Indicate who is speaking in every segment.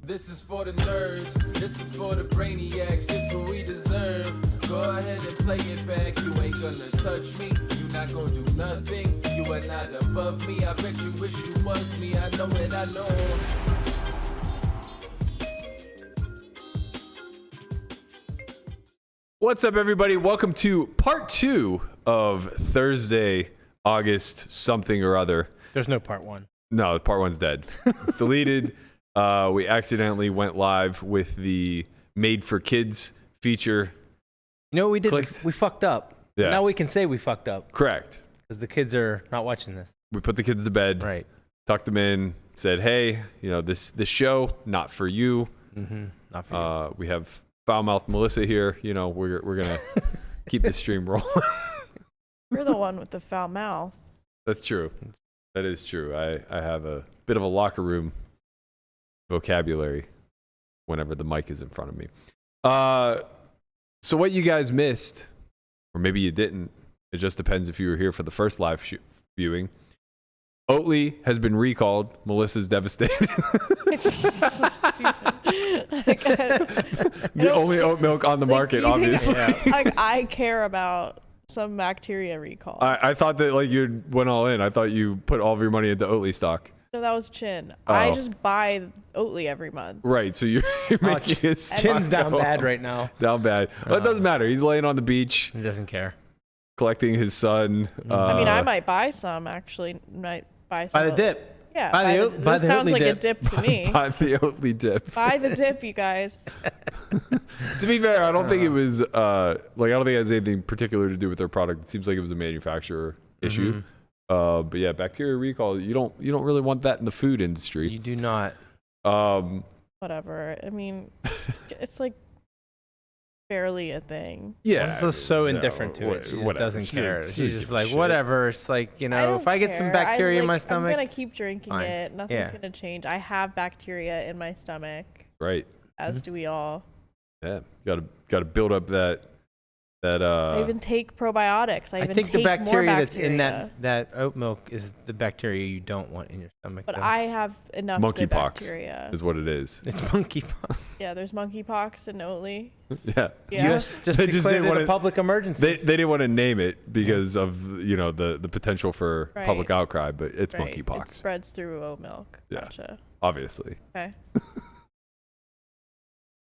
Speaker 1: This is for the nerds, this is for the brainiacs, this what we deserve. Go ahead and play it back, you ain't gonna touch me, you not gonna do nothing, you are not above me, I bet you wish you was me, I know it, I know.
Speaker 2: What's up, everybody? Welcome to part 2 of Thursday, August something or other.
Speaker 3: There's no part 1.
Speaker 2: No, part 1's dead. It's deleted. We accidentally went live with the Made for Kids feature.
Speaker 3: You know what we did?
Speaker 2: Clicked.
Speaker 3: We fucked up.
Speaker 2: Yeah.
Speaker 3: Now we can say we fucked up
Speaker 2: Correct.
Speaker 3: because the kids are not watching this.
Speaker 2: We put the kids to bed,
Speaker 3: Right.
Speaker 2: tucked them in, said, hey, you know, this show, not for you.
Speaker 3: Mm-hmm. Not for you.
Speaker 2: We have foul-mouthed Melissa here. You know, we're going to keep the stream rolling.
Speaker 4: You're the one with the foul mouth.
Speaker 2: That's true. That is true. I have a bit of a locker room vocabulary whenever the mic is in front of me. So what you guys missed, or maybe you didn't, it just depends if you were here for the first live viewing. Oatly has been recalled. Melissa's devastated.
Speaker 4: It's so stupid.
Speaker 2: The only oat milk on the market, obviously.
Speaker 4: I care about some bacteria recall.
Speaker 2: I thought that like you went all in. I thought you put all of your money into Oatly stock.
Speaker 4: No, that was Chin.
Speaker 2: Oh.
Speaker 4: I just buy Oatly every month.
Speaker 2: Right, so you're making his
Speaker 3: Chin's
Speaker 2: stock
Speaker 3: down
Speaker 2: go
Speaker 3: bad
Speaker 2: up.
Speaker 3: right now.
Speaker 2: Down bad. Well, it doesn't matter. He's laying on the beach,
Speaker 3: He doesn't care.
Speaker 2: collecting his son.
Speaker 4: I mean, I might buy some, actually. Might buy some.
Speaker 3: By the dip.
Speaker 4: Yeah.
Speaker 3: Buy
Speaker 4: this
Speaker 3: the
Speaker 4: sounds
Speaker 3: Oatly
Speaker 4: like a
Speaker 3: dip.
Speaker 4: dip to me.
Speaker 2: Buy the Oatly dip.
Speaker 4: Buy the dip, you guys.
Speaker 2: To be fair, I don't think it was like I don't think it has anything particular to do with their product. It seems like it was a manufacturer issue. But yeah, bacteria recall. You don't really want that in the food industry.
Speaker 3: You do not.
Speaker 4: Whatever. I mean, it's like barely a thing.
Speaker 2: Yeah,
Speaker 3: Melissa's just so indifferent to it. She just
Speaker 2: whatever.
Speaker 3: doesn't care. She's just
Speaker 2: give a
Speaker 3: like,
Speaker 2: shit.
Speaker 3: whatever. It's like, you
Speaker 4: I
Speaker 3: know,
Speaker 4: don't
Speaker 3: if I get some
Speaker 4: care.
Speaker 3: bacteria in my
Speaker 4: I'm
Speaker 3: stomach.
Speaker 4: gonna keep drinking
Speaker 3: fine.
Speaker 4: it. Nothing's
Speaker 3: Yeah.
Speaker 4: gonna change. I have bacteria in my stomach,
Speaker 2: Right.
Speaker 4: as do we all.
Speaker 2: Yeah. Got to build up that.
Speaker 4: I even take probiotics. I even
Speaker 3: think
Speaker 4: take
Speaker 3: the bacteria
Speaker 4: more
Speaker 3: that's in
Speaker 4: bacteria.
Speaker 3: that oat milk is the bacteria you don't want in your stomach.
Speaker 4: But
Speaker 3: though.
Speaker 4: I have enough good
Speaker 2: Monkeypox
Speaker 4: bacteria.
Speaker 2: is what it is.
Speaker 3: It's monkeypox.
Speaker 4: Yeah, there's monkeypox in Oatly.
Speaker 2: Yeah.
Speaker 4: Yeah.
Speaker 3: US just
Speaker 2: They just
Speaker 3: declared
Speaker 2: didn't
Speaker 3: it
Speaker 2: want
Speaker 3: a
Speaker 2: it-
Speaker 3: public emergency.
Speaker 2: They didn't want to name it because of the potential for
Speaker 4: Right.
Speaker 2: public outcry, but it's
Speaker 4: Right.
Speaker 2: monkeypox,
Speaker 4: It spreads through oat milk.
Speaker 2: Yeah.
Speaker 4: Gotcha.
Speaker 2: obviously.
Speaker 4: Okay.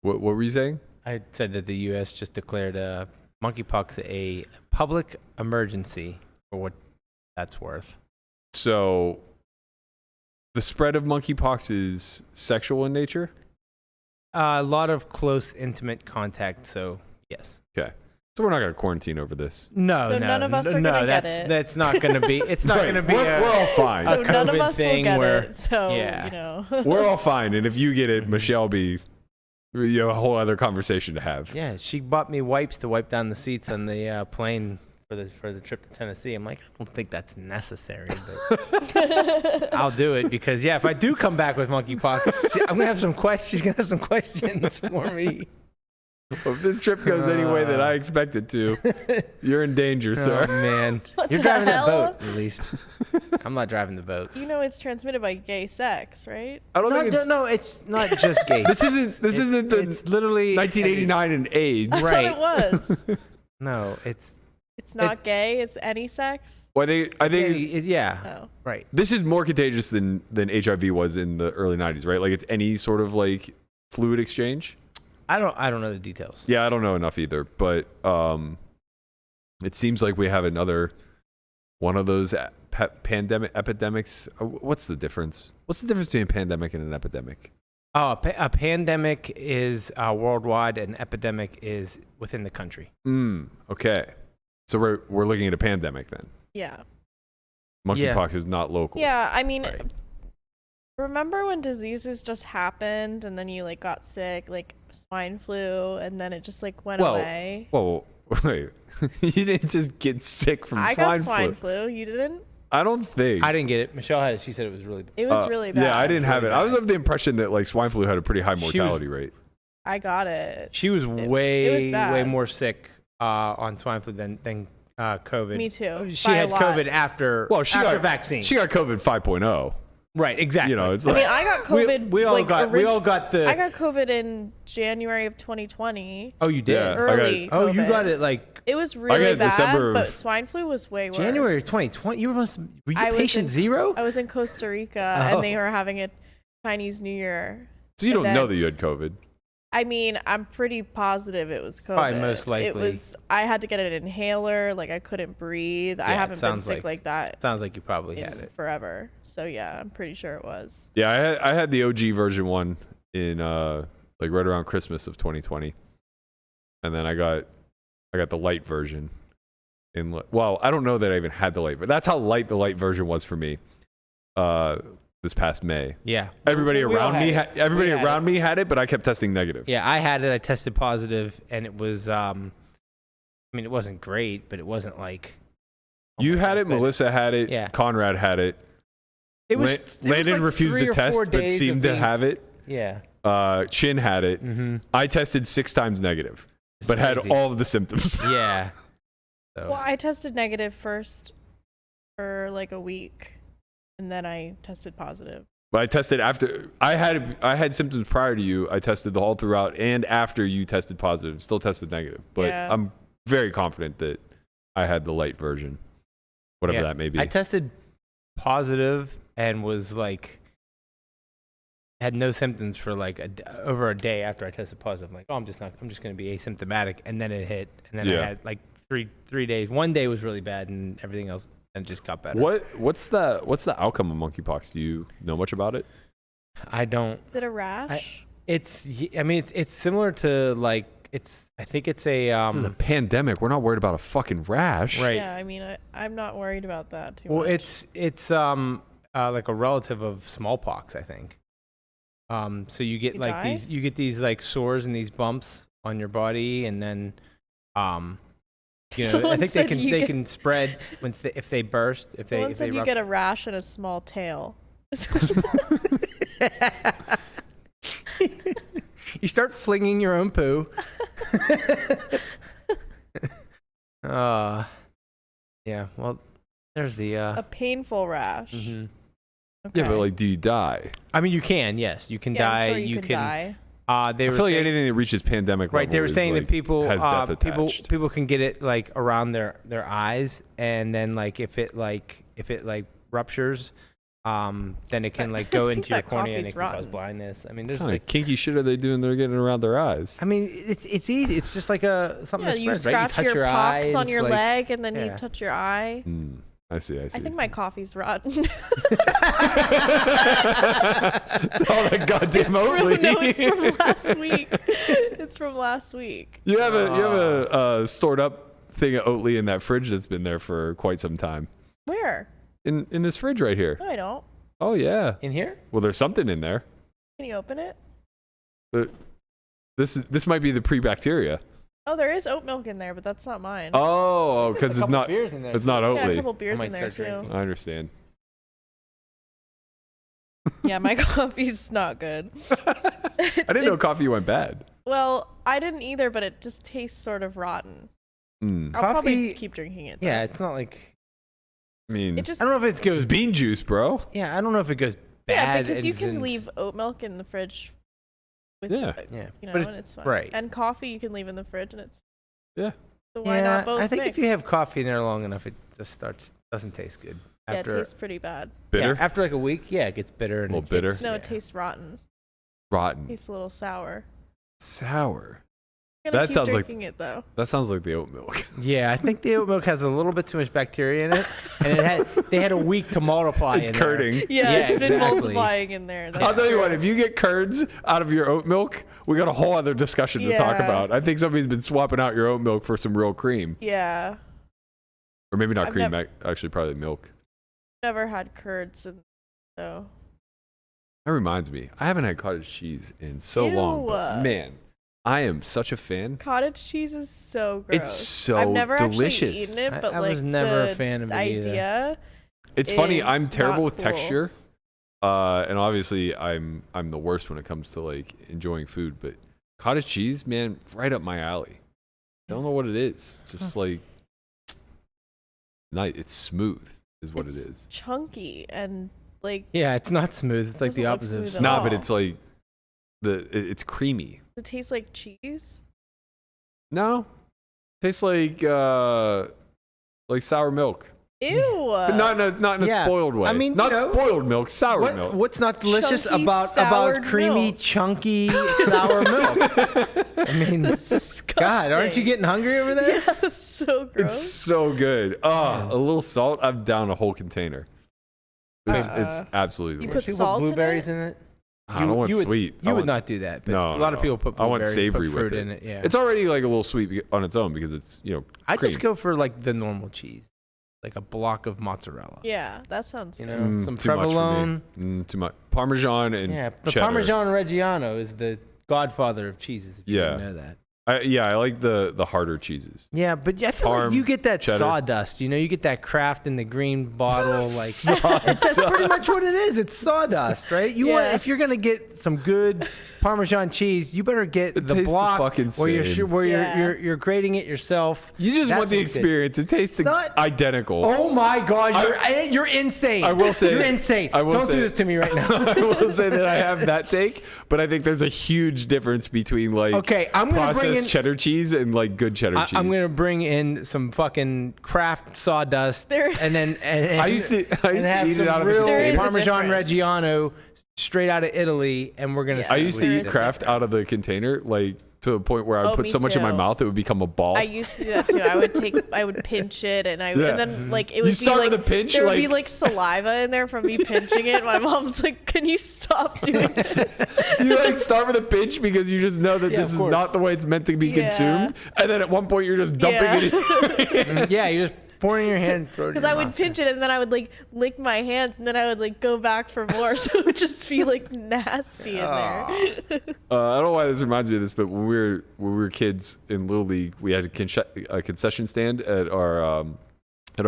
Speaker 2: What were you saying?
Speaker 3: I said that the U.S. just declared monkeypox a public emergency, for what that's worth.
Speaker 2: So, the spread of monkeypox is sexual in nature?
Speaker 3: A lot of close, intimate contact. So yes.
Speaker 2: Okay. So we're not going to quarantine over this.
Speaker 3: No,
Speaker 4: So
Speaker 3: no,
Speaker 4: none of us are
Speaker 3: no.
Speaker 4: gonna get
Speaker 3: That's
Speaker 4: it.
Speaker 3: that's not going to be. It's not
Speaker 2: Right.
Speaker 3: going to be.
Speaker 2: We're all fine.
Speaker 4: So none of
Speaker 3: COVID
Speaker 4: us will
Speaker 3: thing
Speaker 4: get
Speaker 3: where-
Speaker 4: it. So,
Speaker 3: yeah.
Speaker 4: you know.
Speaker 2: We're all fine. And if you get it, Michelle will be a whole other conversation to have.
Speaker 3: Yeah, she bought me wipes to wipe down the seats on the plane for the trip to Tennessee. I'm like, I don't think that's necessary, but I'll do it because if I do come back with monkeypox, I'm gonna have some questions. She's gonna have some questions for me.
Speaker 2: Well, if this trip goes any way that I expect it to, you're in danger, sir.
Speaker 3: Oh man,
Speaker 4: What
Speaker 3: you're
Speaker 4: the
Speaker 3: driving that
Speaker 4: hell?
Speaker 3: boat at least. I'm not driving the boat.
Speaker 4: You know it's transmitted by gay sex, right?
Speaker 2: I don't think it's...
Speaker 3: No, it's not just gay.
Speaker 2: This isn't the
Speaker 3: It's literally
Speaker 2: 1989 and AIDS.
Speaker 4: I
Speaker 3: Right.
Speaker 4: thought it was.
Speaker 3: No, it's
Speaker 4: It's not gay. It's any sex.
Speaker 2: Well, I think
Speaker 4: Oh.
Speaker 3: right.
Speaker 2: this is more contagious than HIV was in the early 90s, right? Like it's any sort of like fluid exchange.
Speaker 3: I don't know the details.
Speaker 2: Yeah, I don't know enough either, but it seems like we have another one of those epidemics. What's the difference? What's the difference between a pandemic and an epidemic?
Speaker 3: Oh, a pandemic is worldwide. An epidemic is within the country.
Speaker 2: Okay. So we're looking at a pandemic then.
Speaker 4: Yeah.
Speaker 2: Monkeypox is not local.
Speaker 4: Yeah. I mean,
Speaker 3: Right.
Speaker 4: remember when diseases just happened and then you like got sick, like swine flu, and then it just like went away?
Speaker 2: Whoa, wait. You didn't just get sick from
Speaker 4: I
Speaker 2: swine
Speaker 4: got swine flu. You didn't?
Speaker 2: I don't think.
Speaker 3: I didn't get it. Michelle had it. She said it was really bad.
Speaker 4: It was really bad.
Speaker 2: Yeah, I didn't have it.
Speaker 3: Really
Speaker 2: I was
Speaker 3: bad.
Speaker 2: of the impression that like swine flu had a pretty high
Speaker 3: She was-
Speaker 2: mortality rate.
Speaker 4: I got it.
Speaker 3: She was
Speaker 4: it was
Speaker 3: way
Speaker 4: bad.
Speaker 3: more sick on swine flu than COVID.
Speaker 4: Me too.
Speaker 3: She
Speaker 4: By a
Speaker 3: had
Speaker 4: lot.
Speaker 3: COVID after
Speaker 2: Well, she
Speaker 3: after
Speaker 2: got
Speaker 3: vaccine.
Speaker 2: She got COVID 5.0.
Speaker 3: Right, exactly.
Speaker 2: You know, it's
Speaker 4: I
Speaker 2: like
Speaker 4: mean, I got COVID.
Speaker 3: we all
Speaker 4: like,
Speaker 3: got the.
Speaker 4: I got COVID in January of 2020.
Speaker 3: Oh, you did.
Speaker 2: Yeah.
Speaker 4: Early.
Speaker 3: Oh, you
Speaker 4: COVID.
Speaker 3: got it like
Speaker 4: It was
Speaker 2: got
Speaker 4: really
Speaker 2: it
Speaker 4: bad,
Speaker 2: December of-
Speaker 4: but swine flu was way worse.
Speaker 3: January 2020. You were you
Speaker 4: I was
Speaker 3: patient
Speaker 4: in-
Speaker 3: zero?
Speaker 4: I was in Costa Rica,
Speaker 3: Oh.
Speaker 4: and they were having a Chinese New Year.
Speaker 2: so you don't know that
Speaker 4: event.
Speaker 2: you had COVID.
Speaker 4: I mean, I'm pretty positive it was COVID.
Speaker 3: Probably most likely.
Speaker 4: It was. I had to get an inhaler. Like I couldn't breathe. I
Speaker 3: Yeah, it
Speaker 4: haven't been
Speaker 3: sounds
Speaker 4: sick like that
Speaker 3: Sounds like you probably
Speaker 4: in
Speaker 3: had it.
Speaker 4: forever. So yeah, I'm pretty sure it was.
Speaker 2: Yeah, I had the OG version one in like right around Christmas of 2020, and then I got the light version in. Well, I don't know that I even had the light, but that's how light the light version was for me. This past May.
Speaker 3: Yeah.
Speaker 2: Everybody
Speaker 3: We all
Speaker 2: around me
Speaker 3: had it.
Speaker 2: everybody
Speaker 3: We had
Speaker 2: around me had it, but I kept testing negative.
Speaker 3: Yeah, I had it. I tested positive, and it was. I mean, it wasn't great, but it wasn't like.
Speaker 2: You had it,
Speaker 3: but
Speaker 2: Melissa had it,
Speaker 3: Yeah.
Speaker 2: Conrad had it.
Speaker 3: It was. it was
Speaker 2: Landon
Speaker 3: like
Speaker 2: refused
Speaker 3: 3
Speaker 2: to
Speaker 3: or 4
Speaker 2: test, but
Speaker 3: days
Speaker 2: seemed
Speaker 3: of
Speaker 2: to
Speaker 3: being
Speaker 2: have it.
Speaker 3: Yeah.
Speaker 2: Chin had it.
Speaker 3: Mm-hmm.
Speaker 2: I tested 6 times negative, but had all of the symptoms.
Speaker 3: Yeah. So.
Speaker 4: Well, I tested negative first for like a week, and then I tested positive.
Speaker 2: But I tested after I had symptoms prior to you. I tested the whole throughout and after you tested positive, still tested negative. But
Speaker 4: Yeah.
Speaker 2: I'm very confident that I had the light version, whatever that may be.
Speaker 3: I tested positive and was like had no symptoms for like over a day after I tested positive. I'm like, oh, I'm just going to be asymptomatic, and then it hit, and then I had like three days. One day was really bad, and everything else and just got better.
Speaker 2: What's the outcome of monkeypox? Do you know much about it?
Speaker 3: I don't.
Speaker 4: Is it a rash?
Speaker 3: It's similar to like I think it's a
Speaker 2: This is a pandemic. We're not worried about a fucking rash.
Speaker 3: right.
Speaker 4: Yeah, I mean, I'm not worried about that too
Speaker 3: Well,
Speaker 4: much.
Speaker 3: it's like a relative of smallpox, I think. So you get
Speaker 4: You
Speaker 3: like
Speaker 4: die?
Speaker 3: you get these like sores and these bumps on your body, and then you know, I
Speaker 4: Someone
Speaker 3: think
Speaker 4: said
Speaker 3: they
Speaker 4: you
Speaker 3: can spread if they burst, if they
Speaker 4: Someone
Speaker 3: if
Speaker 4: said
Speaker 3: they
Speaker 4: you get a rash and a small tail.
Speaker 3: You start flinging your own poo. Yeah. Well, there's the.
Speaker 4: A painful rash.
Speaker 3: Mhm.
Speaker 4: Okay.
Speaker 2: Yeah, but like, do you die?
Speaker 3: I mean, you can. Yes, you can
Speaker 4: Yeah,
Speaker 3: die.
Speaker 4: I'm sure you can die.
Speaker 3: They
Speaker 2: I
Speaker 3: were
Speaker 2: feel like
Speaker 3: saying,
Speaker 2: anything that reaches pandemic
Speaker 3: right.
Speaker 2: level
Speaker 3: They were
Speaker 2: is,
Speaker 3: saying
Speaker 2: like,
Speaker 3: that people
Speaker 2: has death attached.
Speaker 3: people can get it like around their eyes, and then like if it ruptures, then it can like go
Speaker 4: I think
Speaker 3: into your
Speaker 4: that
Speaker 3: cornea and
Speaker 4: coffee's
Speaker 3: it can cause
Speaker 4: rotten.
Speaker 3: blindness. I mean, there's
Speaker 2: What kind
Speaker 3: like.
Speaker 2: of kinky shit are they doing? They're getting around their eyes.
Speaker 3: I mean, it's easy. It's just like something
Speaker 4: Yeah,
Speaker 3: that
Speaker 4: you
Speaker 3: spreads, right?
Speaker 4: scratch
Speaker 3: You touch
Speaker 4: your
Speaker 3: eye
Speaker 4: pops
Speaker 3: and
Speaker 4: on
Speaker 3: it's
Speaker 4: your
Speaker 3: like-
Speaker 4: leg, and then
Speaker 3: yeah.
Speaker 4: you touch your eye.
Speaker 2: I see.
Speaker 4: I think my coffee's rotten.
Speaker 2: It's all that goddamn Oatly.
Speaker 4: No, it's from last week. It's from last week.
Speaker 2: You have a stored up thing of Oatly in that fridge that's been there for quite some time.
Speaker 4: Where?
Speaker 2: In this fridge right here.
Speaker 4: No, I don't.
Speaker 2: Oh yeah.
Speaker 3: in here.
Speaker 2: Well, there's something in there.
Speaker 4: Can you open it?
Speaker 2: This might be the pre-bacteria.
Speaker 4: Oh, there is oat milk in there, but that's not mine.
Speaker 2: Oh, because it's not.
Speaker 3: Beers in there.
Speaker 2: It's not
Speaker 4: yeah, a
Speaker 2: Oatly.
Speaker 4: couple beers
Speaker 3: I
Speaker 4: in
Speaker 3: might
Speaker 4: there
Speaker 3: start
Speaker 4: too.
Speaker 3: drinking.
Speaker 2: I understand.
Speaker 4: Yeah, my coffee's not good.
Speaker 2: I didn't know coffee went bad.
Speaker 4: Well, I didn't either, but it just tastes sort of rotten.
Speaker 2: Mm.
Speaker 4: I'll probably
Speaker 3: Coffee-
Speaker 4: keep drinking it. Though.
Speaker 3: Yeah, it's not like.
Speaker 2: I mean,
Speaker 4: It just
Speaker 3: I don't know if it goes.
Speaker 2: it's bean juice, bro.
Speaker 3: Yeah, I don't know if it goes
Speaker 4: yeah,
Speaker 3: bad.
Speaker 4: because you
Speaker 3: as
Speaker 4: can
Speaker 3: in-
Speaker 4: leave oat milk in the fridge. With,
Speaker 2: Yeah.
Speaker 3: Yeah,
Speaker 4: you know,
Speaker 3: but
Speaker 4: and it's fine.
Speaker 3: right.
Speaker 4: And coffee you can leave in the fridge, and it's
Speaker 2: Yeah.
Speaker 4: So why
Speaker 3: yeah,
Speaker 4: not both?
Speaker 3: I think if you
Speaker 4: mixed?
Speaker 3: have coffee in there long enough, it just doesn't taste good.
Speaker 4: Yeah, it
Speaker 3: After
Speaker 4: tastes pretty bad.
Speaker 2: Bitter,
Speaker 3: Yeah, after like a week, yeah, it gets bitter and
Speaker 2: A little
Speaker 3: it
Speaker 2: bitter?
Speaker 3: gets-
Speaker 4: No,
Speaker 3: yeah.
Speaker 4: it tastes rotten.
Speaker 2: rotten,
Speaker 4: Tastes a little sour.
Speaker 2: sour.
Speaker 4: I'm gonna
Speaker 2: That
Speaker 4: keep
Speaker 2: sounds like-
Speaker 4: drinking it though.
Speaker 2: That sounds like the oat milk.
Speaker 3: Yeah, I think the oat milk has a little bit too much bacteria in it, and they had a week to multiply.
Speaker 2: It's
Speaker 3: in there.
Speaker 2: curding.
Speaker 4: Yeah,
Speaker 3: Yeah,
Speaker 4: it's been
Speaker 3: exactly.
Speaker 4: multiplying in there.
Speaker 2: I'll
Speaker 4: That's
Speaker 2: tell you
Speaker 4: true.
Speaker 2: what, if you get curds out of your oat milk, we got a whole other discussion to talk
Speaker 4: Yeah.
Speaker 2: about. I think somebody's been swapping out your oat milk for some real cream.
Speaker 4: Yeah,
Speaker 2: Or maybe not
Speaker 4: I've
Speaker 2: cream,
Speaker 4: nev-
Speaker 2: actually probably milk.
Speaker 4: never had curds, and so
Speaker 2: That reminds me, I haven't had cottage cheese in so long. But
Speaker 4: Ew.
Speaker 2: man, I am such a fan.
Speaker 4: cottage cheese is so gross.
Speaker 2: It's so
Speaker 4: I've never
Speaker 2: delicious.
Speaker 4: actually eaten it, but
Speaker 3: I
Speaker 4: like
Speaker 3: was never
Speaker 4: the
Speaker 3: a fan of it either.
Speaker 4: idea.
Speaker 2: It's funny,
Speaker 4: is
Speaker 2: I'm terrible
Speaker 4: not
Speaker 2: with
Speaker 4: cool.
Speaker 2: texture. And obviously I'm the worst when it comes to like enjoying food, but cottage cheese, man, right up my alley. Don't know what it is. Just like it's smooth is what
Speaker 4: It's
Speaker 2: it is.
Speaker 4: chunky and Like,
Speaker 3: Yeah, it's not smooth. It's like
Speaker 4: Doesn't
Speaker 3: the
Speaker 4: look
Speaker 3: opposite of
Speaker 4: smooth at
Speaker 3: smooth.
Speaker 2: Nah,
Speaker 4: all.
Speaker 2: but it's like it's creamy.
Speaker 4: does it taste like cheese?
Speaker 2: No, tastes like sour milk,
Speaker 4: Ew.
Speaker 2: but not in a
Speaker 3: Yeah.
Speaker 2: spoiled way.
Speaker 3: I mean,
Speaker 2: not
Speaker 3: you know,
Speaker 2: spoiled milk, sour milk.
Speaker 3: What's not delicious
Speaker 4: Chunky,
Speaker 3: about
Speaker 4: soured
Speaker 3: creamy,
Speaker 4: milk.
Speaker 3: chunky, sour milk? I mean,
Speaker 4: That's disgusting.
Speaker 3: God, aren't you getting hungry over there?
Speaker 4: Yeah, that's so gross.
Speaker 2: It's so good. A little salt, I'm down a whole container. It's absolutely
Speaker 4: You
Speaker 2: delicious.
Speaker 4: put
Speaker 3: People
Speaker 4: salt in
Speaker 3: blueberries
Speaker 4: it?
Speaker 3: in it.
Speaker 2: I don't want
Speaker 3: you would,
Speaker 2: sweet.
Speaker 3: You
Speaker 2: I
Speaker 3: would
Speaker 2: want-
Speaker 3: not do that, but
Speaker 2: No,
Speaker 3: a lot of people put
Speaker 2: I want
Speaker 3: blueberry,
Speaker 2: savory
Speaker 3: put fruit
Speaker 2: with
Speaker 3: in it. Yeah,
Speaker 2: It's already like a little sweet on its own because it's
Speaker 3: I
Speaker 2: cream.
Speaker 3: just go for like the normal cheese, like a block of mozzarella.
Speaker 4: Yeah, that sounds
Speaker 3: You
Speaker 4: good.
Speaker 3: know, some
Speaker 2: too much for
Speaker 3: provolone.
Speaker 2: me. Too much Parmesan and
Speaker 3: Yeah, the
Speaker 2: cheddar.
Speaker 3: Parmesan Reggiano is the godfather of cheeses. If you
Speaker 2: Yeah.
Speaker 3: didn't know that.
Speaker 2: I like the harder cheeses.
Speaker 3: Yeah, but I feel like
Speaker 2: Parm,
Speaker 3: you get that
Speaker 2: cheddar.
Speaker 3: sawdust. You know, you get that Kraft in the green bottle. Like that's pretty much what it is. It's sawdust, right? You want
Speaker 4: Yeah.
Speaker 3: if you're gonna get some good Parmesan cheese, you better get
Speaker 2: It
Speaker 3: the
Speaker 2: tastes
Speaker 3: block
Speaker 2: fucking
Speaker 3: where
Speaker 2: same.
Speaker 4: Yeah.
Speaker 3: you're grating it yourself.
Speaker 2: You just
Speaker 3: That's
Speaker 2: want the
Speaker 3: what's good.
Speaker 2: experience. It tastes
Speaker 3: not-
Speaker 2: identical.
Speaker 3: Oh my God, you're insane.
Speaker 2: I will say-
Speaker 3: you're insane.
Speaker 2: I will
Speaker 3: Don't
Speaker 2: say-
Speaker 3: do this to me right now.
Speaker 2: I will say that I have that take, but I think there's a huge difference between like
Speaker 3: Okay, I'm gonna bring
Speaker 2: processed
Speaker 3: in-
Speaker 2: cheddar cheese and like good cheddar cheese.
Speaker 3: I'm gonna bring in some fucking Kraft sawdust,
Speaker 4: There-
Speaker 3: and then
Speaker 2: I used to
Speaker 3: and have
Speaker 2: eat it
Speaker 3: some
Speaker 2: out of a
Speaker 3: real
Speaker 4: There is a
Speaker 3: Parmesan
Speaker 4: difference.
Speaker 3: Reggiano straight out of Italy, and we're gonna.
Speaker 4: Yeah.
Speaker 3: see
Speaker 2: I used to
Speaker 3: what
Speaker 2: eat
Speaker 3: it is.
Speaker 2: Kraft out of the container, like to a point where I would
Speaker 4: Oh,
Speaker 2: put
Speaker 4: me
Speaker 2: so much in my
Speaker 4: too.
Speaker 2: mouth it would become a ball.
Speaker 4: I used to do that too. I would pinch it, and
Speaker 2: Yeah.
Speaker 4: and then like it
Speaker 2: You
Speaker 4: would be
Speaker 2: start
Speaker 4: like
Speaker 2: with a pinch,
Speaker 4: there would be
Speaker 2: like-
Speaker 4: like saliva in there from me pinching it. My mom's like, "Can you stop doing this?"
Speaker 2: You like start with a pinch because you just know that
Speaker 3: Yeah,
Speaker 2: this
Speaker 3: of
Speaker 2: is
Speaker 3: course.
Speaker 2: not the way it's meant to be
Speaker 4: Yeah.
Speaker 2: consumed, and then at one point you're just dumping
Speaker 4: Yeah.
Speaker 2: it in.
Speaker 3: Yeah, you just pour it in your hand.
Speaker 4: Because I would pinch it, and then I would like lick my hands, and then I would like go back for more, so it would just be like nasty in there.
Speaker 2: I don't know why this reminds me of this, but when we were kids in Little League, we had a concession stand at our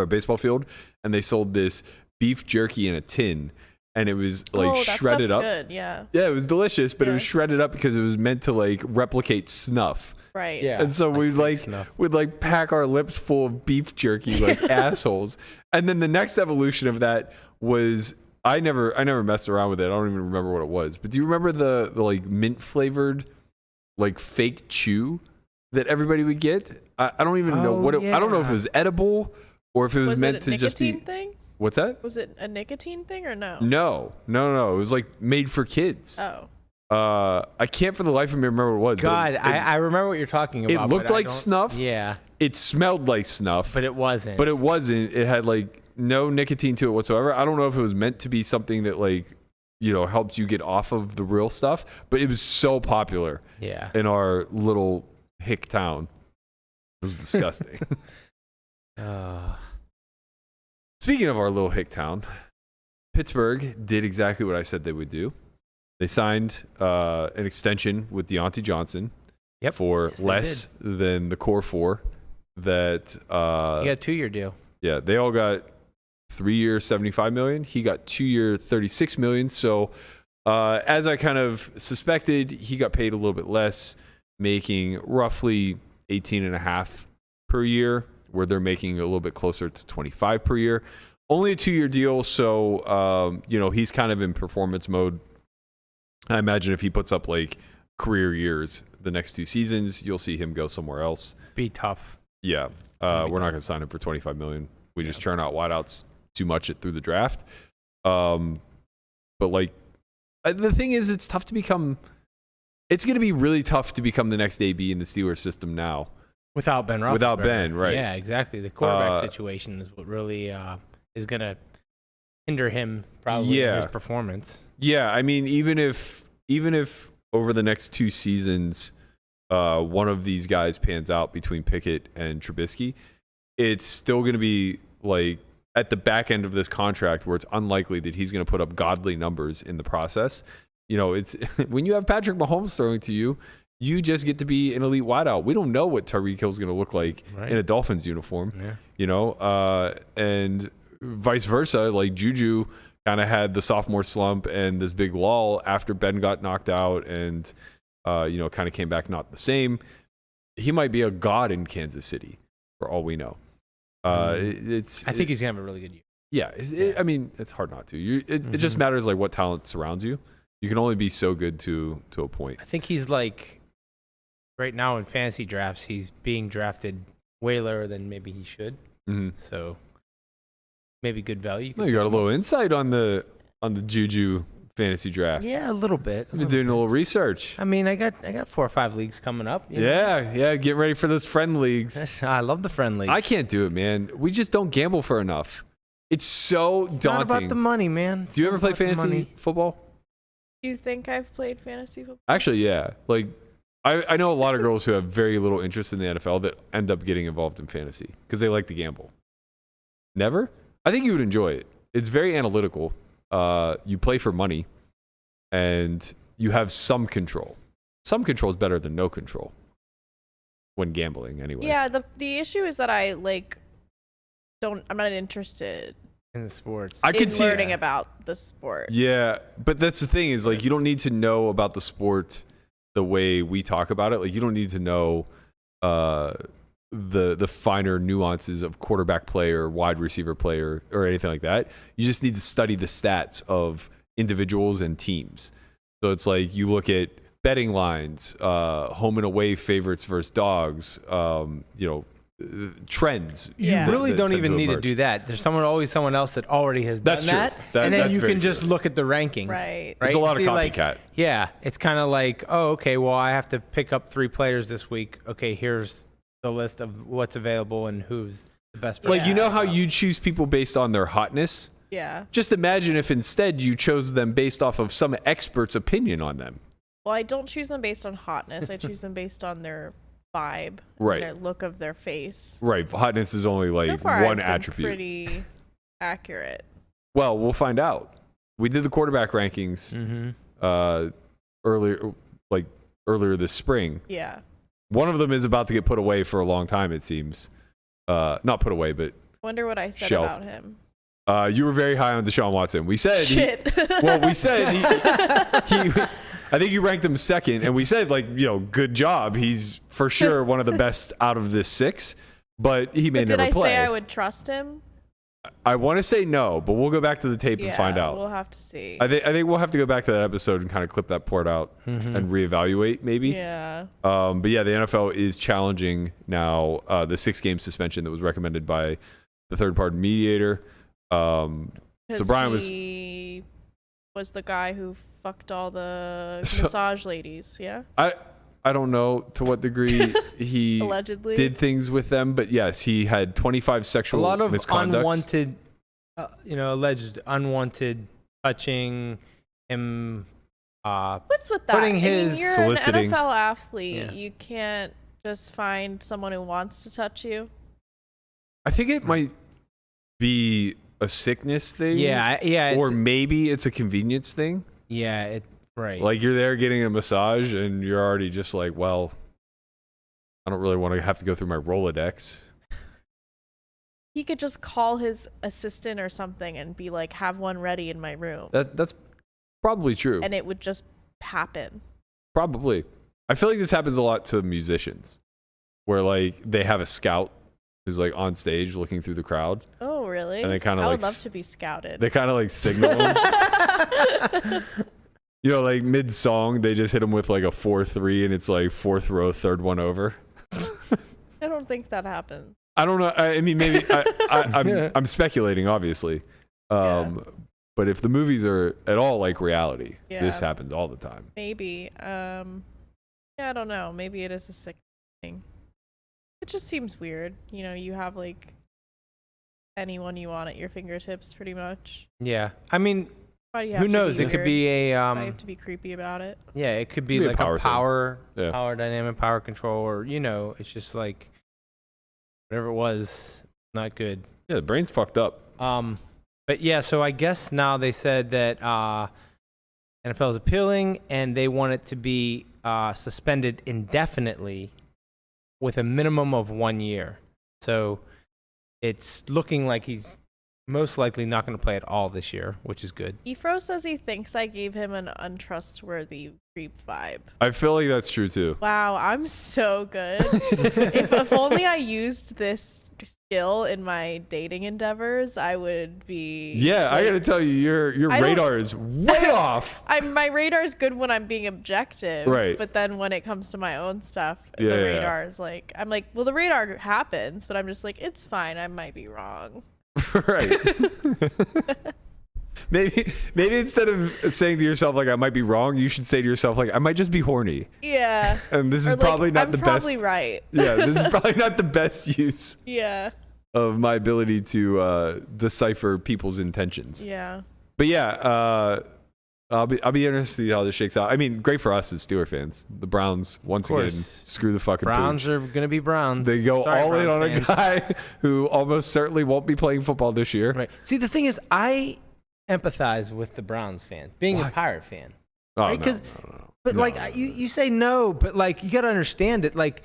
Speaker 2: baseball field, and they sold this beef jerky in a tin, and it was like
Speaker 4: Oh, that
Speaker 2: shredded
Speaker 4: stuff's
Speaker 2: up.
Speaker 4: good. Yeah,
Speaker 2: Yeah, it was delicious, but it was
Speaker 4: Yeah.
Speaker 2: shredded up because it was meant to like replicate snuff.
Speaker 4: right.
Speaker 3: Yeah.
Speaker 2: And so
Speaker 3: fake snuff.
Speaker 2: we'd like pack our lips full of beef jerky like assholes. And then the next evolution of that was I never messed around with it. I don't even remember what it was. But do you remember the like mint flavored like fake chew that everybody would get? I don't even know
Speaker 3: Oh,
Speaker 2: what I don't know if it
Speaker 3: yeah.
Speaker 2: was edible or if it was,
Speaker 4: Was
Speaker 2: meant
Speaker 4: it a
Speaker 2: to just be
Speaker 4: nicotine thing?
Speaker 2: What's that?
Speaker 4: Was it a nicotine thing or no?
Speaker 2: No. It was like made for kids.
Speaker 4: Oh,
Speaker 2: I can't for the life of me remember what it was. but
Speaker 3: God,
Speaker 2: it,
Speaker 3: I remember what you're talking about.
Speaker 2: looked
Speaker 3: but I
Speaker 2: like
Speaker 3: don't-
Speaker 2: snuff.
Speaker 3: Yeah,
Speaker 2: it smelled like snuff.
Speaker 3: but it wasn't.
Speaker 2: But it wasn't. It had like no nicotine to it whatsoever. I don't know if it was meant to be something that like, helped you get off of the real stuff, but it was so popular
Speaker 3: yeah.
Speaker 2: in our little hick town. It was disgusting. Speaking of our little hick town, Pittsburgh did exactly what I said they would do. They signed an extension with Diontae Johnson for
Speaker 3: Yes, they
Speaker 2: less than the core four that
Speaker 3: You got a 2-year deal.
Speaker 2: yeah, they all got 3 year $75 million. He got 2 year $36 million. So as I kind of suspected, he got paid a little bit less, making roughly 18.5 per year, where they're making a little bit closer to 25 per year. Only a 2-year deal, so he's kind of in performance mode. I imagine if he puts up like career years the next 2 seasons, you'll see him go somewhere else.
Speaker 3: Be tough.
Speaker 2: Yeah, we're not going to sign him for $25 million. We just churn out wideouts too much through the draft. But like, the thing is, it's tough to become. It's going to be really tough to become the next AB in the Steelers system now.
Speaker 3: Without Ben Roethlisberger.
Speaker 2: Without Ben, right.
Speaker 3: Yeah, exactly. The quarterback situation is what really is going to hinder him probably in his performance.
Speaker 2: Yeah, I mean, even if over the next 2 seasons, one of these guys pans out between Pickett and Trubisky, it's still going to be like at the back end of this contract where it's unlikely that he's going to put up godly numbers in the process. It's when you have Patrick Mahomes throwing to you, you just get to be an elite wideout. We don't know what Tyreek Hill's going to look like in a Dolphins uniform, and vice versa. Like Juju kind of had the sophomore slump and this big lull after Ben got knocked out and, kind of came back not the same. He might be a god in Kansas City for all we know.
Speaker 3: I think he's going to have a really good year.
Speaker 2: Yeah, I mean, it's hard not to. It just matters like what talent surrounds you. You can only be so good to a point.
Speaker 3: I think he's like right now in fantasy drafts, he's being drafted way lower than maybe he should. So maybe good value.
Speaker 2: You got a little insight on the Juju fantasy draft.
Speaker 3: Yeah, a little bit.
Speaker 2: I've been doing a little research.
Speaker 3: I mean, I got 4 or 5 leagues coming up.
Speaker 2: Yeah, get ready for those friend leagues.
Speaker 3: I love the friend leagues.
Speaker 2: I can't do it, man. We just don't gamble for enough. It's so daunting.
Speaker 3: Not about the money, man.
Speaker 2: Do you ever play fantasy football?
Speaker 4: Do you think I've played fantasy football?
Speaker 2: Actually, yeah. Like, I know a lot of girls who have very little interest in the NFL that end up getting involved in fantasy because they like to gamble. Never? I think you would enjoy it. It's very analytical. You play for money, and you have some control. Some control is better than no control when gambling, anyway.
Speaker 4: Yeah, the issue is that I'm not interested
Speaker 3: in the sports.
Speaker 2: I could see
Speaker 4: learning about the sport.
Speaker 2: Yeah, but that's the thing is like you don't need to know about the sport the way we talk about it. Like you don't need to know the finer nuances of quarterback play or wide receiver play or anything like that. You just need to study the stats of individuals and teams. So it's like you look at betting lines, home and away favorites versus dogs, trends.
Speaker 3: You really don't even need to do that. There's always someone else that already has done that. And then you can just look at the rankings.
Speaker 4: Right.
Speaker 2: It's a lot of copycat.
Speaker 3: It's kind of like, oh, okay, well, I have to pick up 3 players this week. Okay, here's the list of what's available and who's the best player.
Speaker 2: Like, you know how you choose people based on their hotness?
Speaker 4: Yeah.
Speaker 2: Just imagine if instead you chose them based off of some expert's opinion on them.
Speaker 4: Well, I don't choose them based on hotness. I choose them based on their vibe,
Speaker 2: right?
Speaker 4: Their look of their face.
Speaker 2: Right. Hotness is only like
Speaker 4: so far,
Speaker 2: one
Speaker 4: I've been
Speaker 2: attribute.
Speaker 4: Pretty accurate.
Speaker 2: Well, we'll find out. We did the quarterback rankings earlier this spring.
Speaker 4: Yeah.
Speaker 2: One of them is about to get put away for a long time, it seems. Not put away, but
Speaker 4: wonder what I said
Speaker 2: shelved.
Speaker 4: about him.
Speaker 2: You were very high on Deshaun Watson. We said we said he I think you ranked him second, and we said, good job. He's for sure one of the best out of this 6, but he may never play.
Speaker 4: Did I say I would trust him?
Speaker 2: I want to say no, but we'll go back to the tape and find out.
Speaker 4: We'll have to see.
Speaker 2: I think we'll have to go back to that episode and kind of clip that part out and reevaluate, maybe.
Speaker 4: Yeah.
Speaker 2: But yeah, the NFL is challenging now the 6-game suspension that was recommended by the third-party mediator. So Brian
Speaker 4: was the guy who fucked all the massage ladies, yeah?
Speaker 2: I don't know to what degree he
Speaker 4: allegedly
Speaker 2: did things with them, but yes, he had 25 sexual misconducts.
Speaker 3: Alleged unwanted touching him.
Speaker 4: What's with that?
Speaker 3: Putting his
Speaker 4: you're
Speaker 2: soliciting.
Speaker 4: An NFL athlete. Yeah. You can't just find someone who wants to touch you.
Speaker 2: I think it might be a sickness thing.
Speaker 3: Yeah.
Speaker 2: Or maybe it's a convenience thing.
Speaker 3: Yeah, right.
Speaker 2: Like you're there getting a massage and you're already just like, well, I don't really want to have to go through my Rolodex.
Speaker 4: He could just call his assistant or something and be like, have one ready in my room.
Speaker 2: That's probably true.
Speaker 4: And it would just happen.
Speaker 2: Probably. I feel like this happens a lot to musicians where like they have a scout who's like on stage looking through the crowd.
Speaker 4: Oh, really?
Speaker 2: And they kind of
Speaker 4: I would love to be scouted.
Speaker 2: They kind of like signal him. Like mid-song, they just hit him with like a 4-3 and it's like 4th row, 3rd one over.
Speaker 4: I don't think that happens.
Speaker 2: I don't know. I mean, maybe I'm speculating, obviously. But if the movies are at all like reality, this happens all the time.
Speaker 4: Maybe. I don't know. Maybe it is a sick thing. It just seems weird. You have like anyone you want at your fingertips, pretty much.
Speaker 3: Yeah. I mean,
Speaker 4: who
Speaker 3: knows? It could be
Speaker 4: I have to be creepy about it.
Speaker 3: Yeah, it could be like a power dynamic, power control, or it's just like whatever it was, not good.
Speaker 2: Yeah, the brain's fucked up.
Speaker 3: But yeah, so I guess now they said that NFL is appealing and they want it to be suspended indefinitely with a minimum of 1 year. So it's looking like he's most likely not going to play at all this year, which is good.
Speaker 4: Efro says he thinks I gave him an untrustworthy creep vibe.
Speaker 2: I feel like that's true too.
Speaker 4: Wow, I'm so good. if only I used this skill in my dating endeavors, I would be.
Speaker 2: Yeah, I gotta tell you, your radar is way off.
Speaker 4: My radar is good when I'm being objective,
Speaker 2: Right.
Speaker 4: But then when it comes to my own stuff,
Speaker 2: Yeah,
Speaker 4: the
Speaker 2: yeah.
Speaker 4: radar is like, I'm like, well, the radar happens, but I'm just like, it's fine. I might be wrong.
Speaker 2: Right. maybe instead of saying to yourself like I might be wrong, you should say to yourself like I might just be horny.
Speaker 4: Yeah.
Speaker 2: And this is
Speaker 4: Or, like,
Speaker 2: probably not
Speaker 4: I'm
Speaker 2: the
Speaker 4: probably
Speaker 2: best.
Speaker 4: right.
Speaker 2: Yeah, this is probably not the best use
Speaker 4: Yeah.
Speaker 2: of my ability to decipher people's intentions.
Speaker 4: Yeah.
Speaker 2: But yeah, I'll be interested to see how this shakes out. I mean, great for us as Steelers fans. The Browns once again screw the fucking
Speaker 3: Browns
Speaker 2: pooch.
Speaker 3: are going to be Browns.
Speaker 2: They go
Speaker 3: Sorry,
Speaker 2: all in on
Speaker 3: Browns
Speaker 2: a guy who almost certainly won't be playing football this year.
Speaker 3: Right. See, the thing is, I empathize with the Browns fan, being a Pirate fan.
Speaker 2: Oh,
Speaker 3: Right? 'Cause- But you say no, but like you got to understand it. Like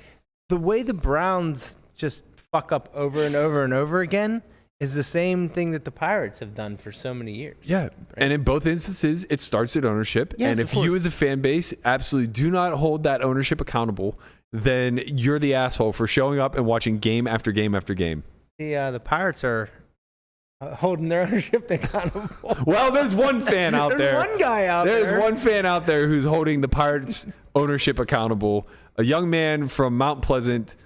Speaker 3: the way the Browns just fuck up over and over and over again is the same thing that the Pirates have done for so many years.
Speaker 2: Yeah, and in both instances, it starts at ownership.
Speaker 3: Yes,
Speaker 2: and
Speaker 3: of
Speaker 2: if you
Speaker 3: course.
Speaker 2: as a fan base absolutely do not hold that ownership accountable, then you're the asshole for showing up and watching game after game after game.
Speaker 3: The Pirates are holding their ownership accountable.
Speaker 2: Well, there's one fan out there.
Speaker 3: There's one guy out there.
Speaker 2: There's one fan out there who's holding the Pirates' ownership accountable. A young man from Mount Pleasant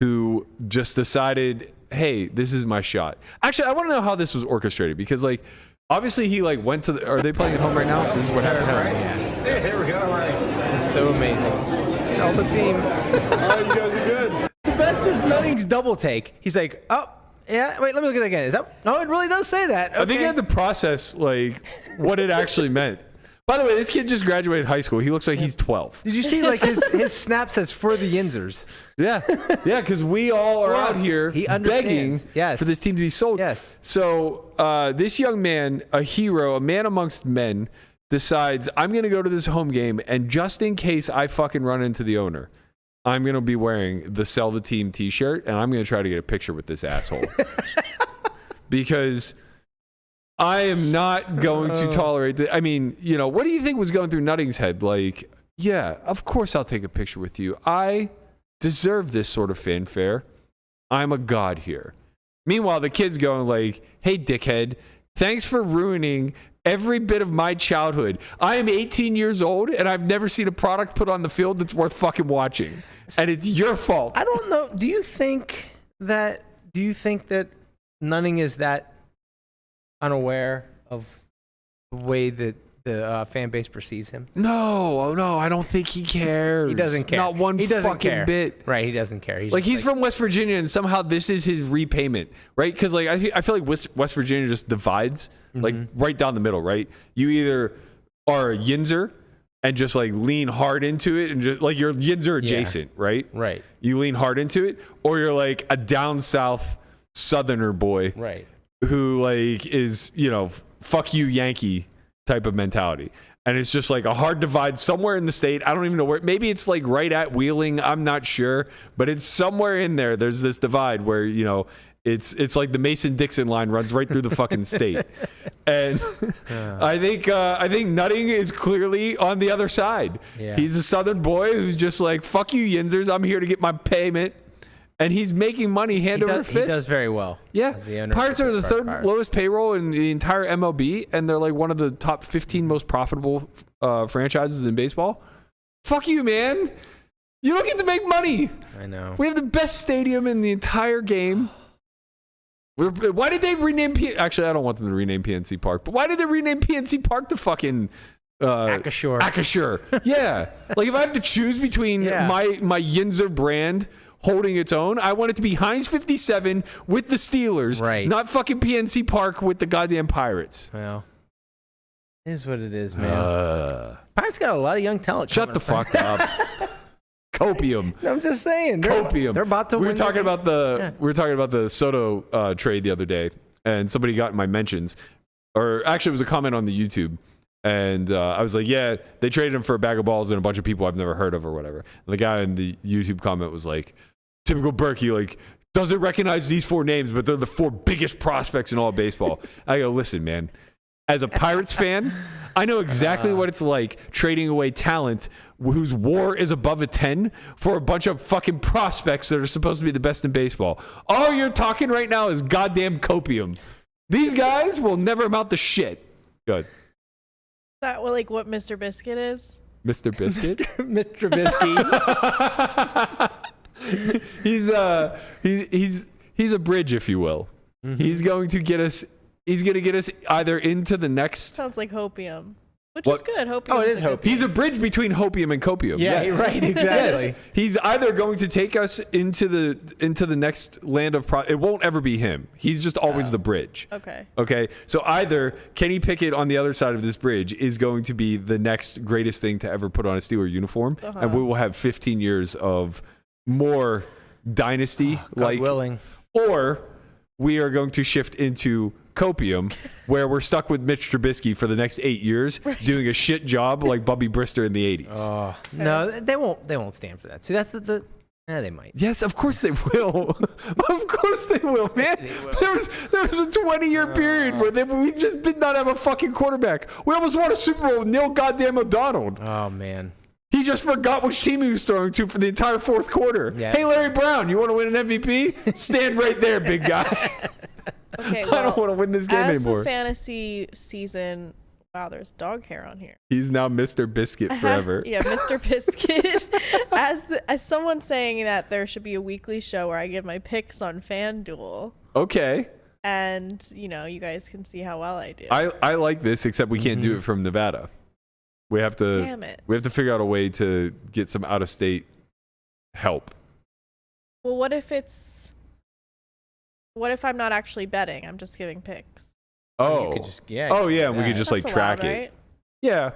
Speaker 2: who just decided, hey, this is my shot. Actually, I want to know how this was orchestrated because, like, obviously he like went to the. Are they playing at home right now? This is what happened.
Speaker 3: Yeah. Here we go. All right. This is so amazing. Sell the team.
Speaker 2: All right, you guys are good.
Speaker 3: The best is Nunning's double take. He's like, oh, yeah, wait, let me look at it again. Is that? No, it really does say that. Okay.
Speaker 2: I think you had to process like what it actually meant. By the way, this kid just graduated high school. He looks like he's 12.
Speaker 3: Did you see like his snap says for the Yinzers?
Speaker 2: Yeah, because we all are out here
Speaker 3: He
Speaker 2: begging
Speaker 3: understands. Yes.
Speaker 2: for this team to be sold.
Speaker 3: Yes.
Speaker 2: So this young man, a hero, a man amongst men, decides I'm going to go to this home game, and just in case I fucking run into the owner, I'm going to be wearing the Sell the Team t-shirt, and I'm going to try to get a picture with this asshole. Because I am not going to tolerate I mean, you know, what do you think was going through Nutting's head? Like, yeah, of course I'll take a picture with you. I deserve this sort of fanfare. I'm a god here. Meanwhile, the kid's going like, hey, dickhead, thanks for ruining every bit of my childhood. I am 18 years old, and I've never seen a product put on the field that's worth fucking watching. And it's your fault.
Speaker 3: I don't know. Do you think that Nunning is that unaware of the way that the fan base perceives him?
Speaker 2: No, I don't think he cares.
Speaker 3: He doesn't care.
Speaker 2: Not one
Speaker 3: he doesn't
Speaker 2: fucking
Speaker 3: care.
Speaker 2: bit.
Speaker 3: Right, he doesn't care.
Speaker 2: Like, he's from West Virginia, and somehow this is his repayment, right? Because, like, I feel like West Virginia just divides, like, right down the middle, right? You either are a Yinzer and just, like, lean hard into it, and just, like, you're Yinzer adjacent, right?
Speaker 3: Right.
Speaker 2: You lean hard into it, or you're, like, a down south Southerner boy
Speaker 3: Right.
Speaker 2: who, like, is, you know, fuck you Yankee type of mentality. And it's just like a hard divide somewhere in the state. I don't even know where. Maybe it's like right at Wheeling. I'm not sure, but it's somewhere in there. There's this divide where, you know, it's like the Mason-Dixon line runs right through the fucking state. And I think Nutting is clearly on the other side.
Speaker 3: Yeah.
Speaker 2: He's a Southern boy who's just like, fuck you Yinzers. I'm here to get my payment. And he's making money hand over fist.
Speaker 3: He does very well.
Speaker 2: Yeah,
Speaker 3: as the owner of
Speaker 2: Pirates are the
Speaker 3: Pittsburgh
Speaker 2: third
Speaker 3: Pirates.
Speaker 2: lowest payroll in the entire MLB, and they're like one of the top 15 most profitable franchises in baseball. Fuck you, man. You don't get to make money.
Speaker 3: I know.
Speaker 2: We have the best stadium in the entire game. Why did they rename Actually, I don't want them to rename PNC Park, but why did they rename PNC Park to fucking
Speaker 3: Acashore.
Speaker 2: Acashore? Yeah. Like, if I have to choose between my Yinzer brand holding its own, I want it to be Heinz 57 with the Steelers,
Speaker 3: Right.
Speaker 2: not fucking PNC Park with the goddamn Pirates.
Speaker 3: Well, it is what it is, man. Pirates got a lot of young talent.
Speaker 2: Shut the fuck up. Copium.
Speaker 3: I'm just saying.
Speaker 2: Copium.
Speaker 3: They're about to
Speaker 2: we
Speaker 3: win.
Speaker 2: were talking about the Soto trade the other day, and somebody got in my mentions, or actually it was a comment on the YouTube. And I was like, yeah, they traded him for a bag of balls and a bunch of people I've never heard of or whatever. And the guy in the YouTube comment was like, typical Berkey, like, doesn't recognize these 4 names, but they're the 4 biggest prospects in all of baseball. I go, listen, man, as a Pirates fan, I know exactly what it's like trading away talent whose WAR is above a 10 for a bunch of fucking prospects that are supposed to be the best in baseball. All you're talking right now is goddamn copium. These guys will never amount to shit. Good.
Speaker 4: Is that what Mr. Biscuit is?
Speaker 2: Mr. Biscuit?
Speaker 3: Mr.
Speaker 2: Bisky. He's a bridge, if you will. Mm-hmm. He's going to get us either into the next.
Speaker 4: Sounds like hopium, which is good. Hopium.
Speaker 3: Oh, it is hopium.
Speaker 2: He's a bridge between hopium and copium.
Speaker 3: Yeah,
Speaker 2: yes.
Speaker 3: right, exactly.
Speaker 2: Yes. He's either going to take us into the next land of it won't ever be him. He's just always the bridge. Okay. So either Kenny Pickett on the other side of this bridge is going to be the next greatest thing to ever put on a Steeler uniform, and we will have 15 years of more dynasty,
Speaker 3: God willing.
Speaker 2: Or we are going to shift into copium, where we're stuck with Mitch Trubisky for the next 8 years, doing a shit job like Bubby Brister in the 80s.
Speaker 3: Oh, no, they won't stand for that. See, that's the they might.
Speaker 2: Yes, of course they will. Of course they will, man. There was a 20-year period where we just did not have a fucking quarterback. We almost won a Super Bowl with Neil goddamn O'Donnell.
Speaker 3: Oh, man.
Speaker 2: He just forgot which team he was throwing to for the entire 4th quarter. Yeah. Hey, Larry Brown, you want to win an MVP? Stand right there, big guy.
Speaker 4: Okay, well,
Speaker 2: I don't want to win this game anymore.
Speaker 4: As the fantasy season, wow, there's dog hair on here.
Speaker 2: He's now Mr. Biscuit forever.
Speaker 4: Yeah, Mr. Biscuit. As someone saying that there should be a weekly show where I give my picks on FanDuel.
Speaker 2: Okay.
Speaker 4: And, you guys can see how well I do.
Speaker 2: I like this, except we can't do it from Nevada. We have to.
Speaker 4: Damn it.
Speaker 2: We have to figure out a way to get some out-of-state help.
Speaker 4: Well, what if I'm not actually betting? I'm just giving picks.
Speaker 2: Oh.
Speaker 3: You could just,
Speaker 2: and we could just
Speaker 4: That's
Speaker 2: track
Speaker 4: allowed,
Speaker 2: it.
Speaker 4: Right?
Speaker 2: Yeah.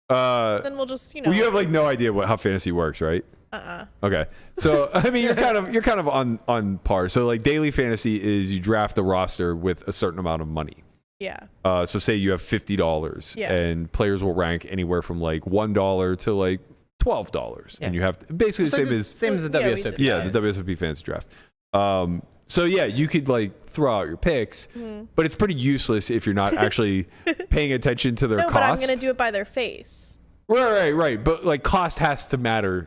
Speaker 4: Then we'll just,
Speaker 2: Well, you have no idea how fantasy works, right? Okay. So I mean, you're kind of on par. So daily fantasy is you draft a roster with a certain amount of money.
Speaker 4: Yeah.
Speaker 2: So say you have $50, and players will rank anywhere from $1 to $12, and you have basically the
Speaker 3: same as the WSOP.
Speaker 2: Yeah, the WSOP fantasy draft. So yeah, you could throw out your picks, but it's pretty useless if you're not actually paying attention to their cost.
Speaker 4: But I'm gonna do it by their face.
Speaker 2: Right. But cost has to matter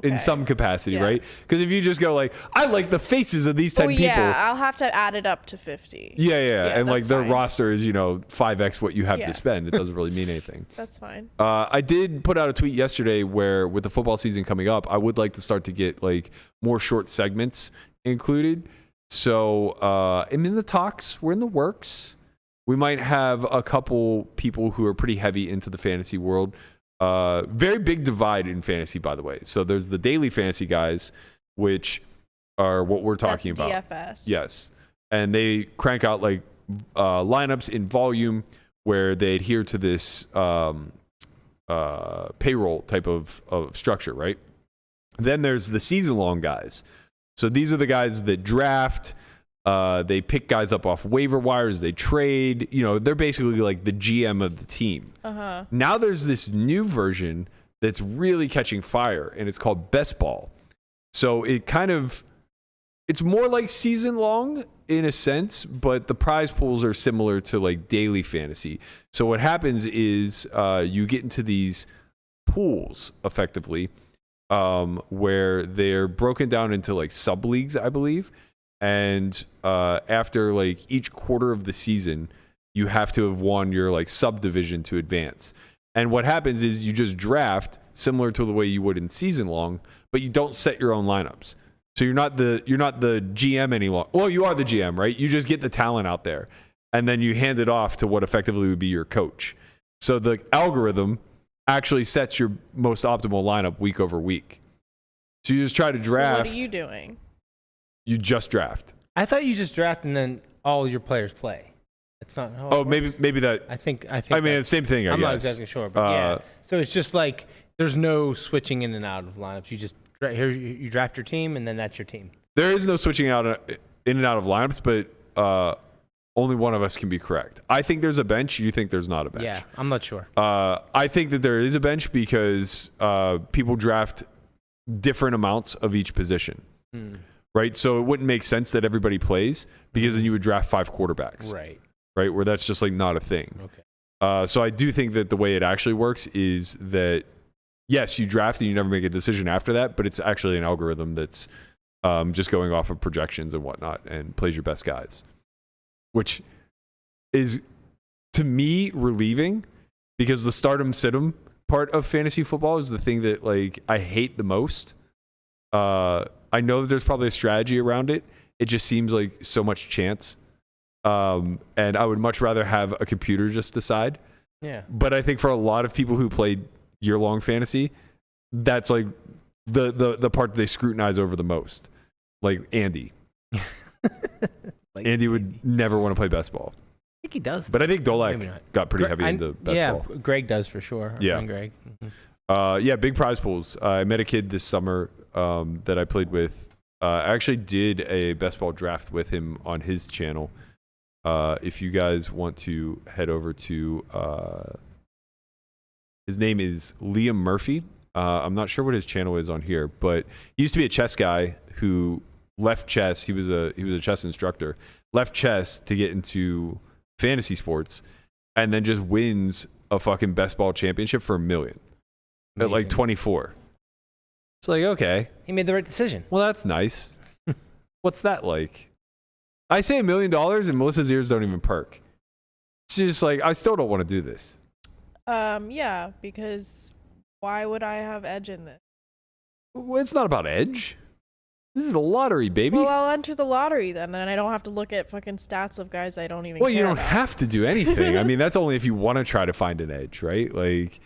Speaker 2: in some capacity, right? Because if you just go I like the faces of these 10 people.
Speaker 4: Yeah, I'll have to add it up to 50.
Speaker 2: Yeah. And their roster is, 5x what you have to spend. It doesn't really mean anything.
Speaker 4: That's fine.
Speaker 2: I did put out a tweet yesterday where with the football season coming up, I would like to start to get more short segments included. So I'm in the talks. We're in the works. We might have a couple people who are pretty heavy into the fantasy world. Very big divide in fantasy, by the way. So there's the daily fantasy guys, which are what we're talking about.
Speaker 4: DFS.
Speaker 2: Yes. And they crank out lineups in volume where they adhere to this payroll type of structure, right? Then there's the season-long guys. So these are the guys that draft. They pick guys up off waiver wires. They trade. They're basically the GM of the team. Now there's this new version that's really catching fire, and it's called Best Ball. So it's more like season long in a sense, but the prize pools are similar to daily fantasy. So what happens is you get into these pools effectively, where they're broken down into sub leagues, I believe. And after each quarter of the season, you have to have won your subdivision to advance. And what happens is you just draft similar to the way you would in season long, but you don't set your own lineups. So you're not the GM any longer. Well, you are the GM, right? You just get the talent out there, and then you hand it off to what effectively would be your coach. So the algorithm actually sets your most optimal lineup week over week. So you just try to draft.
Speaker 4: So what are you doing?
Speaker 2: You just draft.
Speaker 3: I thought you just draft and then all your players play. It's not.
Speaker 2: Maybe that.
Speaker 3: I think.
Speaker 2: I mean, it's the same thing.
Speaker 3: I'm not exactly sure, but yeah. So it's just there's no switching in and out of lineups. You just you draft your team and then that's your team.
Speaker 2: There is no switching out in and out of lineups, but only one of us can be correct. I think there's a bench. You think there's not a bench?
Speaker 3: Yeah, I'm not sure.
Speaker 2: I think that there is a bench because people draft different amounts of each position. right? So it wouldn't make sense that everybody plays because then you would draft 5 quarterbacks, right? Where that's just like not a thing.
Speaker 3: Okay.
Speaker 2: So I do think that the way it actually works is that, yes, you draft and you never make a decision after that, but it's actually an algorithm that's just going off of projections and whatnot and plays your best guys, which is, to me, relieving because the stardom situm part of fantasy football is the thing that like I hate the most. I know that there's probably a strategy around it. It just seems like so much chance. And I would much rather have a computer just decide.
Speaker 3: Yeah.
Speaker 2: But I think for a lot of people who played year-long fantasy, that's like the part that they scrutinize over the most. Like Andy. Andy would never want to play best ball.
Speaker 3: I think he does.
Speaker 2: But I think Dolak got pretty heavy into best ball.
Speaker 3: Yeah, Greg does for sure.
Speaker 2: Yeah.
Speaker 3: Greg.
Speaker 2: Yeah, big prize pools. I met a kid this summer that I played with. I actually did a best ball draft with him on his channel. If you guys want to head over to, his name is Liam Murphy. I'm not sure what his channel is on here, but he used to be a chess guy who left chess. He was a chess instructor, left chess to get into fantasy sports, and then just wins a fucking best ball championship for $1 million at like 24. It's like, okay,
Speaker 3: he made the right decision.
Speaker 2: Well, that's nice. What's that like? I say $1 million and Melissa's ears don't even perk. She's just like, I still don't want to do this.
Speaker 4: Yeah, because why would I have edge in this?
Speaker 2: Well, it's not about edge. This is the lottery, baby.
Speaker 4: Well, I'll enter the lottery then, and I don't have to look at fucking stats of guys I don't even
Speaker 2: Well,
Speaker 4: care
Speaker 2: you don't
Speaker 4: about.
Speaker 2: have to do anything. I mean, that's only if you want to try to find an edge, right? Like,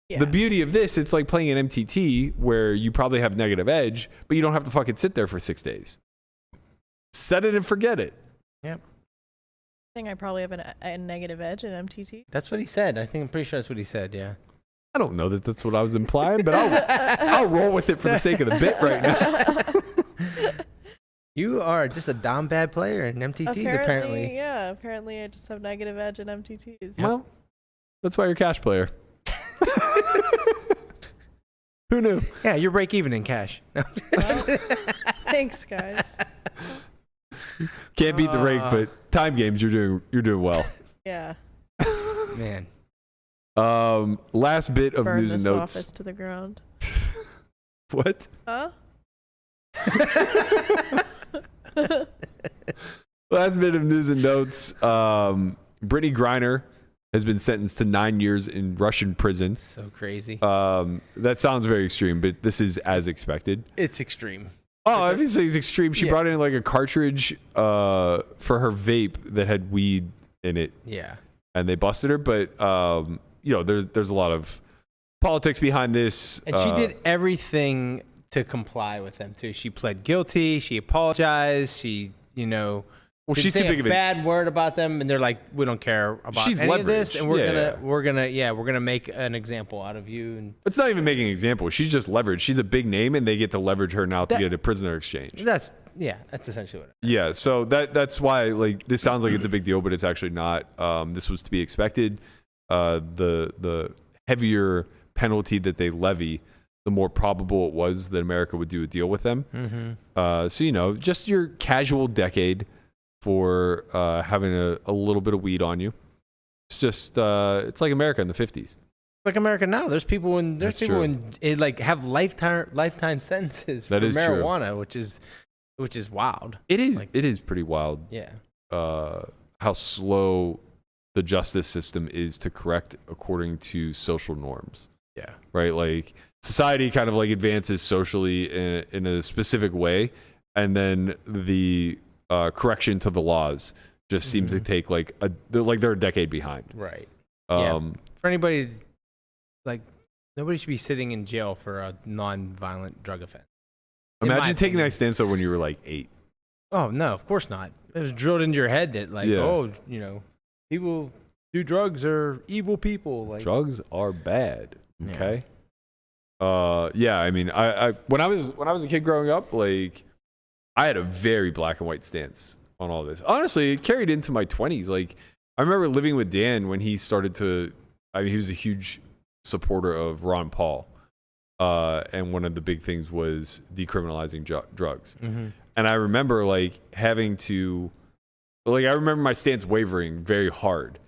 Speaker 4: Yeah.
Speaker 2: the beauty of this, it's like playing an MTT where you probably have negative edge, but you don't have to fucking sit there for 6 days. Set it and forget it.
Speaker 3: Yep.
Speaker 4: I think I probably have a negative edge in MTT.
Speaker 3: That's what he said. I'm pretty sure that's what he said. Yeah.
Speaker 2: I don't know that that's what I was implying, but I'll roll with it for the sake of the bit right now.
Speaker 3: You are just a damn bad player in MTTs, apparently.
Speaker 4: Yeah, apparently I just have negative edge in MTTs.
Speaker 2: Well, that's why you're a cash player. Who knew?
Speaker 3: Yeah, you're break even in cash.
Speaker 4: Well, thanks, guys.
Speaker 2: Can't beat the rake, but time games you're doing well.
Speaker 4: Yeah.
Speaker 3: Man.
Speaker 2: Last bit of
Speaker 4: Burn
Speaker 2: news and
Speaker 4: this
Speaker 2: notes.
Speaker 4: office to the ground.
Speaker 2: What?
Speaker 4: Huh?
Speaker 2: Last bit of news and notes. Brittney Griner has been sentenced to 9 years in Russian prison.
Speaker 3: So crazy.
Speaker 2: That sounds very extreme, but this is as expected.
Speaker 3: It's extreme.
Speaker 2: Oh, obviously it's extreme. She brought in like a cartridge for her vape that had weed in it.
Speaker 3: Yeah.
Speaker 2: And they busted her, but you know, there's a lot of politics behind this.
Speaker 3: And she did everything to comply with them too. She pled guilty. She apologized. She, well,
Speaker 2: she's
Speaker 3: say
Speaker 2: too big of a
Speaker 3: bad word about them, and they're like, we don't care about
Speaker 2: she's
Speaker 3: any of this,
Speaker 2: leveraged.
Speaker 3: and we're gonna make an example out of you. And
Speaker 2: it's not even making an example. She's just leveraged. She's a big name, and they get to leverage her now to get a prisoner exchange.
Speaker 3: That's essentially what.
Speaker 2: Yeah, so that's why like this sounds like it's a big deal, but it's actually not. This was to be expected. The heavier penalty that they levy, the more probable it was that America would do a deal with them.
Speaker 3: Mm-hmm.
Speaker 2: So just your casual decade for having a little bit of weed on you. It's just it's like America in the 50s.
Speaker 3: Like America now, there's people in like have lifetime sentences for marijuana, which is wild.
Speaker 2: It is pretty wild.
Speaker 3: Yeah.
Speaker 2: How slow the justice system is to correct according to social norms.
Speaker 3: Yeah.
Speaker 2: Right. Like society kind of like advances socially in a specific way, and then the correction to the laws just seems to take like they're a decade behind.
Speaker 3: Right.
Speaker 2: For
Speaker 3: anybody, like, nobody should be sitting in jail for a non-violent drug offense.
Speaker 2: Imagine taking that stance when you were like 8.
Speaker 3: Oh no, of course not. It was drilled into your head that like, people do drugs are evil people. Like
Speaker 2: drugs are bad. Okay. I mean, I when I was a kid growing up, like I had a very black and white stance on all this. Honestly, it carried into my 20s. Like I remember living with Dan when he started to. I mean, he was a huge supporter of Ron Paul, and one of the big things was decriminalizing drugs.
Speaker 3: Mm-hmm.
Speaker 2: And I remember like having to, like, I remember my stance wavering very hard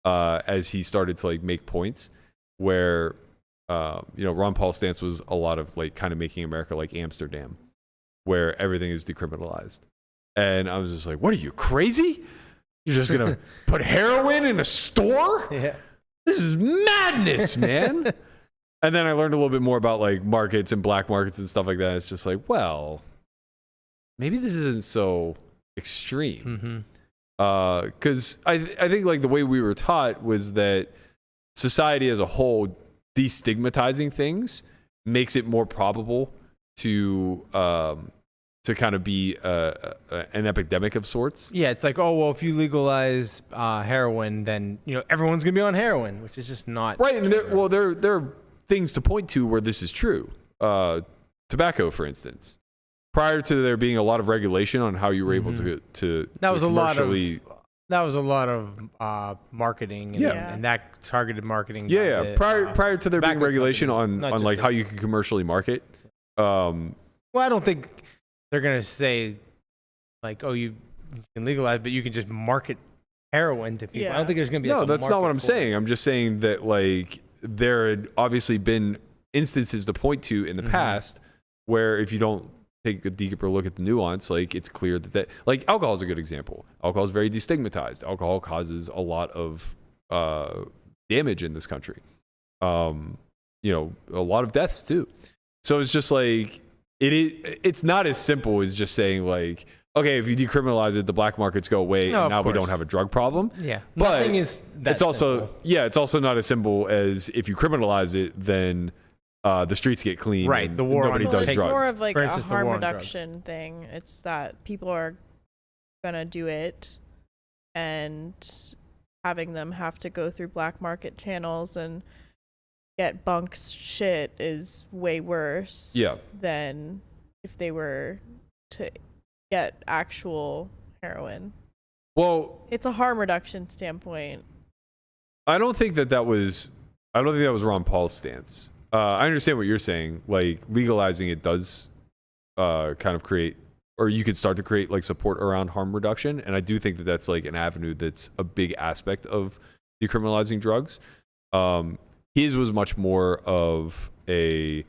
Speaker 2: as he started to like make points where, Ron Paul's stance was a lot of like kind of making America like Amsterdam, where everything is decriminalized. And I was just like, what are you, crazy? You're just going to put heroin in a store?
Speaker 3: Yeah.
Speaker 2: This is madness, man. And then I learned a little bit more about like markets and black markets and stuff like that. It's just like, well, maybe this isn't so extreme. Because I think like the way we were taught was that society as a whole destigmatizing things makes it more probable to kind of be an epidemic of sorts.
Speaker 3: Yeah, it's like, oh, well, if you legalize heroin, then everyone's gonna be on heroin, which is just not
Speaker 2: right. And there are things to point to where this is true. Tobacco, for instance, prior to there being a lot of regulation on how you were able to
Speaker 3: that was
Speaker 2: commercially.
Speaker 3: That was a lot of marketing and that targeted marketing.
Speaker 2: Yeah. Prior to there being regulation on like how you can commercially market.
Speaker 3: Well, I don't think they're going to say like, oh, you can legalize, but you can just market heroin to people.
Speaker 4: Yeah.
Speaker 3: I don't think there's going to be
Speaker 2: No,
Speaker 3: like,
Speaker 2: that's not what I'm saying. I'm just saying that like there had obviously been instances to point to in the past where if you don't take a deeper look at the nuance, like it's clear that like alcohol is a good example. Alcohol is very destigmatized. Alcohol causes a lot of damage in this country. A lot of deaths too. So it's just like it's not as simple as just saying like, okay, if you decriminalize it, the black markets go away, and now we don't have a drug problem.
Speaker 3: Yeah,
Speaker 2: but
Speaker 3: nothing is that
Speaker 2: it's also
Speaker 3: simple.
Speaker 2: it's also not as simple as if you criminalize it, then the streets get clean.
Speaker 3: Right,
Speaker 2: and
Speaker 3: the war
Speaker 2: nobody
Speaker 3: on
Speaker 2: does
Speaker 4: it's
Speaker 2: drugs.
Speaker 4: more of like
Speaker 3: For
Speaker 4: a
Speaker 3: instance, the
Speaker 4: harm
Speaker 3: war on drugs.
Speaker 4: reduction thing. It's that people are gonna do it, and having them have to go through black market channels and get bunks shit is way worse than if they were to get actual heroin.
Speaker 2: Well,
Speaker 4: It's a harm reduction standpoint.
Speaker 2: I don't think that was Ron Paul's stance. I understand what you're saying. Like legalizing it does kind of create, or you could start to create like support around harm reduction. And I do think that that's like an avenue that's a big aspect of decriminalizing drugs. His was much more of a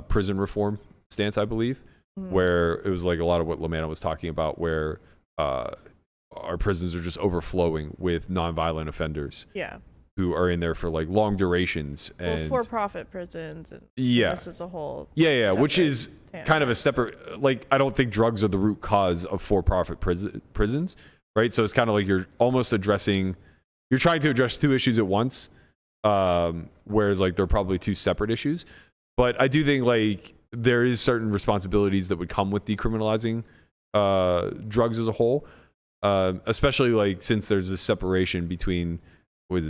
Speaker 2: prison reform stance, I believe, where it was like a lot of what LaManna was talking about, where our prisons are just overflowing with nonviolent offenders.
Speaker 4: Yeah.
Speaker 2: Who are in there for like long durations and
Speaker 4: for-profit prisons and this is a whole
Speaker 2: which is kind of a separate, like I don't think drugs are the root cause of for-profit prisons, right? So it's kind of like you're trying to address two issues at once, whereas like they're probably two separate issues. But I do think like there is certain responsibilities that would come with decriminalizing drugs as a whole, especially like since there's this separation between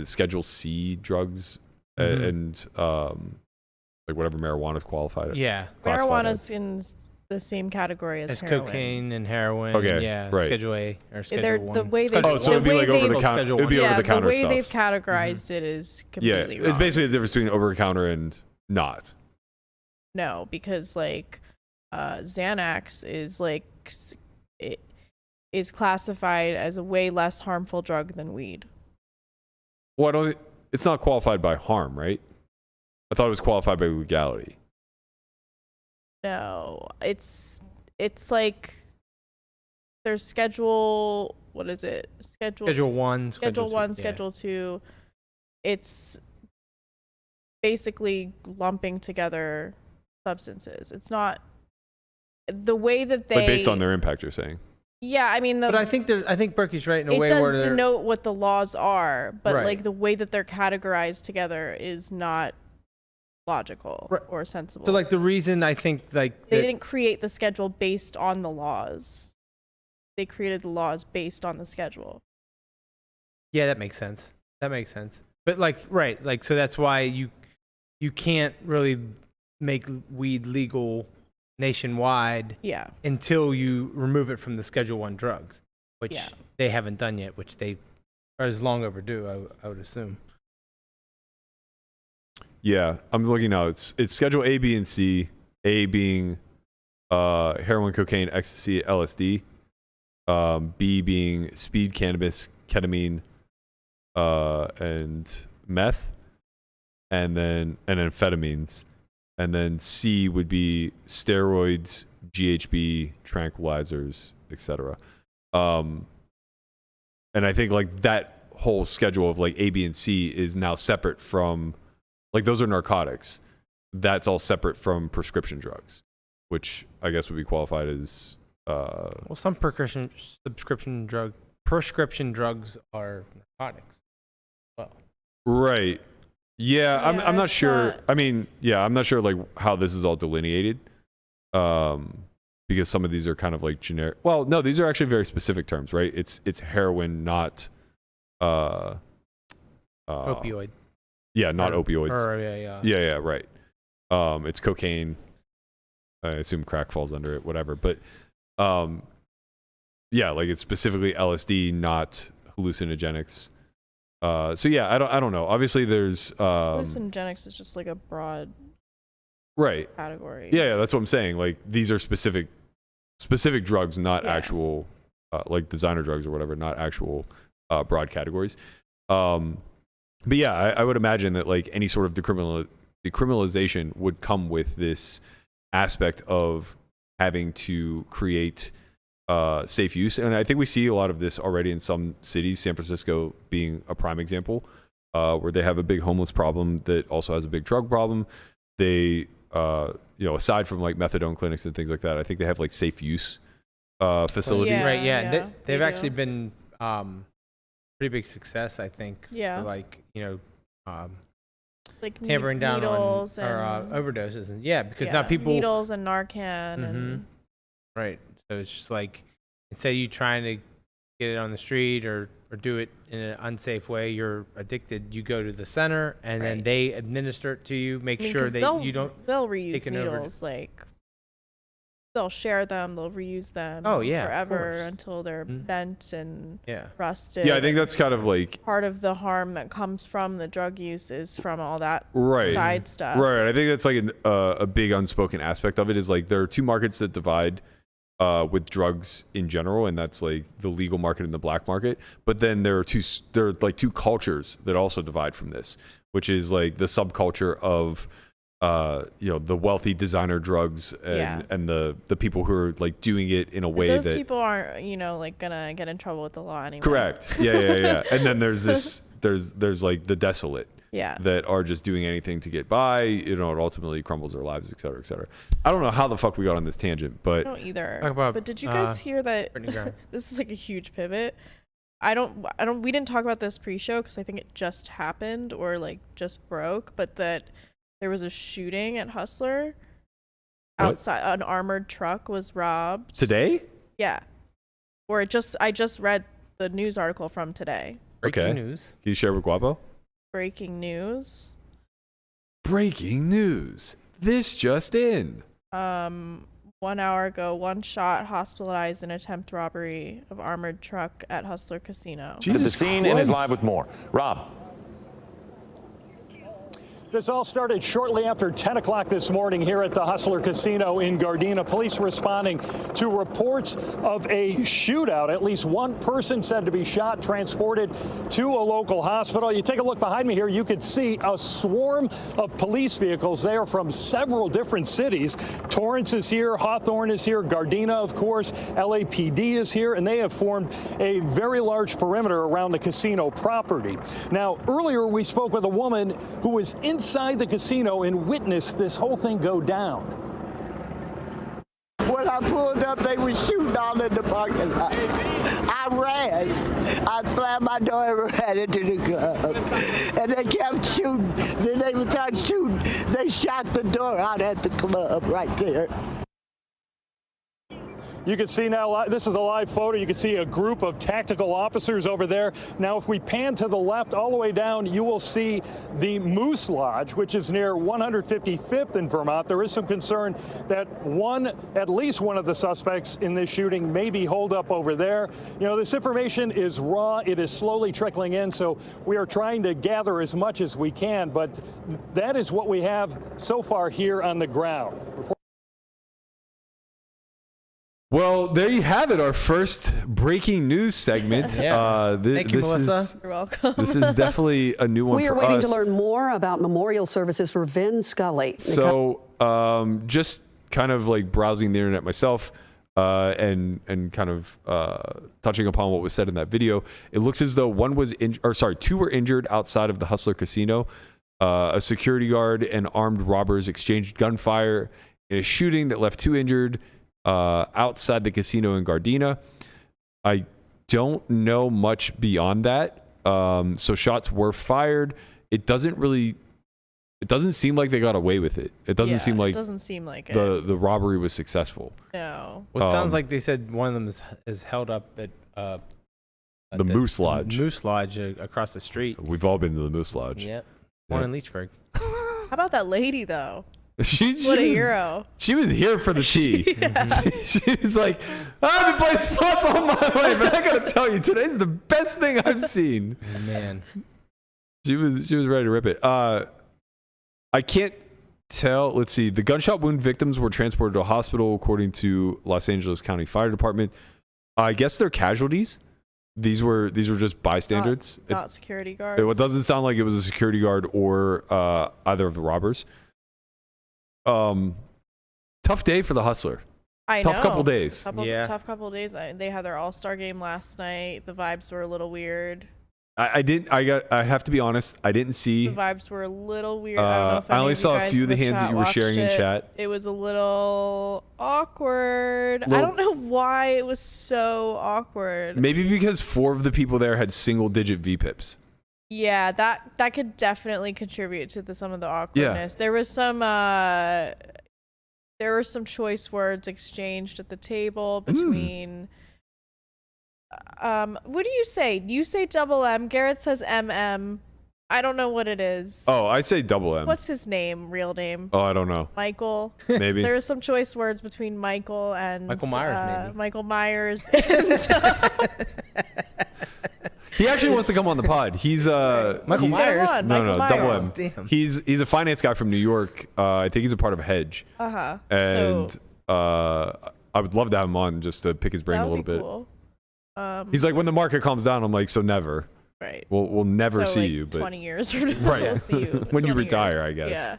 Speaker 2: Schedule C drugs and like whatever marijuana is qualified.
Speaker 3: Yeah,
Speaker 4: marijuana's in the same category as heroin.
Speaker 3: cocaine and heroin.
Speaker 2: Okay,
Speaker 3: yeah,
Speaker 2: right.
Speaker 3: Schedule A or Schedule 1.
Speaker 4: The way they
Speaker 2: so it'd be like over the counter. It'd be over the counter
Speaker 4: stuff. The way
Speaker 2: stuff.
Speaker 4: they've categorized it is completely wrong.
Speaker 2: It's basically the difference between over the counter and not.
Speaker 4: No, because like Xanax is like it is classified as a way less harmful drug than weed.
Speaker 2: Well, it's not qualified by harm, right? I thought it was qualified by legality.
Speaker 4: No, it's like there's schedule. What is it?
Speaker 3: Schedule 1,
Speaker 4: Schedule 1,
Speaker 3: two,
Speaker 4: Schedule 2. It's basically lumping together substances. It's not the way that they.
Speaker 2: But based on their impact, you're saying.
Speaker 4: Yeah, I mean,
Speaker 3: but I think Berkey's right in a way where
Speaker 4: it does denote what the laws are, but
Speaker 3: Right.
Speaker 4: like the way that they're categorized together is not logical or sensible.
Speaker 3: So like the reason I think like
Speaker 4: they didn't create the schedule based on the laws. They created the laws based on the schedule.
Speaker 3: Yeah, that makes sense. But like like so that's why you can't really make weed legal nationwide until you remove it from the Schedule 1 drugs, which they haven't done yet, which they are as long overdue, I would assume.
Speaker 2: Yeah, I'm looking now. It's Schedule A, B, and C. A being heroin, cocaine, ecstasy, LSD. B being speed, cannabis, ketamine, and meth, and then amphetamines, and then C would be steroids, GHB, tranquilizers, etc. And I think like that whole schedule of like A, B, and C is now separate from, like, those are narcotics. That's all separate from prescription drugs, which I guess would be qualified as
Speaker 3: well, some prescription drugs are narcotics. Well,
Speaker 2: right. Yeah,
Speaker 4: Yeah,
Speaker 2: I'm not
Speaker 4: it's
Speaker 2: sure.
Speaker 4: not-
Speaker 2: I mean, yeah, I'm not sure like how this is all delineated. Because some of these are kind of like generic. Well, no, these are actually very specific terms, right? It's heroin, not
Speaker 3: opioid.
Speaker 2: Yeah, not opioids.
Speaker 3: Or,
Speaker 2: Yeah, right. It's cocaine. I assume crack falls under it, whatever. But yeah, like it's specifically LSD, not hallucinogenics. So yeah, I don't know. Obviously, there's
Speaker 4: Hallucinogenics is just like a broad
Speaker 2: right.
Speaker 4: category.
Speaker 2: Yeah, that's what I'm saying. Like these are specific drugs, not
Speaker 4: Yeah.
Speaker 2: actual like designer drugs or whatever, not actual broad categories. But yeah, I would imagine that like any sort of decriminalization would come with this aspect of having to create safe use. And I think we see a lot of this already in some cities, San Francisco being a prime example, where they have a big homeless problem that also has a big drug problem. They, aside from like methadone clinics and things like that, I think they have like safe use facilities.
Speaker 4: Yeah.
Speaker 3: Right, yeah.
Speaker 4: they
Speaker 3: They've
Speaker 4: do.
Speaker 3: actually been pretty big success, I think.
Speaker 4: Yeah.
Speaker 3: For like,
Speaker 4: Like
Speaker 3: tampering down
Speaker 4: needles
Speaker 3: on
Speaker 4: and
Speaker 3: overdoses. And yeah, because now people.
Speaker 4: needles and Narcan
Speaker 3: Mhm.
Speaker 4: and
Speaker 3: Right. So it's just like, instead of you trying to get it on the street or do it in an unsafe way, you're addicted, you go to the center and then
Speaker 4: Right.
Speaker 3: they administer it to you, make
Speaker 4: I mean,
Speaker 3: sure
Speaker 4: 'cause
Speaker 3: that you don't.
Speaker 4: they'll reuse
Speaker 3: take an overdose.
Speaker 4: needles, like they'll share them, they'll reuse them
Speaker 3: Oh, yeah, of
Speaker 4: forever
Speaker 3: course.
Speaker 4: until they're
Speaker 3: Mhm.
Speaker 4: bent and
Speaker 3: Yeah.
Speaker 4: rusted.
Speaker 2: Yeah, I think that's kind of like
Speaker 4: part of the harm that comes from the drug use is from all that
Speaker 2: right.
Speaker 4: side stuff.
Speaker 2: Right. I think that's like a big unspoken aspect of it is like there are two markets that divide with drugs in general, and that's like the legal market and the black market. But then there are two cultures that also divide from this, which is like the subculture of the wealthy designer drugs and the people who are like doing it in a way
Speaker 4: Those
Speaker 2: that
Speaker 4: people aren't, like gonna get in trouble with the law anyway.
Speaker 2: correct. Yeah. And then there's there's like the desolate.
Speaker 4: Yeah.
Speaker 2: That are just doing anything to get by, it ultimately crumbles their lives, et cetera, et cetera. I don't know how the fuck we got on this tangent,
Speaker 4: I
Speaker 2: but
Speaker 4: don't either.
Speaker 3: Talk about,
Speaker 4: but did you guys hear that?
Speaker 3: Brittney Griner.
Speaker 4: This is like a huge pivot. We didn't talk about this pre-show because I think it just happened or like just broke, but that there was a shooting at Hustler.
Speaker 2: What?
Speaker 4: Outside, an armored truck was robbed.
Speaker 2: today?
Speaker 4: Yeah. Or I just read the news article from today.
Speaker 3: Breaking
Speaker 2: Okay.
Speaker 3: news.
Speaker 2: Can you share with Guapo?
Speaker 4: Breaking news.
Speaker 2: Breaking news. This just in.
Speaker 4: 1 hour ago, one shot, hospitalized in attempt robbery of armored truck at Hustler Casino.
Speaker 5: To the scene and is live with more. Rob.
Speaker 6: This all started shortly after 10 o'clock this morning here at the Hustler Casino in Gardena. Police responding to reports of a shootout. At least one person said to be shot, transported to a local hospital. You take a look behind me here, you could see a swarm of police vehicles there from several different cities. Torrance is here, Hawthorne is here, Gardena, of course, LAPD is here, and they have formed a very large perimeter around the casino property. Now, earlier we spoke with a woman who was inside the casino and witnessed this whole thing go down.
Speaker 7: When I pulled up, they were shooting all in the parking lot. I ran. I slammed my door and ran into the club. And they kept shooting. Then they would start shooting. They shot the door out at the club right there.
Speaker 6: You can see now, this is a live photo. You can see a group of tactical officers over there. Now, if we pan to the left all the way down, you will see the Moose Lodge, which is near 155th in Vermont. There is some concern that at least one of the suspects in this shooting may be holed up over there. This information is raw. It is slowly trickling in, so we are trying to gather as much as we can, but that is what we have so far here on the ground.
Speaker 2: Well, there you have it. Our first breaking news segment.
Speaker 3: Yeah. Thank you,
Speaker 2: this
Speaker 3: Melissa.
Speaker 4: You're welcome.
Speaker 2: This is definitely a new one
Speaker 8: We
Speaker 2: for
Speaker 8: are waiting
Speaker 2: us.
Speaker 8: to learn more about memorial services for Vin Scully.
Speaker 2: So, just kind of like browsing the internet myself, and kind of touching upon what was said in that video. It looks as though two were injured outside of the Hustler Casino. A security guard and armed robbers exchanged gunfire in a shooting that left 2 injured outside the casino in Gardena. I don't know much beyond that. So shots were fired. It doesn't seem like they got away with it. It doesn't seem like the robbery was successful.
Speaker 4: No.
Speaker 3: Well, it sounds like they said one of them is held up at
Speaker 2: the Moose Lodge.
Speaker 3: Moose Lodge across the street.
Speaker 2: We've all been to the Moose Lodge.
Speaker 3: Yep. One in Leechburg.
Speaker 4: How about that lady though?
Speaker 2: She
Speaker 4: What a
Speaker 2: was-
Speaker 4: hero.
Speaker 2: She was here for the tea. She was like, I've been playing slots all my life, but I gotta tell you, today's the best thing I've seen.
Speaker 3: Man.
Speaker 2: She was ready to rip it. I can't tell. Let's see. The gunshot wound victims were transported to a hospital, according to Los Angeles County Fire Department. I guess they're casualties. These were just bystanders.
Speaker 4: Not security guards.
Speaker 2: It doesn't sound like it was a security guard or either of the robbers. Tough day for the Hustler.
Speaker 4: I know.
Speaker 2: Tough couple days.
Speaker 4: Tough couple days. They had their All-Star game last night. The vibes were a little weird.
Speaker 2: I have to be honest. I didn't see.
Speaker 4: The vibes were a little weird. I don't know if
Speaker 2: I only
Speaker 4: any
Speaker 2: saw
Speaker 4: you
Speaker 2: a
Speaker 4: guys
Speaker 2: few of the
Speaker 4: in
Speaker 2: hands that
Speaker 4: chat
Speaker 2: you were sharing in
Speaker 4: watched it.
Speaker 2: chat.
Speaker 4: It was a little awkward. I don't know why it was so awkward.
Speaker 2: Maybe because 4 of the people there had single-digit VPIPs.
Speaker 4: Yeah, that could definitely contribute to some of the awkwardness. There were some choice words exchanged at the table between. What do you say? You say double M. Garrett says MM. I don't know what it is.
Speaker 2: Oh, I say double M.
Speaker 4: What's his name? Real name?
Speaker 2: Oh, I don't know.
Speaker 4: Michael.
Speaker 2: Maybe.
Speaker 4: There were some choice words between Michael and
Speaker 3: Michael Myers, maybe.
Speaker 4: Michael Myers. And,
Speaker 2: He actually wants to come on the pod. He's
Speaker 3: Michael Myers?
Speaker 2: No,
Speaker 4: Michael
Speaker 2: double
Speaker 4: Myers.
Speaker 2: M.
Speaker 3: Damn.
Speaker 2: He's a finance guy from New York. I think he's a part of Hedge. And I would love to have him on just to pick his brain a little bit.
Speaker 4: Cool.
Speaker 2: He's like, when the market calms down, I'm like, so never.
Speaker 4: Right.
Speaker 2: We'll never
Speaker 4: So,
Speaker 2: see
Speaker 4: like,
Speaker 2: you. But
Speaker 4: 20 years from now,
Speaker 2: Right.
Speaker 4: we'll see you.
Speaker 2: When you
Speaker 4: 20
Speaker 2: retire,
Speaker 4: years.
Speaker 2: I guess.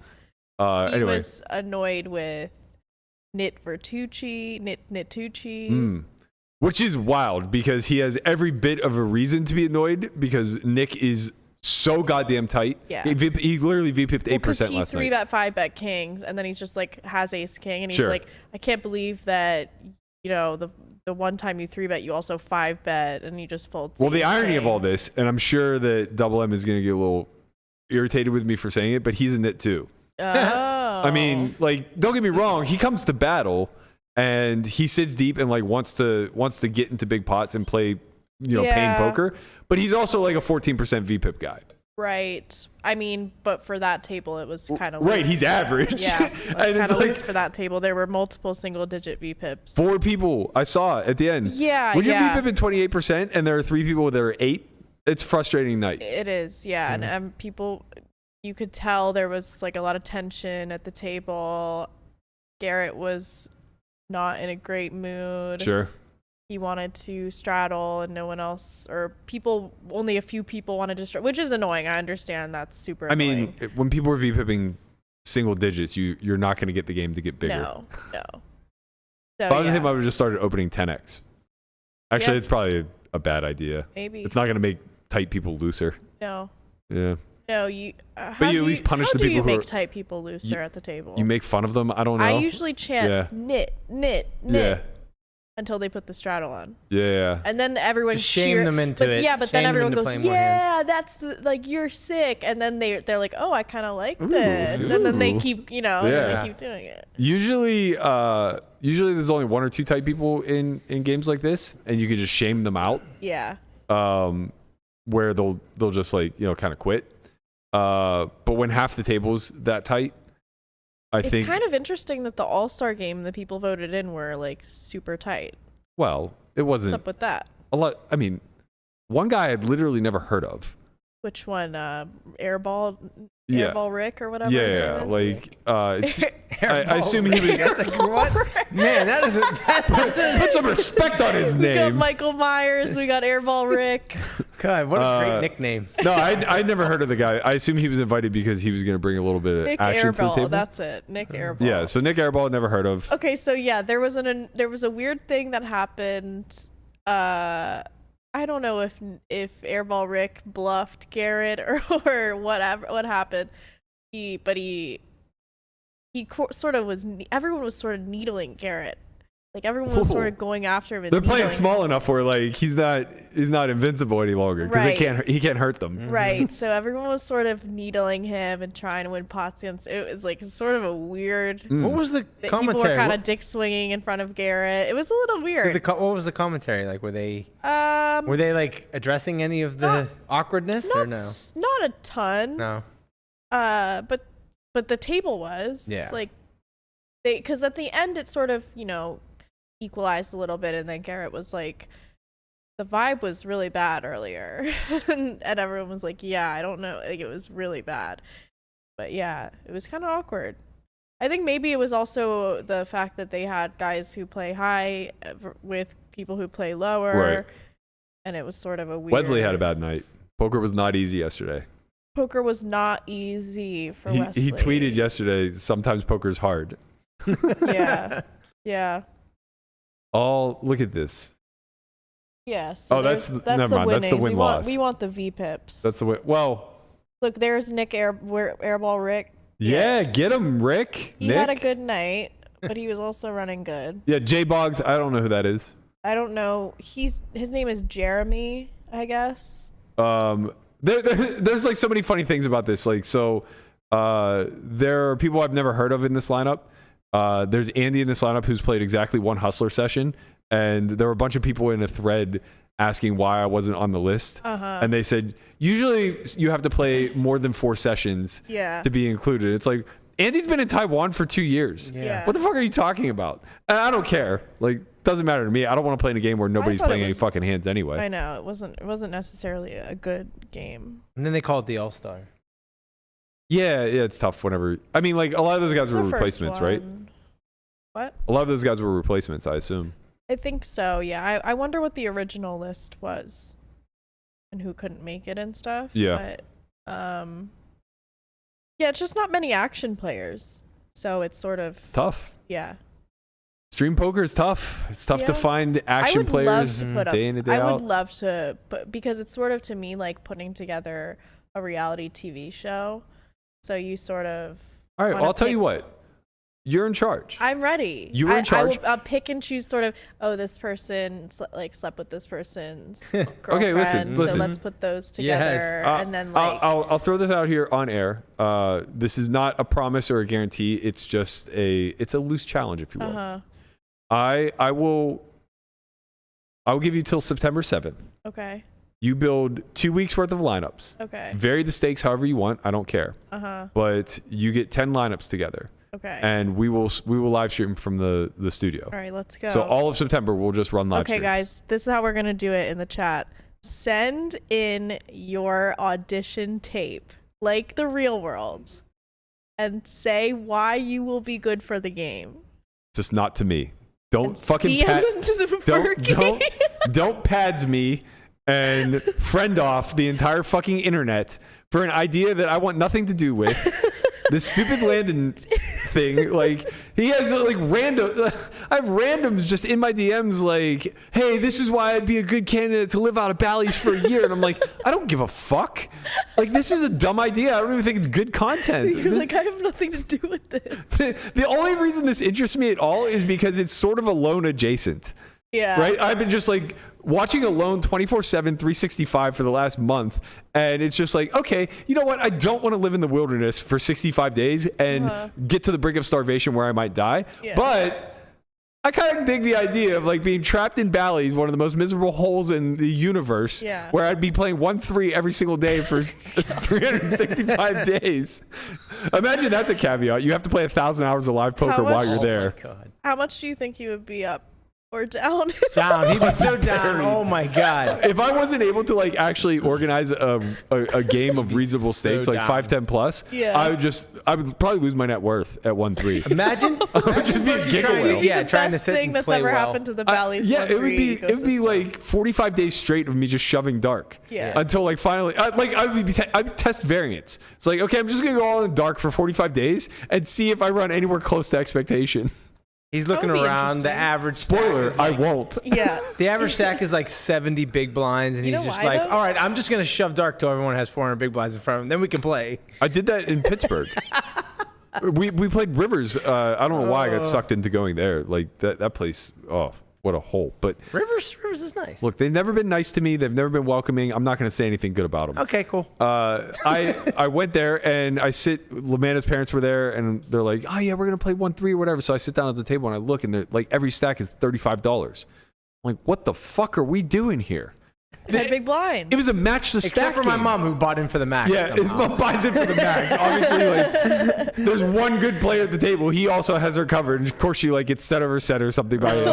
Speaker 4: Yeah. He
Speaker 2: Anyway.
Speaker 4: was annoyed with Nitucci.
Speaker 2: Which is wild because he has every bit of a reason to be annoyed because Nick is so goddamn tight.
Speaker 4: Yeah.
Speaker 2: He literally VP'd 8%
Speaker 4: he
Speaker 2: last night.
Speaker 4: 3-bet 5-bet kings, and then he's just like has ace king, and he's
Speaker 2: Sure.
Speaker 4: like, I can't believe that the one time you 3-bet, you also 5-bet, and you just fold.
Speaker 2: Well, the
Speaker 4: ace
Speaker 2: irony
Speaker 4: king.
Speaker 2: of all this, and I'm sure that Double M is going to get a little irritated with me for saying it, but he's a nit too.
Speaker 4: Oh.
Speaker 2: I mean, like, don't get me wrong. He comes to battle and he sits deep and like wants to get into big pots and play, pain poker. But he's also like a 14% VPIP guy.
Speaker 4: Right. I mean, but for that table, it was kind of
Speaker 2: Right. He's average.
Speaker 4: Yeah, it was
Speaker 2: And
Speaker 4: kind
Speaker 2: it's
Speaker 4: of
Speaker 2: like
Speaker 4: loose for that table. There were multiple single-digit VPIPs.
Speaker 2: 4 people I saw at the end.
Speaker 4: Yeah,
Speaker 2: When you're
Speaker 4: yeah.
Speaker 2: VPIP at 28% and there are 3 people that are 8, it's a frustrating night.
Speaker 4: It is, yeah. And people, you could tell there was like a lot of tension at the table. Garrett was not in a great mood.
Speaker 2: Sure.
Speaker 4: He wanted to straddle and no one else, or only a few people wanted to straddle, which is annoying. I understand that's super annoying.
Speaker 2: I mean, when people are VPIPing single digits, you're not going to get the game to get bigger.
Speaker 4: No. So,
Speaker 2: If I was
Speaker 4: yeah,
Speaker 2: him, I would have just started opening 10x. Actually,
Speaker 4: Yeah.
Speaker 2: it's probably a bad idea.
Speaker 4: maybe.
Speaker 2: It's not going to make tight people looser.
Speaker 4: No.
Speaker 2: Yeah.
Speaker 4: No, you.
Speaker 2: But you at least punish the people
Speaker 4: How
Speaker 2: who
Speaker 4: do you
Speaker 2: are-
Speaker 4: make tight people looser at the table?
Speaker 2: You make fun of them. I don't know.
Speaker 4: I usually chant
Speaker 2: Yeah.
Speaker 4: nit
Speaker 2: Yeah.
Speaker 4: until they put the straddle on.
Speaker 2: Yeah.
Speaker 4: And then everyone
Speaker 3: Just shame them into
Speaker 4: but,
Speaker 3: it.
Speaker 4: Yeah, but
Speaker 3: Shame
Speaker 4: then
Speaker 3: them
Speaker 4: everyone
Speaker 3: into
Speaker 4: goes,
Speaker 3: playing more
Speaker 4: yeah,
Speaker 3: hands."
Speaker 4: that's the you're sick. And then they're like, oh, I kind of like this. And then they
Speaker 2: ooh.
Speaker 4: keep, and
Speaker 2: Yeah.
Speaker 4: then they keep doing it.
Speaker 2: Usually there's only 1 or 2 tight people in games like this, and you can just shame them out.
Speaker 4: Yeah.
Speaker 2: Where they'll just like kind of quit. But when half the table's that tight, I
Speaker 4: It's
Speaker 2: think.
Speaker 4: kind of interesting that the All-Star game the people voted in were like super tight.
Speaker 2: Well, it
Speaker 4: What's
Speaker 2: wasn't
Speaker 4: up with that?
Speaker 2: a lot. I mean, one guy I'd literally never heard of.
Speaker 4: Which one? Airball
Speaker 2: Yeah.
Speaker 4: Rick or whatever. his
Speaker 2: Yeah,
Speaker 4: name is?
Speaker 2: like I assume he was.
Speaker 3: That's like, what? Man, that is
Speaker 2: Put some respect on his
Speaker 4: We got
Speaker 2: name.
Speaker 4: Michael Myers. We got Airball Rick.
Speaker 3: God, what a great nickname.
Speaker 2: No, I'd never heard of the guy. I assume he was invited because he was going to bring a little bit of
Speaker 4: Nick
Speaker 2: action to the
Speaker 4: Airball.
Speaker 2: table.
Speaker 4: That's it. Nick Airball.
Speaker 2: Yeah, so Nick Airball, never heard of.
Speaker 4: Okay, so yeah, there was a weird thing that happened. I don't know if Airball Rick bluffed Garrett or whatever. What happened? He sort of was. Everyone was sort of needling Garrett. Like everyone was sort of going after him. And
Speaker 2: They're playing
Speaker 4: needling
Speaker 2: small
Speaker 4: him.
Speaker 2: enough where like he's not invincible any longer because
Speaker 4: Right.
Speaker 2: he can't hurt them.
Speaker 4: Right. So everyone was sort of needling him and trying to win pots against. It was like sort of a weird.
Speaker 3: What was the
Speaker 4: People were
Speaker 3: commentary?
Speaker 4: kind of dick swinging in front of Garrett. It was a little weird.
Speaker 3: What was the commentary like? Were they like addressing any of the awkwardness or no?
Speaker 4: Not a ton.
Speaker 3: No.
Speaker 4: But the table was.
Speaker 3: Yeah.
Speaker 4: Like because at the end it sort of equalized a little bit, and then Garrett was like, the vibe was really bad earlier, and everyone was like, yeah, I don't know, like it was really bad. But yeah, it was kind of awkward. I think maybe it was also the fact that they had guys who play high with people who play lower,
Speaker 2: Right.
Speaker 4: and it was sort of a weird.
Speaker 2: Wesley had a bad night. Poker was not easy yesterday.
Speaker 4: Poker was not easy for Wesley.
Speaker 2: He tweeted yesterday, sometimes poker's hard.
Speaker 4: Yeah.
Speaker 2: Oh, look at this.
Speaker 4: Yeah. So
Speaker 2: that's
Speaker 4: that's
Speaker 2: never
Speaker 4: the
Speaker 2: mind. That's the
Speaker 4: winnings.
Speaker 2: win-loss.
Speaker 4: We want the V pips.
Speaker 2: That's the way. Well,
Speaker 4: Look, there's Nick Airball Rick.
Speaker 2: yeah, get him, Rick.
Speaker 4: He
Speaker 2: Nick.
Speaker 4: had a good night, but he was also running good.
Speaker 2: Yeah, J Boggs. I don't know who that is.
Speaker 4: I don't know. His name is Jeremy, I guess.
Speaker 2: There's like so many funny things about this. Like, so there are people I've never heard of in this lineup. There's Andy in this lineup who's played exactly one Hustler session, and there were a bunch of people in a thread asking why I wasn't on the list. And they said, usually you have to play more than 4 sessions to be included. It's like, Andy's been in Taiwan for 2 years.
Speaker 4: Yeah.
Speaker 2: What the fuck are you talking about? And I don't care. Like, doesn't matter to me. I don't want to play in a game where nobody's
Speaker 4: thought it
Speaker 2: playing any
Speaker 4: was-
Speaker 2: fucking hands anyway.
Speaker 4: I know it wasn't necessarily a good game.
Speaker 3: And then they called it the All-Star.
Speaker 2: Yeah, it's tough whenever. I mean, like, a lot of those guys
Speaker 4: It's
Speaker 2: were
Speaker 4: the first
Speaker 2: replacements, right?
Speaker 4: one. What?
Speaker 2: A lot of those guys were replacements, I assume.
Speaker 4: I think so. Yeah. I wonder what the original list was, and who couldn't make it and stuff.
Speaker 2: Yeah.
Speaker 4: But yeah, it's just not many action players, so it's sort of
Speaker 2: It's tough.
Speaker 4: yeah.
Speaker 2: Stream poker is tough. It's tough to
Speaker 4: Yeah.
Speaker 2: find action
Speaker 4: I would
Speaker 2: players
Speaker 4: love to put up,
Speaker 2: day in and day
Speaker 4: I
Speaker 2: out.
Speaker 4: would love to, but because it's sort of to me like putting together a reality TV show. So you sort of.
Speaker 2: All right,
Speaker 4: wanna
Speaker 2: well, I'll tell you
Speaker 4: pick-
Speaker 2: what. You're in charge.
Speaker 4: I'm ready.
Speaker 2: You were in charge.
Speaker 4: I'll pick and choose sort of. Oh, this person slept with this person's girlfriend.
Speaker 2: Okay, listen.
Speaker 4: So let's put those together, and then like.
Speaker 2: I'll throw this out here on air. This is not a promise or a guarantee. It's just it's a loose challenge, if you will. I'll give you till September 7th.
Speaker 4: Okay.
Speaker 2: You build 2 weeks worth of lineups.
Speaker 4: Okay.
Speaker 2: Vary the stakes however you want. I don't care. But you get 10 lineups together.
Speaker 4: Okay.
Speaker 2: And we will live stream from the studio.
Speaker 4: All right, let's go.
Speaker 2: So all of September we'll just run live
Speaker 4: Okay,
Speaker 2: streams.
Speaker 4: guys, this is how we're gonna do it in the chat. Send in your audition tape, like the real world, and say why you will be good for the game.
Speaker 2: Just not to me. Don't
Speaker 4: And
Speaker 2: fucking
Speaker 4: DM them to the Berkey.
Speaker 2: don't pads me and friend off the entire fucking internet for an idea that I want nothing to do with. This stupid Landon thing, like he has like random. I have randoms just in my DMs, like, "Hey, this is why I'd be a good candidate to live out of Bally's for a year," and I'm like, I don't give a fuck. Like, this is a dumb idea. I don't even think it's good content.
Speaker 4: You're like, I have nothing to do with this.
Speaker 2: The only reason this interests me at all is because it's sort of Alone adjacent.
Speaker 4: Yeah.
Speaker 2: Right? I've been just like watching Alone 24/7, 365 for the last month. And it's just like, okay, you know what? I don't want to live in the wilderness for 65 days and get to the brink of starvation where I might die.
Speaker 4: Yeah.
Speaker 2: But I kind of dig the idea of like being trapped in Bally's, one of the most miserable holes in the universe, where I'd be playing 1-3 every single day for 365 days. Imagine that's a caveat. You have to play 1,000 hours of live poker while you're there.
Speaker 3: God.
Speaker 4: How much do you think you would be up Or down.
Speaker 3: Down. He'd be so down. Oh my God.
Speaker 2: If I wasn't able to like actually organize a game of reasonable stakes, like
Speaker 3: down.
Speaker 2: 5-10 plus,
Speaker 4: Yeah.
Speaker 2: I would probably lose my net worth at 1-3.
Speaker 3: Imagine
Speaker 2: just be a giggle whale.
Speaker 3: Yeah,
Speaker 4: the
Speaker 3: trying to
Speaker 4: best
Speaker 3: sit
Speaker 4: thing
Speaker 3: and
Speaker 4: that's
Speaker 3: play
Speaker 4: ever
Speaker 3: well.
Speaker 4: happened to the Bally's.
Speaker 2: Yeah, it would be
Speaker 4: ecosystem.
Speaker 2: like 45 days straight of me just shoving dark.
Speaker 4: Yeah.
Speaker 2: Until like finally, I would test variance. It's like, okay, I'm just gonna go all in dark for 45 days and see if I run anywhere close to expectation.
Speaker 3: He's looking
Speaker 4: That would be
Speaker 3: around. The
Speaker 4: interesting.
Speaker 3: average stack
Speaker 2: Spoiler,
Speaker 3: is
Speaker 2: I
Speaker 3: like,
Speaker 2: won't.
Speaker 4: Yeah.
Speaker 3: The average stack is like 70 big blinds, and
Speaker 4: You
Speaker 3: he's
Speaker 4: know
Speaker 3: just
Speaker 4: why,
Speaker 3: like,
Speaker 4: though?
Speaker 3: all right, I'm just gonna shove dark till everyone has 400 big blinds in front of him. Then we can play.
Speaker 2: I did that in Pittsburgh. we played Rivers. I don't know why I got sucked into going there. Like that place. Oh, what a hole. But
Speaker 3: Rivers is nice.
Speaker 2: look, they've never been nice to me. They've never been welcoming. I'm not going to say anything good about them.
Speaker 3: Okay, cool.
Speaker 2: I went there and Lamanna's parents were there and they're like, oh yeah, we're going to play 1-3 or whatever. So I sit down at the table and I look and they're like, every stack is $35. I'm like, what the fuck are we doing here?
Speaker 4: 10 big blinds.
Speaker 2: It was a match the stack
Speaker 3: Except for my
Speaker 2: game.
Speaker 3: mom, who bought in for the max.
Speaker 2: Yeah, his
Speaker 3: somehow.
Speaker 2: mom buys it for the max. Obviously, like, there's one good player at the table. He also has her covered. And of course, she like gets set over set or something by him.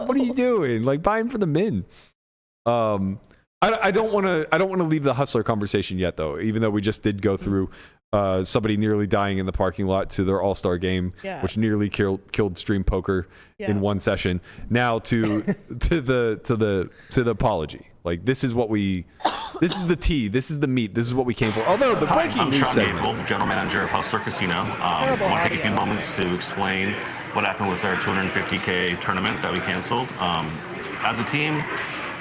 Speaker 2: What are you doing? Like, buy him for the min. I don't want to leave the hustler conversation yet, though. Even though we just did go through somebody nearly dying in the parking lot to their all-star game,
Speaker 4: Yeah.
Speaker 2: which nearly killed stream poker in one session. Now to the apology. Like, this is the tea, this is the meat, this is what we came for. Although the breaking
Speaker 5: I'm
Speaker 2: news
Speaker 5: Sean
Speaker 2: segment.
Speaker 5: Gable, General Manager of Hustler Casino. I want to take a few moments to explain what happened with our $250K tournament that we canceled. As a team,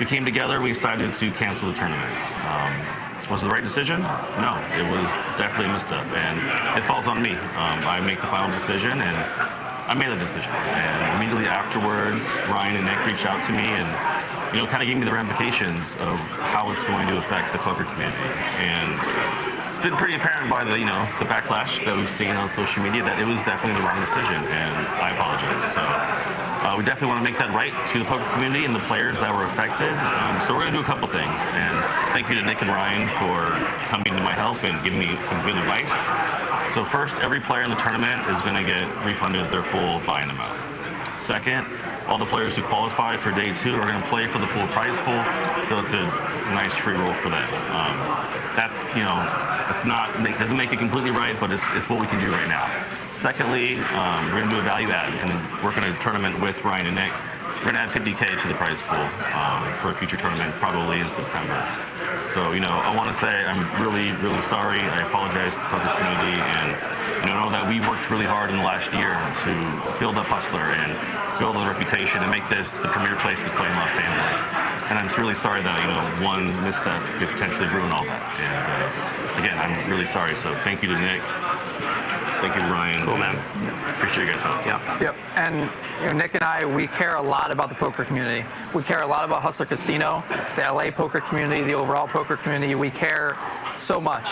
Speaker 5: we came together, we decided to cancel the tournament. Was it the right decision? No, it was definitely a misstep, and it falls on me. I make the final decision, and I made the decision. And immediately afterwards, Ryan and Nick reached out to me and kind of gave me the ramifications of how it's going to affect the poker community. And it's been pretty apparent by the backlash that we've seen on social media that it was definitely the wrong decision, and I apologize. So we definitely want to make that right to the poker community and the players that were affected. So we're going to do a couple things, and thank you to Nick and Ryan for coming to my help and giving me some good advice. So first, every player in the tournament is going to get refunded their full buy-in amount. Second, all the players who qualify for day 2 are going to play for the full prize pool, so it's a nice free roll for them. That's it doesn't make it completely right, but it's what we can do right now. Secondly, we're going to do a value add and work on a tournament with Ryan and Nick. We're going to add $50K to the prize pool for a future tournament, probably in September. So, I want to say I'm really, really sorry. I apologize to the poker community, and know that we worked really hard in the last year to build up Hustler and build a reputation and make this the premier place to play in Los Angeles. And I'm really sorry that one misstep could potentially ruin all that. And again, I'm really sorry. So thank you to Nick. Thank you to Ryan. Cool, man. Appreciate you guys' help.
Speaker 9: Yep. And Nick and I, we care a lot about the poker community. We care a lot about Hustler Casino, the LA poker community, the overall poker community. We care so much.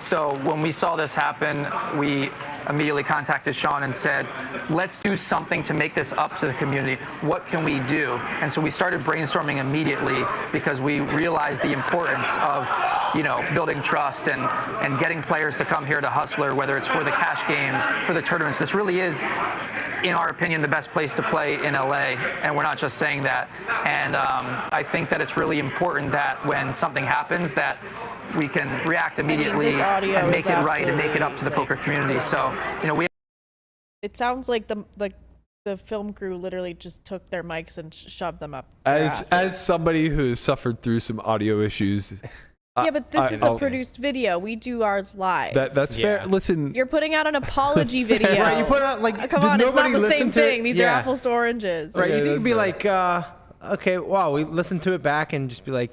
Speaker 9: So when we saw this happen, we immediately contacted Sean and said, let's do something to make this up to the community. What can we do? And so we started brainstorming immediately because we realized the importance of, building trust and getting players to come here to Hustler, whether it's for the cash games, for the tournaments. This really is, in our opinion, the best place to play in LA, and we're not just saying that. And I think that it's really important that when something happens that we can react immediately and make it right and make it up to the poker community. So, we.
Speaker 4: It sounds like the film crew literally just took their mics and shoved them up.
Speaker 2: As somebody who suffered through some audio issues.
Speaker 4: Yeah, but this is a produced video. We do ours live.
Speaker 2: That's fair. Listen,
Speaker 4: you're putting out an apology video.
Speaker 3: Right, you put it out like.
Speaker 4: Come on, it's not the same thing. These are
Speaker 3: Yeah.
Speaker 4: apples to oranges.
Speaker 3: Right, you think it'd be like, okay, wow, we listened to it back and just be like,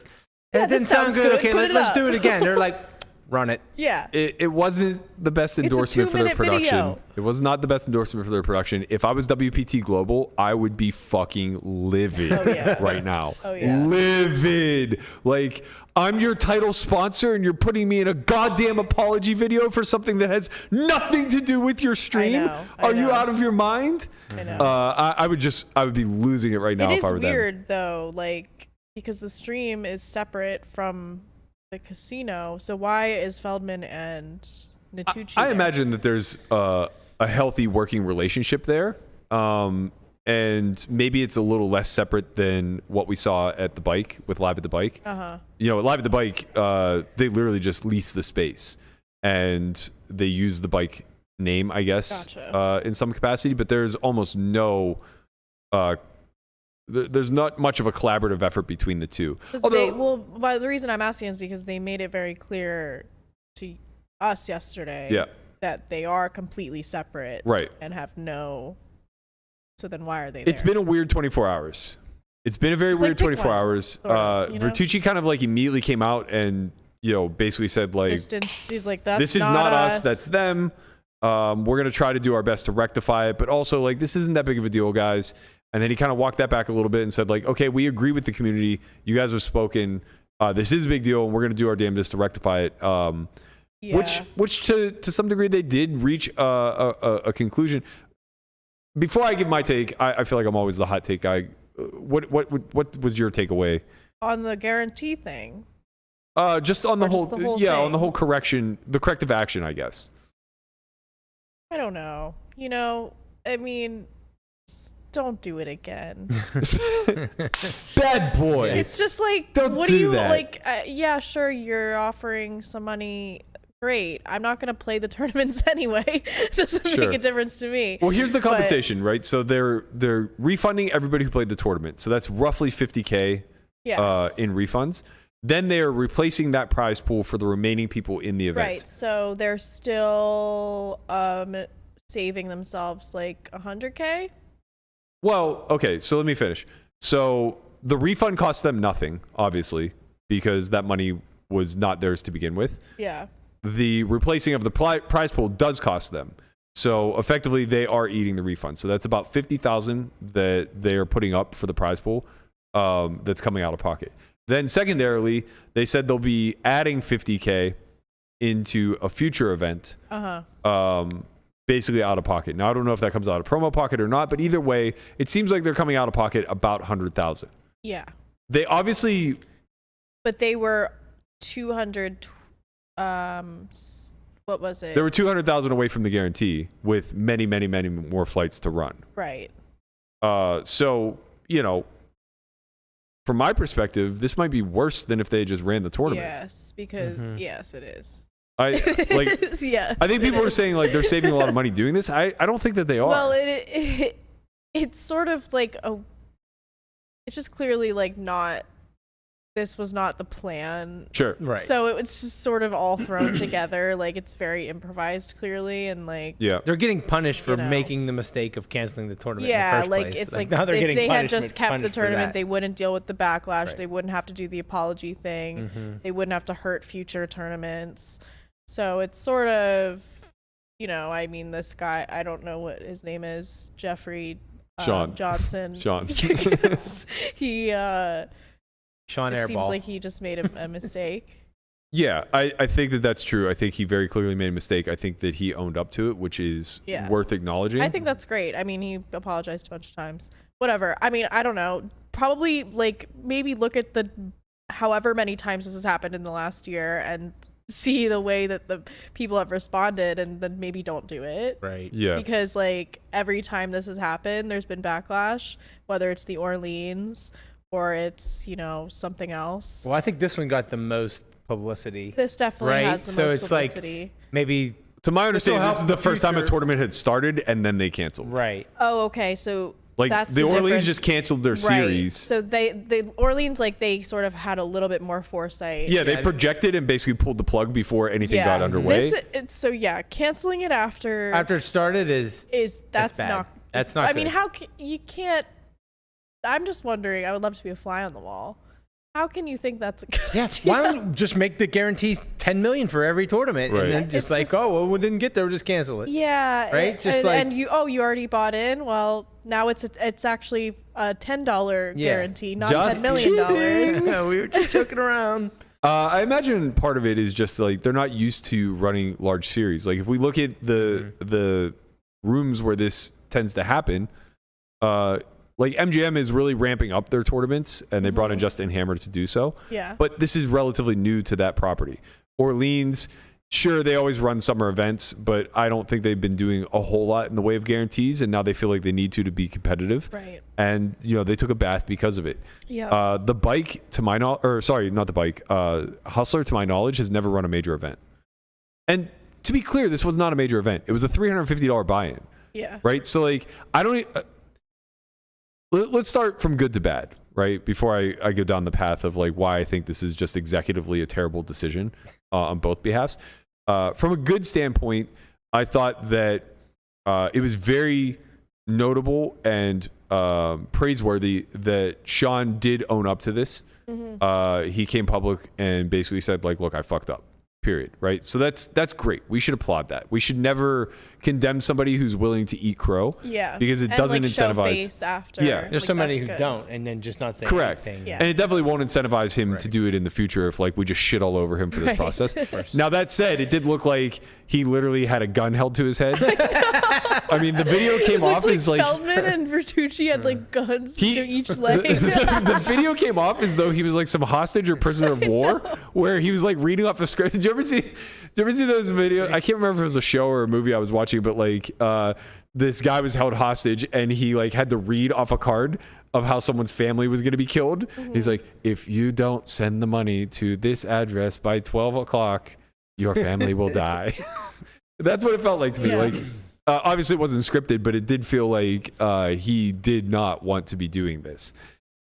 Speaker 4: Yeah,
Speaker 3: it didn't
Speaker 4: this
Speaker 3: sound
Speaker 4: sounds
Speaker 3: good.
Speaker 4: good.
Speaker 3: Okay,
Speaker 4: Put it
Speaker 3: let's
Speaker 4: up.
Speaker 3: do it again. They're like, run it.
Speaker 4: Yeah.
Speaker 2: it wasn't the best endorsement for their
Speaker 4: 2-minute
Speaker 2: production.
Speaker 4: video.
Speaker 2: It was not the best endorsement for their production. If I was WPT Global, I would be fucking livid right now.
Speaker 4: Oh, yeah.
Speaker 2: Livid. Like, I'm your title sponsor and you're putting me in a goddamn apology video for something that has nothing to do with your stream.
Speaker 4: I
Speaker 2: Are you
Speaker 4: know.
Speaker 2: out of your mind?
Speaker 4: I know.
Speaker 2: I would be losing it right now
Speaker 4: It
Speaker 2: if I were
Speaker 4: is
Speaker 2: them.
Speaker 4: weird though, because the stream is separate from the casino. So why is Feldman and Natucci
Speaker 2: I
Speaker 4: there?
Speaker 2: imagine that there's a healthy working relationship there. And and maybe it's a little less separate than what we saw at the bike with Live at the Bike. You know, at Live at the Bike, they literally just lease the space and they use the bike name, I guess, in some capacity. But there's almost no, there's not much of a collaborative effort between the two.
Speaker 4: The reason I'm asking is because they made it very clear to us yesterday that they are completely separate,
Speaker 2: right,
Speaker 4: and have no. So then why are they there?
Speaker 2: It's been a weird 24 hours. It's been a very weird 24 hours.
Speaker 4: Sort of, you know?
Speaker 2: Bertucci kind of like immediately came out and, you know, basically said like,
Speaker 4: he's like,
Speaker 2: this is not us, that's them. We're going to try to do our best to rectify it. But also like, this isn't that big of a deal, guys. And then he kind of walked that back a little bit and said like, okay, we agree with the community. You guys have spoken. This is a big deal and we're going to do our damnedest to rectify it. Which to some degree they did reach a conclusion. Before I give my take, I feel like I'm always the hot take guy. What was your takeaway
Speaker 4: on the guarantee thing?
Speaker 2: Just on the whole
Speaker 4: thing?
Speaker 2: On the whole corrective action, I guess.
Speaker 4: I don't know. You know, I mean, don't do it again.
Speaker 2: Bad boy.
Speaker 4: It's just like,
Speaker 2: don't do that.
Speaker 4: Like? Yeah, sure, you're offering some money. Great. I'm not going to play the tournaments anyway. It doesn't make a difference to me.
Speaker 2: Well, here's the compensation, right? So they're refunding everybody who played the tournament. So that's roughly $50K in refunds. Then they're replacing that prize pool for the remaining people in the event.
Speaker 4: Right. So they're still saving themselves like $100K.
Speaker 2: Well, okay. So let me finish. So the refund cost them nothing, obviously, because that money was not theirs to begin with.
Speaker 4: Yeah.
Speaker 2: The replacing of the prize pool does cost them. So effectively, they are eating the refund. So that's about $50,000 that they are putting up for the prize pool that's coming out of pocket. Then secondarily, they said they'll be adding $50K into a future event, basically out of pocket. Now, I don't know if that comes out of promo pocket or not, but either way, it seems like they're coming out of pocket about $100,000.
Speaker 4: Yeah.
Speaker 2: They obviously...
Speaker 4: But they were 200... what was it?
Speaker 2: There were 200,000 away from the guarantee with many, many, many more flights to run.
Speaker 4: Right.
Speaker 2: So, you know, from my perspective, this might be worse than if they just ran the tournament.
Speaker 4: Yes, because yes, it is.
Speaker 2: I think people are saying like they're saving a lot of money doing this. I don't think that they are.
Speaker 4: Well, it's sort of like it's just clearly like not. This was not the plan.
Speaker 2: Sure.
Speaker 3: Right.
Speaker 4: So it's just sort of all thrown together. Like it's very improvised, clearly, and like
Speaker 3: they're getting punished for making the mistake of canceling the tournament.
Speaker 4: Yeah,
Speaker 3: in the first
Speaker 4: like
Speaker 3: place.
Speaker 4: it's like
Speaker 3: now they're
Speaker 4: if
Speaker 3: getting
Speaker 4: they had just kept the tournament, they wouldn't deal with the backlash.
Speaker 3: Right.
Speaker 4: They wouldn't have to do the apology thing. They wouldn't have to hurt future tournaments. So it's sort of, you know, I mean, this guy, I don't know what his name is, Jeffrey Johnson.
Speaker 2: Sean.
Speaker 3: Sean Airball.
Speaker 4: It seems like he just made a mistake.
Speaker 2: Yeah, I think that that's true. I think he very clearly made a mistake. I think that he owned up to it, which is worth acknowledging.
Speaker 4: I think that's great. I mean, he apologized a bunch of times. Whatever. I mean, I don't know. Probably like maybe look at the however many times this has happened in the last year and see the way that the people have responded and then maybe don't do it.
Speaker 3: Right.
Speaker 2: Yeah.
Speaker 4: Because like every time this has happened, there's been backlash, whether it's the Orleans or it's, you know, something else.
Speaker 3: Well, I think this one got the most publicity.
Speaker 4: This definitely has the most
Speaker 3: it's
Speaker 4: publicity.
Speaker 3: Like maybe,
Speaker 2: to my understanding, this is the first time a tournament had started and then they canceled.
Speaker 3: Right.
Speaker 4: Oh, okay. So
Speaker 2: like
Speaker 4: that's
Speaker 2: the Orleans
Speaker 4: difference.
Speaker 2: just canceled their
Speaker 4: Right.
Speaker 2: series.
Speaker 4: So the Orleans, like they sort of had a little bit more foresight.
Speaker 2: Yeah, they projected and basically pulled the plug before anything got underway.
Speaker 4: So canceling it after
Speaker 3: it started is
Speaker 4: that's
Speaker 3: bad.
Speaker 4: not.
Speaker 3: That's not.
Speaker 4: I
Speaker 3: good.
Speaker 4: mean, you can't. I'm just wondering. I would love to be a fly on the wall. How can you think that's a good idea?
Speaker 3: Why don't you just make the guarantees $10 million for every tournament,
Speaker 2: Right.
Speaker 3: and then just we didn't get there, we'll just cancel it.
Speaker 4: Yeah,
Speaker 3: right.
Speaker 4: And you already bought in. Well, now it's actually a $10 guarantee, not $10 million.
Speaker 3: No, we were just joking around.
Speaker 2: I imagine part of it is just like they're not used to running large series. Like if we look at the rooms where this tends to happen, like MGM is really ramping up their tournaments, and they brought in Justin Hammer to do so.
Speaker 4: Yeah.
Speaker 2: But this is relatively new to that property. Orleans sure, they always run summer events, but I don't think they've been doing a whole lot in the way of guarantees, and now they feel like they need to be competitive.
Speaker 4: Right.
Speaker 2: And, they took a bath because of it.
Speaker 4: Yeah.
Speaker 2: The bike, to my knowledge, or sorry, not the bike, Hustler, to my knowledge, has never run a major event. And to be clear, this was not a major event. It was a $350 buy-in.
Speaker 4: Yeah.
Speaker 2: Right? So, like, let's start from good to bad, right? Before I go down the path of, like, why I think this is just executively a terrible decision on both behalves. From a good standpoint, I thought that it was very notable and praiseworthy that Sean did own up to this. Mm-hmm. He came public and basically said, like, look, I fucked up. Period. Right. So that's great. We should applaud that. We should never condemn somebody who's willing to eat crow.
Speaker 4: Yeah.
Speaker 2: Because it doesn't incentivize.
Speaker 4: Show face after.
Speaker 2: Yeah.
Speaker 3: There's so many who don't, and then just not saying
Speaker 2: correct.
Speaker 3: anything.
Speaker 4: Yeah.
Speaker 2: And it definitely won't incentivize him to do it in the future if, like, we just shit all over him for this process. Now, that said, it did look like he literally had a gun held to his head. I mean, the video came off as like
Speaker 4: Feldman and Bertucci had like guns to each leg.
Speaker 2: The video came off as though he was like some hostage or prisoner of war, where he was like reading off a script. Did you ever see those videos? I can't remember if it was a show or a movie I was watching, but like this guy was held hostage and he like had to read off a card of how someone's family was going to be killed. Mm-hmm. He's like, if you don't send the money to this address by 12 o'clock, your family will die. That's what it felt like to me.
Speaker 4: Yeah.
Speaker 2: Like, obviously it wasn't scripted, but it did feel like he did not want to be doing this.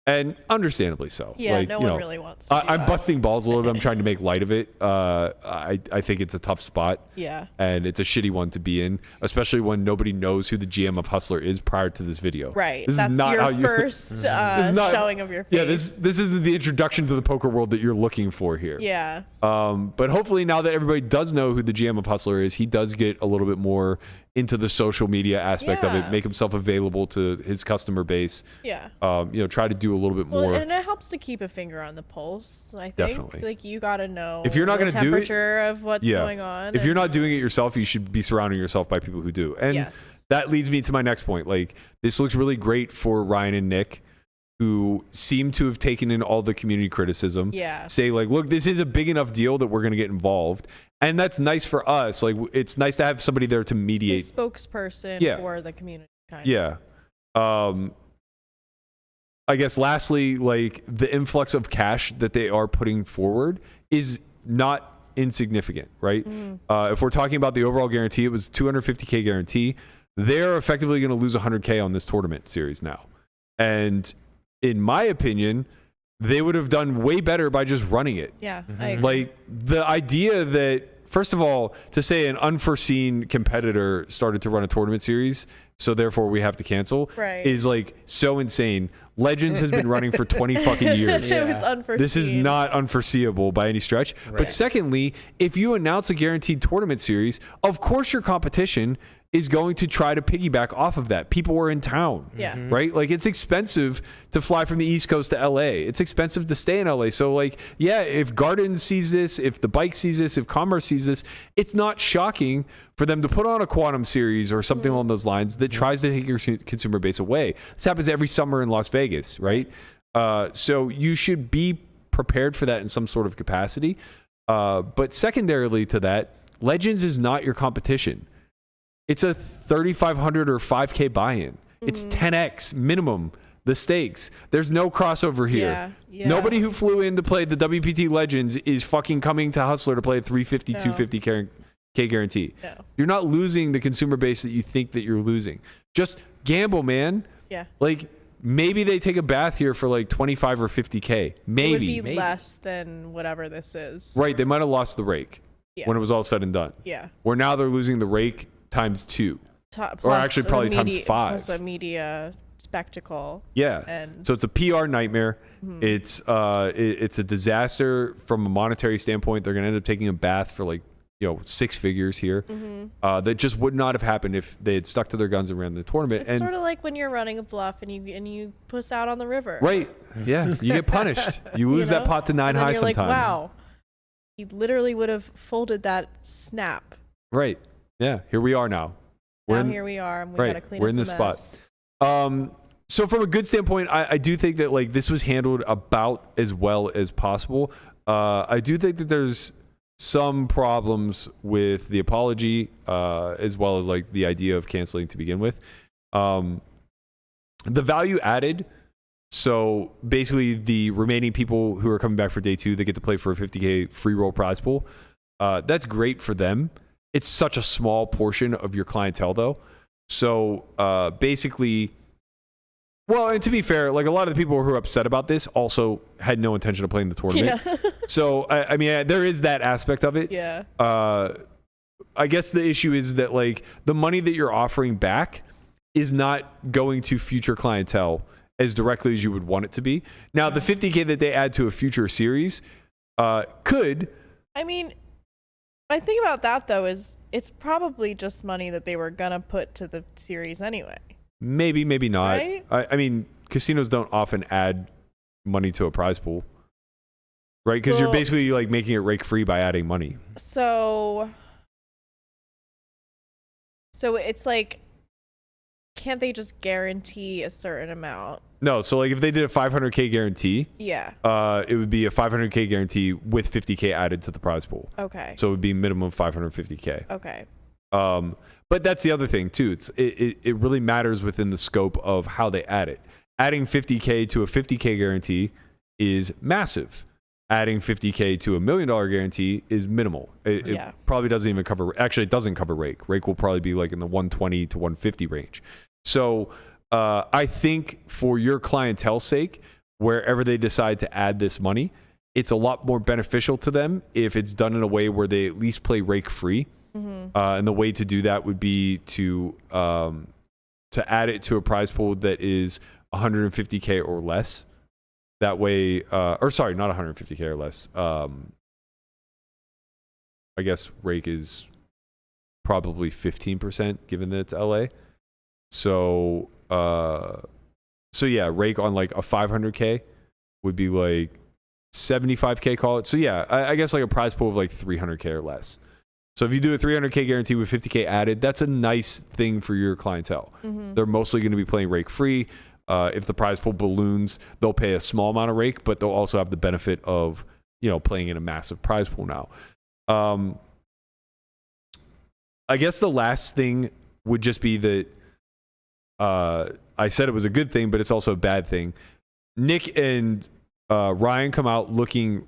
Speaker 2: And understandably so.
Speaker 4: Yeah,
Speaker 2: like,
Speaker 4: no one really wants to do
Speaker 2: I'm
Speaker 4: that.
Speaker 2: busting balls a little bit. I'm trying to make light of it. I think it's a tough spot.
Speaker 4: Yeah.
Speaker 2: And it's a shitty one to be in, especially when nobody knows who the GM of Hustler is prior to this video.
Speaker 4: Right.
Speaker 2: This
Speaker 4: That's
Speaker 2: is not
Speaker 4: your
Speaker 2: how
Speaker 4: first showing of your face.
Speaker 2: Yeah, this isn't the introduction to the poker world that you're looking for here.
Speaker 4: Yeah.
Speaker 2: But hopefully now that everybody does know who the GM of Hustler is, he does get a little bit more into the social media aspect of it, make himself available to his customer base.
Speaker 4: Yeah.
Speaker 2: Try to do a little bit more.
Speaker 4: And it helps to keep a finger on the pulse, I think.
Speaker 2: Definitely.
Speaker 4: Like, you got to know
Speaker 2: if you're not going to do it,
Speaker 4: temperature of what's going on.
Speaker 2: If you're not doing it yourself, you should be surrounding yourself by people who do. And that leads me to my next point. Like, this looks really great for Ryan and Nick, who seem to have taken in all the community criticism.
Speaker 4: Yeah.
Speaker 2: Say, like, look, this is a big enough deal that we're going to get involved. And that's nice for us. Like, it's nice to have somebody there to mediate.
Speaker 4: A spokesperson for the community.
Speaker 2: Yeah. I guess lastly, like, the influx of cash that they are putting forward is not insignificant, right? If we're talking about the overall guarantee, it was $250K guarantee. They're effectively going to lose $100K on this tournament series now. And in my opinion, they would have done way better by just running it.
Speaker 4: Yeah, I agree.
Speaker 2: Like, the idea that, first of all, to say an unforeseen competitor started to run a tournament series, so therefore we have to cancel, is like so insane. Legends has been running for 20 fucking years.
Speaker 4: It was unforeseen.
Speaker 2: This is not unforeseeable by any stretch.
Speaker 3: Right.
Speaker 2: But secondly, if you announce a guaranteed tournament series, of course your competition is going to try to piggyback off of that. People are in town, right? Like, it's expensive to fly from the East Coast to LA. It's expensive to stay in LA. So, like, yeah, if Gardens sees this, if the bike sees this, if Commerce sees this, it's not shocking for them to put on a Quantum series or something along those lines that tries to take your consumer base away. This happens every summer in Las Vegas, right? So you should be prepared for that in some sort of capacity. But secondarily to that, Legends is not your competition. It's a $3,500 or $5K buy-in. It's 10x minimum the stakes. There's no crossover here.
Speaker 4: Yeah.
Speaker 2: Nobody who flew in to play the WPT Legends is fucking coming to Hustler to play a $350, $250K guarantee.
Speaker 4: No.
Speaker 2: You're not losing the consumer base that you think that you're losing. Just gamble, man.
Speaker 4: Yeah.
Speaker 2: Like, maybe they take a bath here for like 25 or 50K. Maybe.
Speaker 4: It would be less than whatever this is.
Speaker 2: Right. They might have lost the rake when it was all said and done.
Speaker 4: Yeah.
Speaker 2: Where now they're losing the rake times 2. Or actually probably times 5.
Speaker 4: Plus a media spectacle.
Speaker 2: Yeah.
Speaker 4: And
Speaker 2: so it's a PR nightmare. It's a disaster from a monetary standpoint. They're going to end up taking a bath for like, 6 figures here. That just would not have happened if they had stuck to their guns and ran the tournament.
Speaker 4: It's sort of like when you're running a bluff and you puss out on the river.
Speaker 2: Right. Yeah. You get punished. You lose that pot to 9 high sometimes.
Speaker 4: Like, wow. He literally would have folded that snap.
Speaker 2: Right. Yeah. Here we are now.
Speaker 4: Here we are. And we got to clean up
Speaker 2: We're in this spot. So from a good standpoint, I do think that like this was handled about as well as possible. I do think that there's some problems with the apology, as well as like the idea of canceling to begin with. The value added. So basically, the remaining people who are coming back for day 2, they get to play for a $50K free roll prize pool. That's great for them. It's such a small portion of your clientele, though. So basically, well, and to be fair, like a lot of the people who are upset about this also had no intention of playing the tournament.
Speaker 4: Yeah.
Speaker 2: So I mean, there is that aspect of it.
Speaker 4: Yeah.
Speaker 2: I guess the issue is that like the money that you're offering back is not going to future clientele as directly as you would want it to be. Now, the $50K that they add to a future series could.
Speaker 4: I mean, my thing about that though is it's probably just money that they were gonna put to the series anyway.
Speaker 2: Maybe not.
Speaker 4: Right?
Speaker 2: I mean, casinos don't often add money to a prize pool, right? Because you're basically like making it rake free by adding money.
Speaker 4: So it's like, can't they just guarantee a certain amount?
Speaker 2: No, so like if they did a $500K guarantee,
Speaker 4: Yeah.
Speaker 2: it would be a $500K guarantee with $50K added to the prize pool.
Speaker 4: Okay.
Speaker 2: So it would be minimum $550K.
Speaker 4: Okay.
Speaker 2: But that's the other thing too. It really matters within the scope of how they add it. Adding $50K to a $50K guarantee is massive. Adding $50K to $1 million guarantee is minimal. It probably doesn't even cover. Actually, it doesn't cover rake. Rake will probably be like in the 120 to 150 range. So I think for your clientele's sake, wherever they decide to add this money, it's a lot more beneficial to them if it's done in a way where they at least play rake free. And the way to do that would be to add it to a prize pool that is 150K or less. That way, or sorry, not 150K or less. I guess rake is probably 15%, given that it's LA. So yeah, rake on like a 500K would be like 75K, call it. So yeah, I guess like a prize pool of like 300K or less. So if you do a 300K guarantee with 50K added, that's a nice thing for your clientele. They're mostly going to be playing rake free. If the prize pool balloons, they'll pay a small amount of rake, but they'll also have the benefit of, you know, playing in a massive prize pool now. I guess the last thing would just be that I said it was a good thing, but it's also a bad thing. Nick and Ryan come out looking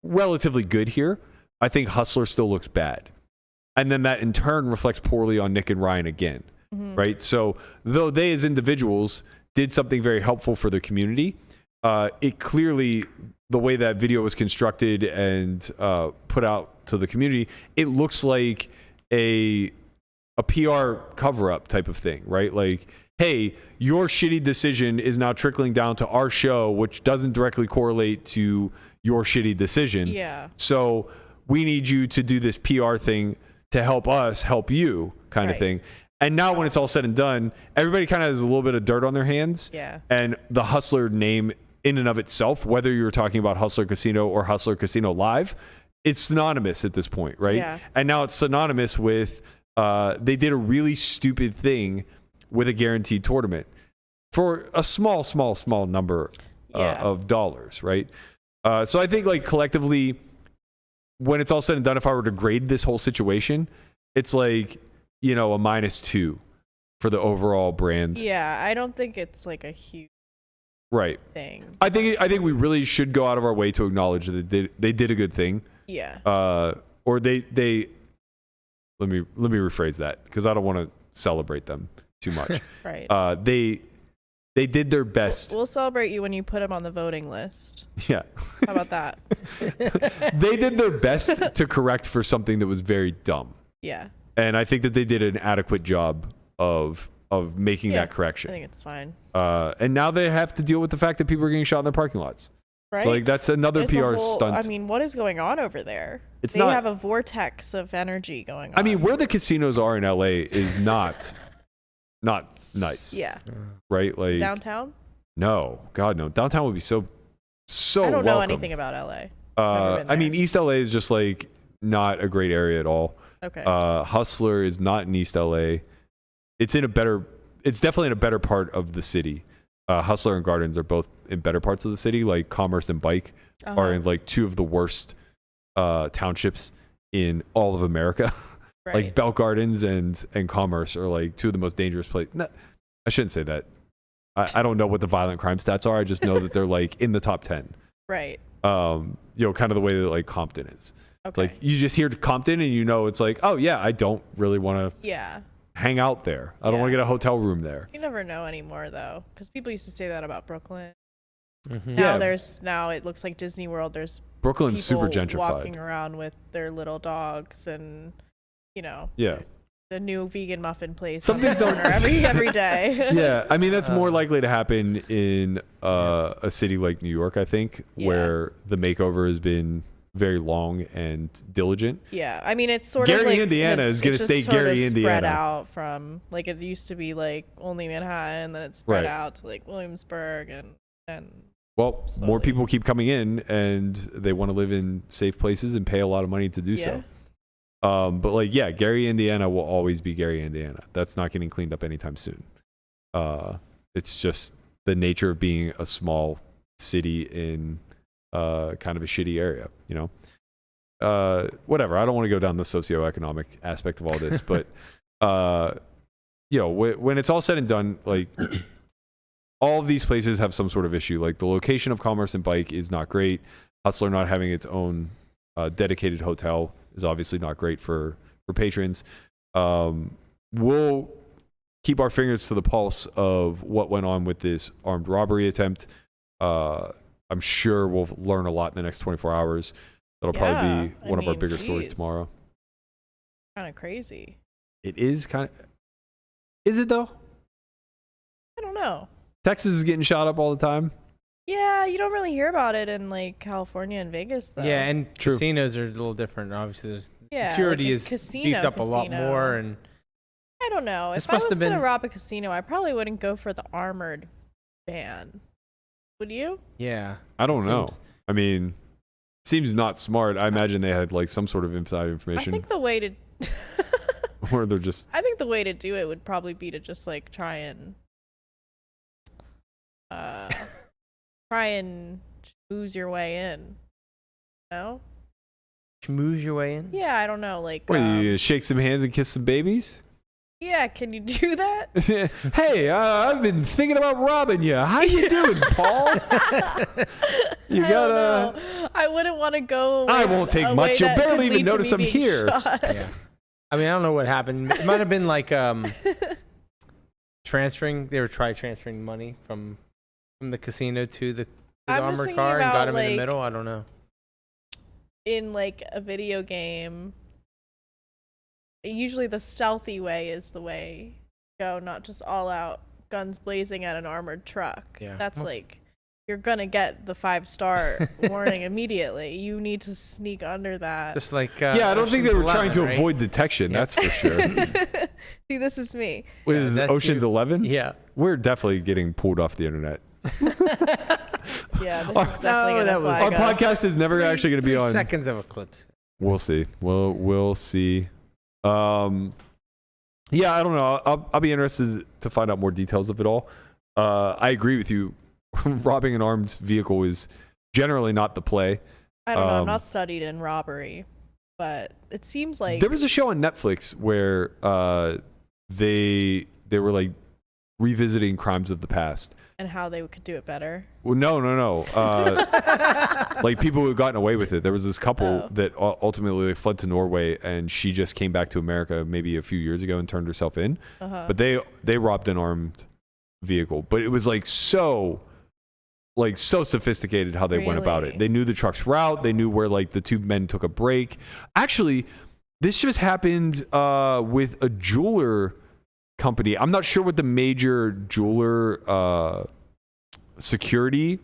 Speaker 2: relatively good here. I think Hustler still looks bad. And then that in turn reflects poorly on Nick and Ryan again, right? So though they as individuals did something very helpful for their community, it clearly, the way that video was constructed and put out to the community, it looks like a PR cover-up type of thing, right? Like, hey, your shitty decision is now trickling down to our show, which doesn't directly correlate to your shitty decision.
Speaker 4: Yeah.
Speaker 2: So we need you to do this PR thing to help us help you kind of thing. And now when it's all said and done, everybody kind of has a little bit of dirt on their hands.
Speaker 4: Yeah.
Speaker 2: And the Hustler name in and of itself, whether you're talking about Hustler Casino or Hustler Casino Live, it's synonymous at this point, right?
Speaker 4: Yeah.
Speaker 2: And now it's synonymous with, they did a really stupid thing with a guaranteed tournament for a small number of dollars, right? So I think like collectively, when it's all said and done, if I were to grade this whole situation, it's like, you know, a -2 for the overall brand.
Speaker 4: Yeah, I don't think it's like a huge thing.
Speaker 2: I think we really should go out of our way to acknowledge that they did a good thing.
Speaker 4: Yeah.
Speaker 2: Or they let me rephrase that because I don't want to celebrate them too much.
Speaker 4: Right.
Speaker 2: They did their best.
Speaker 4: We'll celebrate you when you put them on the voting list.
Speaker 2: Yeah.
Speaker 4: How about that?
Speaker 2: They did their best to correct for something that was very dumb.
Speaker 4: Yeah.
Speaker 2: And I think that they did an adequate job of making that correction.
Speaker 4: I think it's fine.
Speaker 2: And now they have to deal with the fact that people are getting shot in their parking lots.
Speaker 4: Right.
Speaker 2: So like that's another
Speaker 4: It's
Speaker 2: PR
Speaker 4: a whole,
Speaker 2: stunt.
Speaker 4: I mean, what is going on over there? They
Speaker 2: not-
Speaker 4: have a vortex of energy going on.
Speaker 2: I mean, where the casinos are in LA is not nice.
Speaker 4: Yeah.
Speaker 2: Right? Like
Speaker 4: Downtown?
Speaker 2: No. God no. Downtown would be so
Speaker 4: I don't know
Speaker 2: welcomed.
Speaker 4: anything about LA.
Speaker 2: I mean, East LA is just like not a great area at all.
Speaker 4: Okay.
Speaker 2: Hustler is not in East LA. It's definitely in a better part of the city. Hustler and Gardens are both in better parts of the city, like Commerce and Bike are in like two of the worst townships in all of America.
Speaker 4: Right.
Speaker 2: Like Bell Gardens and Commerce are like two of the most dangerous places. No, I shouldn't say that. I don't know what the violent crime stats are. I just know that they're like in the top 10.
Speaker 4: Right.
Speaker 2: You know, kind of the way that like Compton is.
Speaker 4: Okay.
Speaker 2: It's like you just hear Compton and you know it's like, oh yeah, I don't really want to hang out there. I don't want to get a hotel room there.
Speaker 4: You never know anymore though, because people used to say that about Brooklyn.
Speaker 3: Mm-hmm.
Speaker 4: Now it looks like Disney World. There's
Speaker 2: Brooklyn's super
Speaker 4: people
Speaker 2: gentrified.
Speaker 4: walking around with their little dogs and the new vegan muffin place.
Speaker 2: Some things don't
Speaker 4: every day.
Speaker 2: Yeah, I mean that's more likely to happen in a city like New York, I think, where the makeover has been very long and diligent.
Speaker 4: Yeah, I mean it's sort
Speaker 2: Gary,
Speaker 4: of like
Speaker 2: Indiana is going to stay Gary, Indiana.
Speaker 4: Spread out from like it used to be like only Manhattan, and then it's spread out to like Williamsburg and.
Speaker 2: Well,
Speaker 4: slowly.
Speaker 2: more people keep coming in, and they want to live in safe places and pay a lot of money to do so. But like, yeah, Gary, Indiana will always be Gary, Indiana. That's not getting cleaned up anytime soon. It's just the nature of being a small city in kind of a shitty area, you know? Whatever. I don't want to go down the socioeconomic aspect of all this, but, you know, when it's all said and done, like, all of these places have some sort of issue. Like the location of Commerce and Bike is not great. Hustler not having its own dedicated hotel is obviously not great for patrons. We'll keep our fingers to the pulse of what went on with this armed robbery attempt. I'm sure we'll learn a lot in the next 24 hours. That'll probably be one of our bigger stories tomorrow.
Speaker 4: Kind of crazy.
Speaker 2: It is kind of. Is it though?
Speaker 4: I don't know.
Speaker 2: Texas is getting shot up all the time.
Speaker 4: Yeah, you don't really hear about it in like California and Vegas though.
Speaker 3: Yeah, and casinos are a little different. Obviously, security
Speaker 4: like
Speaker 3: is beefed up a lot more. And
Speaker 4: I don't know. If I was going to rob a casino, I probably wouldn't go for the armored van. Would you?
Speaker 3: Yeah.
Speaker 2: I don't know. I mean, seems not smart. I imagine they had like some sort of inside information.
Speaker 4: I think the way to
Speaker 2: or they're just
Speaker 4: I think the way to do it would probably be to just like try and schmooze your way in. No?
Speaker 3: Schmooze your way in?
Speaker 4: Yeah, I don't know. Like,
Speaker 2: what, you shake some hands and kiss some babies?
Speaker 4: Yeah, can you do that?
Speaker 2: Hey, I've been thinking about robbing you. How you doing, Paul? You gotta.
Speaker 4: I wouldn't want to go.
Speaker 2: I won't take much. You'll barely even notice I'm here.
Speaker 3: Yeah. I mean, I don't know what happened. It might have been like transferring. They were transferring money from the casino to the armored car and got him in the middle. I don't know.
Speaker 4: In like a video game, usually the stealthy way is the way to go, not just all out guns blazing at an armored truck.
Speaker 3: Yeah.
Speaker 4: That's like you're gonna get the 5-star warning immediately. You need to sneak under that.
Speaker 3: Just like
Speaker 2: yeah, I don't think they were trying to avoid detection. Yeah. That's for sure.
Speaker 4: See, this is me.
Speaker 2: Wait, is it Ocean's 11?
Speaker 3: Yeah,
Speaker 2: we're definitely getting pulled off the internet.
Speaker 4: Yeah, this is definitely
Speaker 2: our podcast is never actually going to be on.
Speaker 3: Seconds of eclipse.
Speaker 2: We'll see. We'll see. Yeah, I don't know. I'll be interested to find out more details of it all. I agree with you. Robbing an armed vehicle is generally not the play.
Speaker 4: I don't know. I'm not studied in robbery, but it seems like
Speaker 2: there was a show on Netflix where they were like revisiting crimes of the past
Speaker 4: and how they could do it better.
Speaker 2: Well, no. Like people who had gotten away with it. There was this couple that ultimately fled to Norway, and she just came back to America maybe a few years ago and turned herself in. But they robbed an armed vehicle, but it was like so sophisticated how they went about it. They knew the truck's route. They knew where like the two men took a break. Actually, this just happened with a jeweler company. I'm not sure what the major jeweler security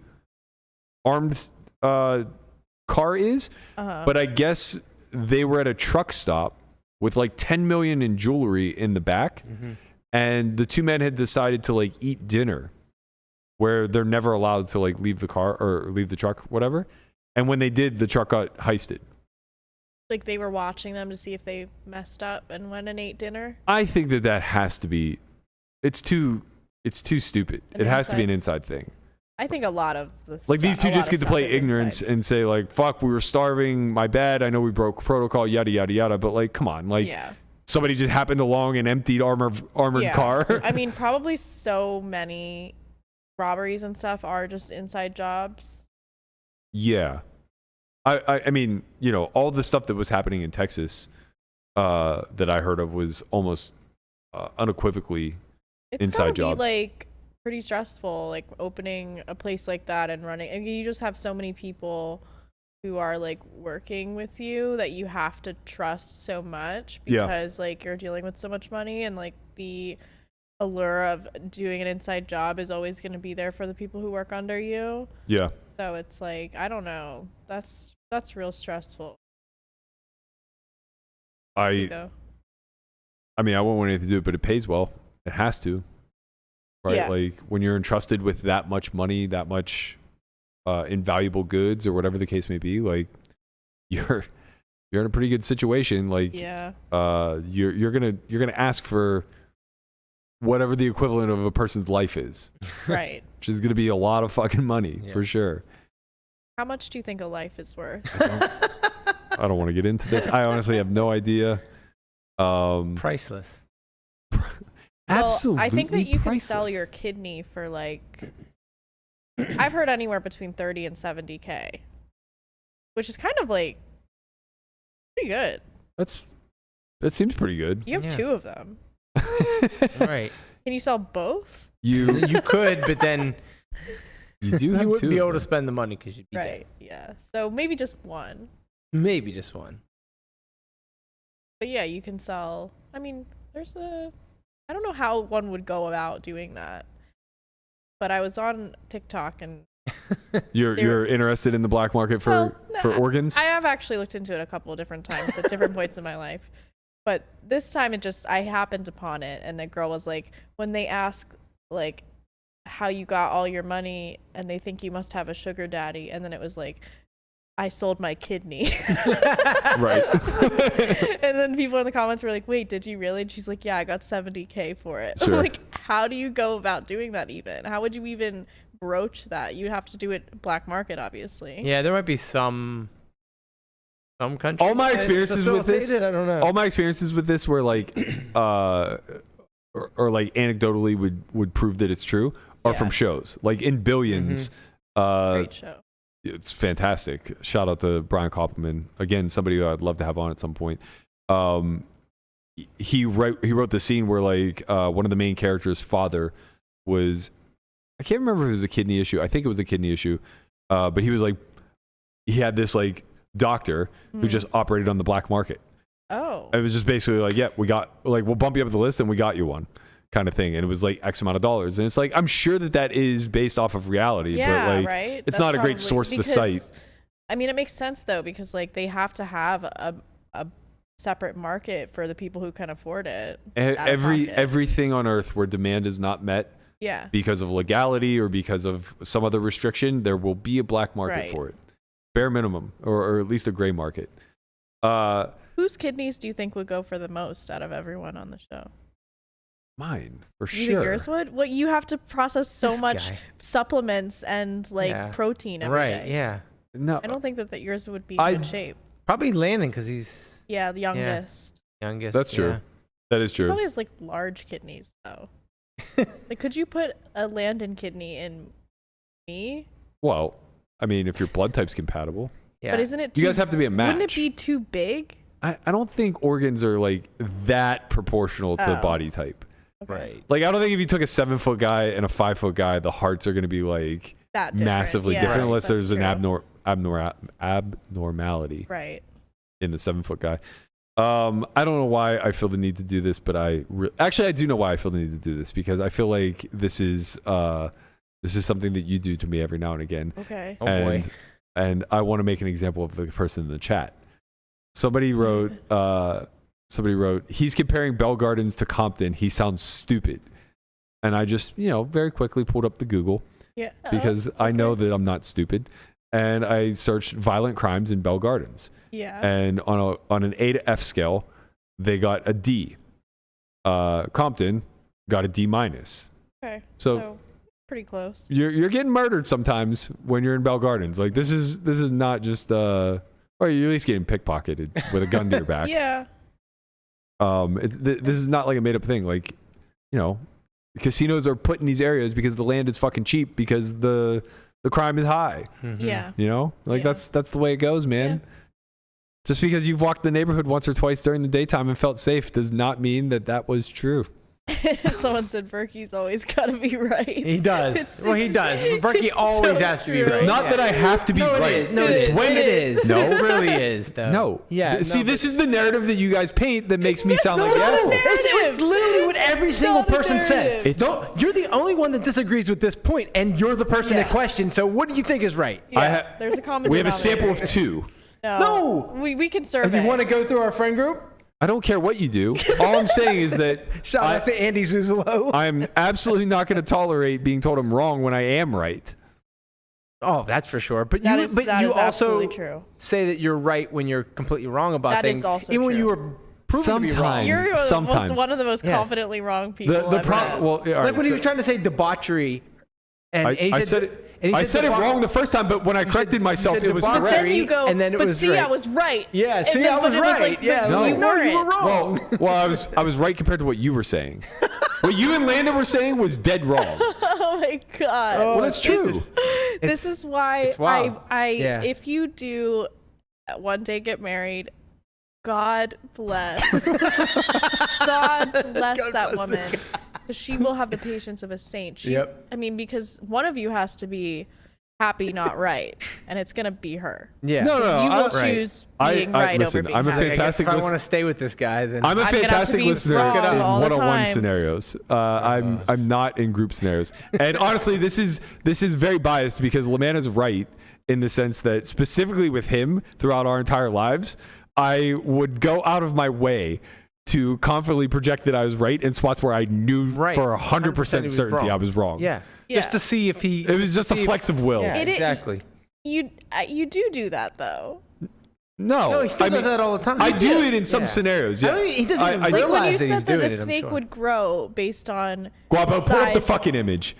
Speaker 2: armed car is, but I guess they were at a truck stop with like 10 million in jewelry in the back, and the two men had decided to like eat dinner where they're never allowed to like leave the car or leave the truck, whatever. And when they did, the truck got heisted.
Speaker 4: Like they were watching them to see if they messed up and went and ate dinner.
Speaker 2: I think that has to be. It's too stupid. It has to be an inside thing.
Speaker 4: I think a lot of the
Speaker 2: like these two just get to play ignorance and say like, fuck, we were starving, my bad, I know we broke protocol, yada yada yada, but like, come on, like somebody just happened along and emptied armored car.
Speaker 4: I mean, probably so many robberies and stuff are just inside jobs.
Speaker 2: Yeah. I mean, you know, all the stuff that was happening in Texas that I heard of was almost unequivocally inside jobs.
Speaker 4: Be like pretty stressful, like opening a place like that and running. I mean, you just have so many people who are like working with you that you have to trust so much because like you're dealing with so much money, and like the allure of doing an inside job is always going to be there for the people who work under you.
Speaker 2: Yeah.
Speaker 4: So it's like, I don't know. That's real stressful.
Speaker 2: I mean, I won't want anything to do it, but it pays well. It has to. Right?
Speaker 4: Yeah.
Speaker 2: Like when you're entrusted with that much money, that much invaluable goods or whatever the case may be, like you're in a pretty good situation. Like you're gonna ask for whatever the equivalent of a person's life is.
Speaker 4: Right.
Speaker 2: Which is gonna be a lot of fucking money for sure.
Speaker 4: How much do you think a life is worth?
Speaker 2: I don't want to get into this. I honestly have no idea.
Speaker 3: Priceless.
Speaker 2: Absolutely.
Speaker 4: I think that you
Speaker 2: priceless.
Speaker 4: can sell your kidney for like, I've heard anywhere between 30 and 70K, which is kind of like pretty good.
Speaker 2: That seems pretty good.
Speaker 4: You have two of them.
Speaker 3: Right.
Speaker 4: Can you sell both?
Speaker 3: You could, but then
Speaker 2: you do have
Speaker 3: you wouldn't
Speaker 2: two
Speaker 3: be able to spend the money because you'd be
Speaker 4: right.
Speaker 3: dead.
Speaker 4: Yeah. So maybe just one.
Speaker 3: Maybe just one.
Speaker 4: But yeah, you can sell. I mean, I don't know how one would go about doing that. But I was on TikTok and
Speaker 2: you're interested in the black market for organs?
Speaker 4: I have actually looked into it a couple of different times at different points in my life. But this time I happened upon it, and the girl was like, when they ask like how you got all your money and they think you must have a sugar daddy, and then it was like, I sold my kidney.
Speaker 2: Right.
Speaker 4: And then people in the comments were like, wait, did you really? And she's like, yeah, I got 70K for it.
Speaker 2: Sure.
Speaker 4: I'm like, how do you go about doing that even? How would you even broach that? You'd have to do it black market, obviously.
Speaker 3: Yeah, there might be some countries.
Speaker 2: All my experiences with this,
Speaker 3: I don't know.
Speaker 2: all my experiences with this were like, or like anecdotally would prove that it's true, are from shows. Like in Billions.
Speaker 4: Great show.
Speaker 2: It's fantastic. Shout out to Brian Koppelman. Again, somebody who I'd love to have on at some point. He wrote the scene where like one of the main characters' father was, I can't remember if it was a kidney issue. I think it was a kidney issue. But he was like, he had this like doctor who just operated on the black market.
Speaker 4: Oh.
Speaker 2: It was just basically like, yeah, we'll bump you up the list and we got you one kind of thing. And it was like X amount of dollars. And it's like, I'm sure that is based off of reality,
Speaker 4: yeah,
Speaker 2: but like,
Speaker 4: right?
Speaker 2: it's
Speaker 4: That's
Speaker 2: not a great source to cite.
Speaker 4: I mean, it makes sense though, because like they have to have a separate market for the people who can afford it.
Speaker 2: Everything on earth where demand is not met because of legality or because of some other restriction, there will be a black market for it. Bare minimum, or at least a gray market.
Speaker 4: Whose kidneys do you think would go for the most out of everyone on the show?
Speaker 2: Mine, for
Speaker 4: You
Speaker 2: sure.
Speaker 4: think yours would? What, you have to process so much supplements and like protein every day.
Speaker 3: Right, yeah.
Speaker 2: No,
Speaker 4: I don't think that yours would be in good shape.
Speaker 3: Probably Landon, because he's
Speaker 4: the youngest.
Speaker 3: Youngest.
Speaker 2: That's true. That is true.
Speaker 4: He probably has like large kidneys though. Like, could you put a Landon kidney in me?
Speaker 2: Well, I mean, if your blood type's compatible.
Speaker 3: Yeah.
Speaker 4: But isn't it?
Speaker 2: You guys have to be a match.
Speaker 4: Wouldn't it be too big?
Speaker 2: I don't think organs are like that proportional to body type.
Speaker 4: Okay.
Speaker 3: Right.
Speaker 2: Like, I don't think if you took a 7-foot guy and a 5-foot guy, the hearts are going to be like
Speaker 4: That different.
Speaker 2: massively
Speaker 4: Yeah,
Speaker 2: different, unless
Speaker 4: that's
Speaker 2: there's an
Speaker 4: true.
Speaker 2: abnormality
Speaker 4: Right.
Speaker 2: in the 7-foot guy. I don't know why I feel the need to do this, but actually I do know why I feel the need to do this, because I feel like this is something that you do to me every now and again.
Speaker 4: Okay.
Speaker 3: Oh boy.
Speaker 2: And I want to make an example of the person in the chat. Somebody wrote, he's comparing Bell Gardens to Compton. He sounds stupid. And I just, very quickly pulled up the Google because I know that I'm not stupid. And I searched violent crimes in Bell Gardens.
Speaker 4: Yeah.
Speaker 2: And on an A to F scale, they got a D. Compton got a D-.
Speaker 4: Okay.
Speaker 2: So
Speaker 4: pretty close.
Speaker 2: You're getting murdered sometimes when you're in Bell Gardens. Like this is not just or you're at least getting pickpocketed with a gun to your back.
Speaker 4: Yeah.
Speaker 2: This is not like a made up thing. Like, you know, casinos are put in these areas because the land is fucking cheap because the crime is high.
Speaker 3: Mm-hmm.
Speaker 4: Yeah.
Speaker 2: You know, like
Speaker 4: Yeah.
Speaker 2: that's the way it goes, man.
Speaker 4: Yeah.
Speaker 2: Just because you've walked the neighborhood once or twice during the daytime and felt safe does not mean that was true.
Speaker 4: Someone said Berkey's always got to be right.
Speaker 3: He does.
Speaker 4: Well,
Speaker 3: he does. Berkey
Speaker 4: it's
Speaker 3: always
Speaker 4: so
Speaker 3: has to be
Speaker 4: true.
Speaker 3: right.
Speaker 2: It's not that I have to be
Speaker 3: No, it
Speaker 2: right.
Speaker 3: is. No,
Speaker 4: It
Speaker 3: it's
Speaker 4: is.
Speaker 3: when
Speaker 4: It
Speaker 3: it
Speaker 4: is.
Speaker 3: is.
Speaker 2: No.
Speaker 3: It really is, though.
Speaker 2: No.
Speaker 3: Yeah.
Speaker 2: See,
Speaker 3: no,
Speaker 2: this
Speaker 3: but-
Speaker 2: is the narrative that you guys paint that makes me sound
Speaker 3: No,
Speaker 2: like the
Speaker 3: no,
Speaker 2: asshole.
Speaker 3: it's literally what every
Speaker 4: It's
Speaker 3: single
Speaker 4: not a
Speaker 3: person says.
Speaker 4: narrative.
Speaker 2: It's-
Speaker 3: You're the only one that disagrees with this point, and you're the person
Speaker 4: Yeah.
Speaker 3: that questions. So what do you think is right?
Speaker 4: Yeah, there's a common
Speaker 2: We have a
Speaker 4: denominator.
Speaker 2: sample of 2.
Speaker 3: No.
Speaker 4: We can
Speaker 3: If
Speaker 4: survey.
Speaker 3: you want to go through our friend group,
Speaker 2: I don't care what you do. All I'm saying is that
Speaker 3: shout out to Andy Zuzolo.
Speaker 2: I'm absolutely not going to tolerate being told I'm wrong when I am right.
Speaker 3: Oh, that's for sure. But
Speaker 4: That
Speaker 3: you,
Speaker 4: is-
Speaker 3: but
Speaker 4: that
Speaker 3: you
Speaker 4: is
Speaker 3: also
Speaker 4: absolutely true.
Speaker 3: say that you're right when you're completely wrong about
Speaker 4: That is
Speaker 3: things,
Speaker 4: also
Speaker 3: even when
Speaker 4: true.
Speaker 3: you were proven to be wrong.
Speaker 2: Sometimes.
Speaker 4: You're
Speaker 2: Sometimes.
Speaker 4: one of the most
Speaker 3: Yes.
Speaker 4: confidently wrong people.
Speaker 2: The
Speaker 4: I've
Speaker 2: problem.
Speaker 4: met.
Speaker 2: Well, all right,
Speaker 3: Like when he
Speaker 2: so
Speaker 3: was trying to say debauchery, and
Speaker 2: I
Speaker 3: he
Speaker 2: said it.
Speaker 3: and he
Speaker 2: I said it
Speaker 3: debauch-
Speaker 2: wrong the first time, but when I corrected myself,
Speaker 3: said
Speaker 2: it was
Speaker 3: debauchery.
Speaker 2: correct.
Speaker 4: Then you go,
Speaker 3: and then it
Speaker 4: but
Speaker 3: was
Speaker 4: see,
Speaker 3: right.
Speaker 4: I was right.
Speaker 3: Yeah,
Speaker 4: And
Speaker 3: see,
Speaker 4: then-
Speaker 3: I
Speaker 4: but
Speaker 3: was
Speaker 4: it
Speaker 3: right.
Speaker 4: like,
Speaker 3: Yeah,
Speaker 2: No.
Speaker 4: you
Speaker 3: no, you were
Speaker 4: weren't.
Speaker 3: wrong.
Speaker 2: Well, I was right compared to what you were saying. What you and Landon were saying was dead wrong.
Speaker 4: Oh my god.
Speaker 2: Well, that's true.
Speaker 4: This is why
Speaker 3: it's wild. Yeah.
Speaker 4: if you do one day get married, God bless. God bless that woman. 'Cause she will have the patience of a saint.
Speaker 3: Yep.
Speaker 4: I mean, because one of you has to be happy, not right, and it's gonna be her.
Speaker 3: Yeah.
Speaker 2: No, no,
Speaker 4: You will
Speaker 2: I-
Speaker 4: choose being right
Speaker 2: listen,
Speaker 4: over being
Speaker 2: I'm a
Speaker 4: happy.
Speaker 3: I guess
Speaker 2: fantastic
Speaker 3: if I
Speaker 2: listen-
Speaker 3: want to stay with this guy, then
Speaker 2: I'm a
Speaker 4: I'm gonna have to
Speaker 2: fantastic
Speaker 4: be
Speaker 2: listener
Speaker 4: wrong
Speaker 2: in
Speaker 4: all the
Speaker 2: one-on-one
Speaker 4: time.
Speaker 2: scenarios. I'm not in group scenarios. And honestly, this is very biased because Lamanna's right in the sense that specifically with him throughout our entire lives, I would go out of my way to confidently project that I was right in spots where I knew
Speaker 3: Right.
Speaker 2: for 100%
Speaker 3: 100% he was
Speaker 2: certainty
Speaker 3: wrong.
Speaker 2: I was wrong.
Speaker 3: yeah.
Speaker 4: Yeah.
Speaker 3: Just to see if he.
Speaker 2: It was just a
Speaker 3: see if-
Speaker 2: flex of will.
Speaker 3: Yeah,
Speaker 4: It is-
Speaker 3: exactly.
Speaker 4: You do that though.
Speaker 2: No,
Speaker 3: No, he still
Speaker 2: I
Speaker 3: does
Speaker 2: mean,
Speaker 3: that all the time.
Speaker 2: I
Speaker 3: You
Speaker 2: do
Speaker 3: do.
Speaker 2: it in some
Speaker 3: Yeah.
Speaker 2: scenarios,
Speaker 3: I
Speaker 2: yes.
Speaker 3: mean, he doesn't even
Speaker 2: I-
Speaker 4: Like when
Speaker 3: realize
Speaker 4: you
Speaker 3: that he's
Speaker 4: said that
Speaker 3: doing
Speaker 4: a
Speaker 3: it, I'm
Speaker 4: snake
Speaker 3: sure.
Speaker 4: would grow based on
Speaker 2: Guapo, pull up the
Speaker 4: size.
Speaker 2: fucking image.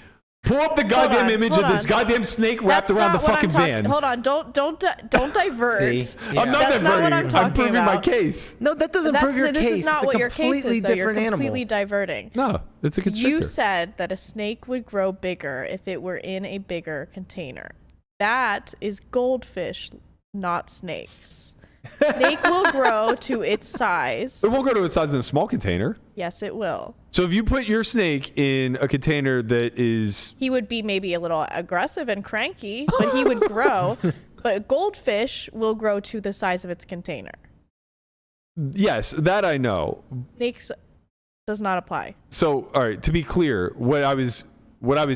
Speaker 2: Pull up the goddamn image
Speaker 4: hold
Speaker 2: of this
Speaker 4: on.
Speaker 2: goddamn snake wrapped
Speaker 4: That's
Speaker 2: around the
Speaker 4: not what I'm
Speaker 2: fucking
Speaker 4: talking-
Speaker 2: van.
Speaker 4: Hold on, don't divert.
Speaker 3: See?
Speaker 2: I'm
Speaker 3: Yeah.
Speaker 2: not
Speaker 4: That's not what
Speaker 2: diverting.
Speaker 4: I'm talking
Speaker 2: proving my
Speaker 4: about.
Speaker 2: case.
Speaker 3: No, that doesn't prove your
Speaker 4: This
Speaker 3: case.
Speaker 4: is not
Speaker 3: it's
Speaker 4: what
Speaker 3: a
Speaker 4: your case
Speaker 3: completely
Speaker 4: is, though. You're
Speaker 3: different
Speaker 4: completely
Speaker 3: animal.
Speaker 4: diverting.
Speaker 2: No, it's a constrictor.
Speaker 4: You said that a snake would grow bigger if it were in a bigger container. That is goldfish, not snakes. Snake will grow to its size.
Speaker 2: It won't go to its size in a small container.
Speaker 4: Yes, it will.
Speaker 2: So if you put your snake in a container that is,
Speaker 4: He would be maybe a little aggressive and cranky, but he would grow. But a goldfish will grow to the size of its container.
Speaker 2: yes, that I know.
Speaker 4: Snakes does not apply.
Speaker 2: So, all right, to be clear, what I was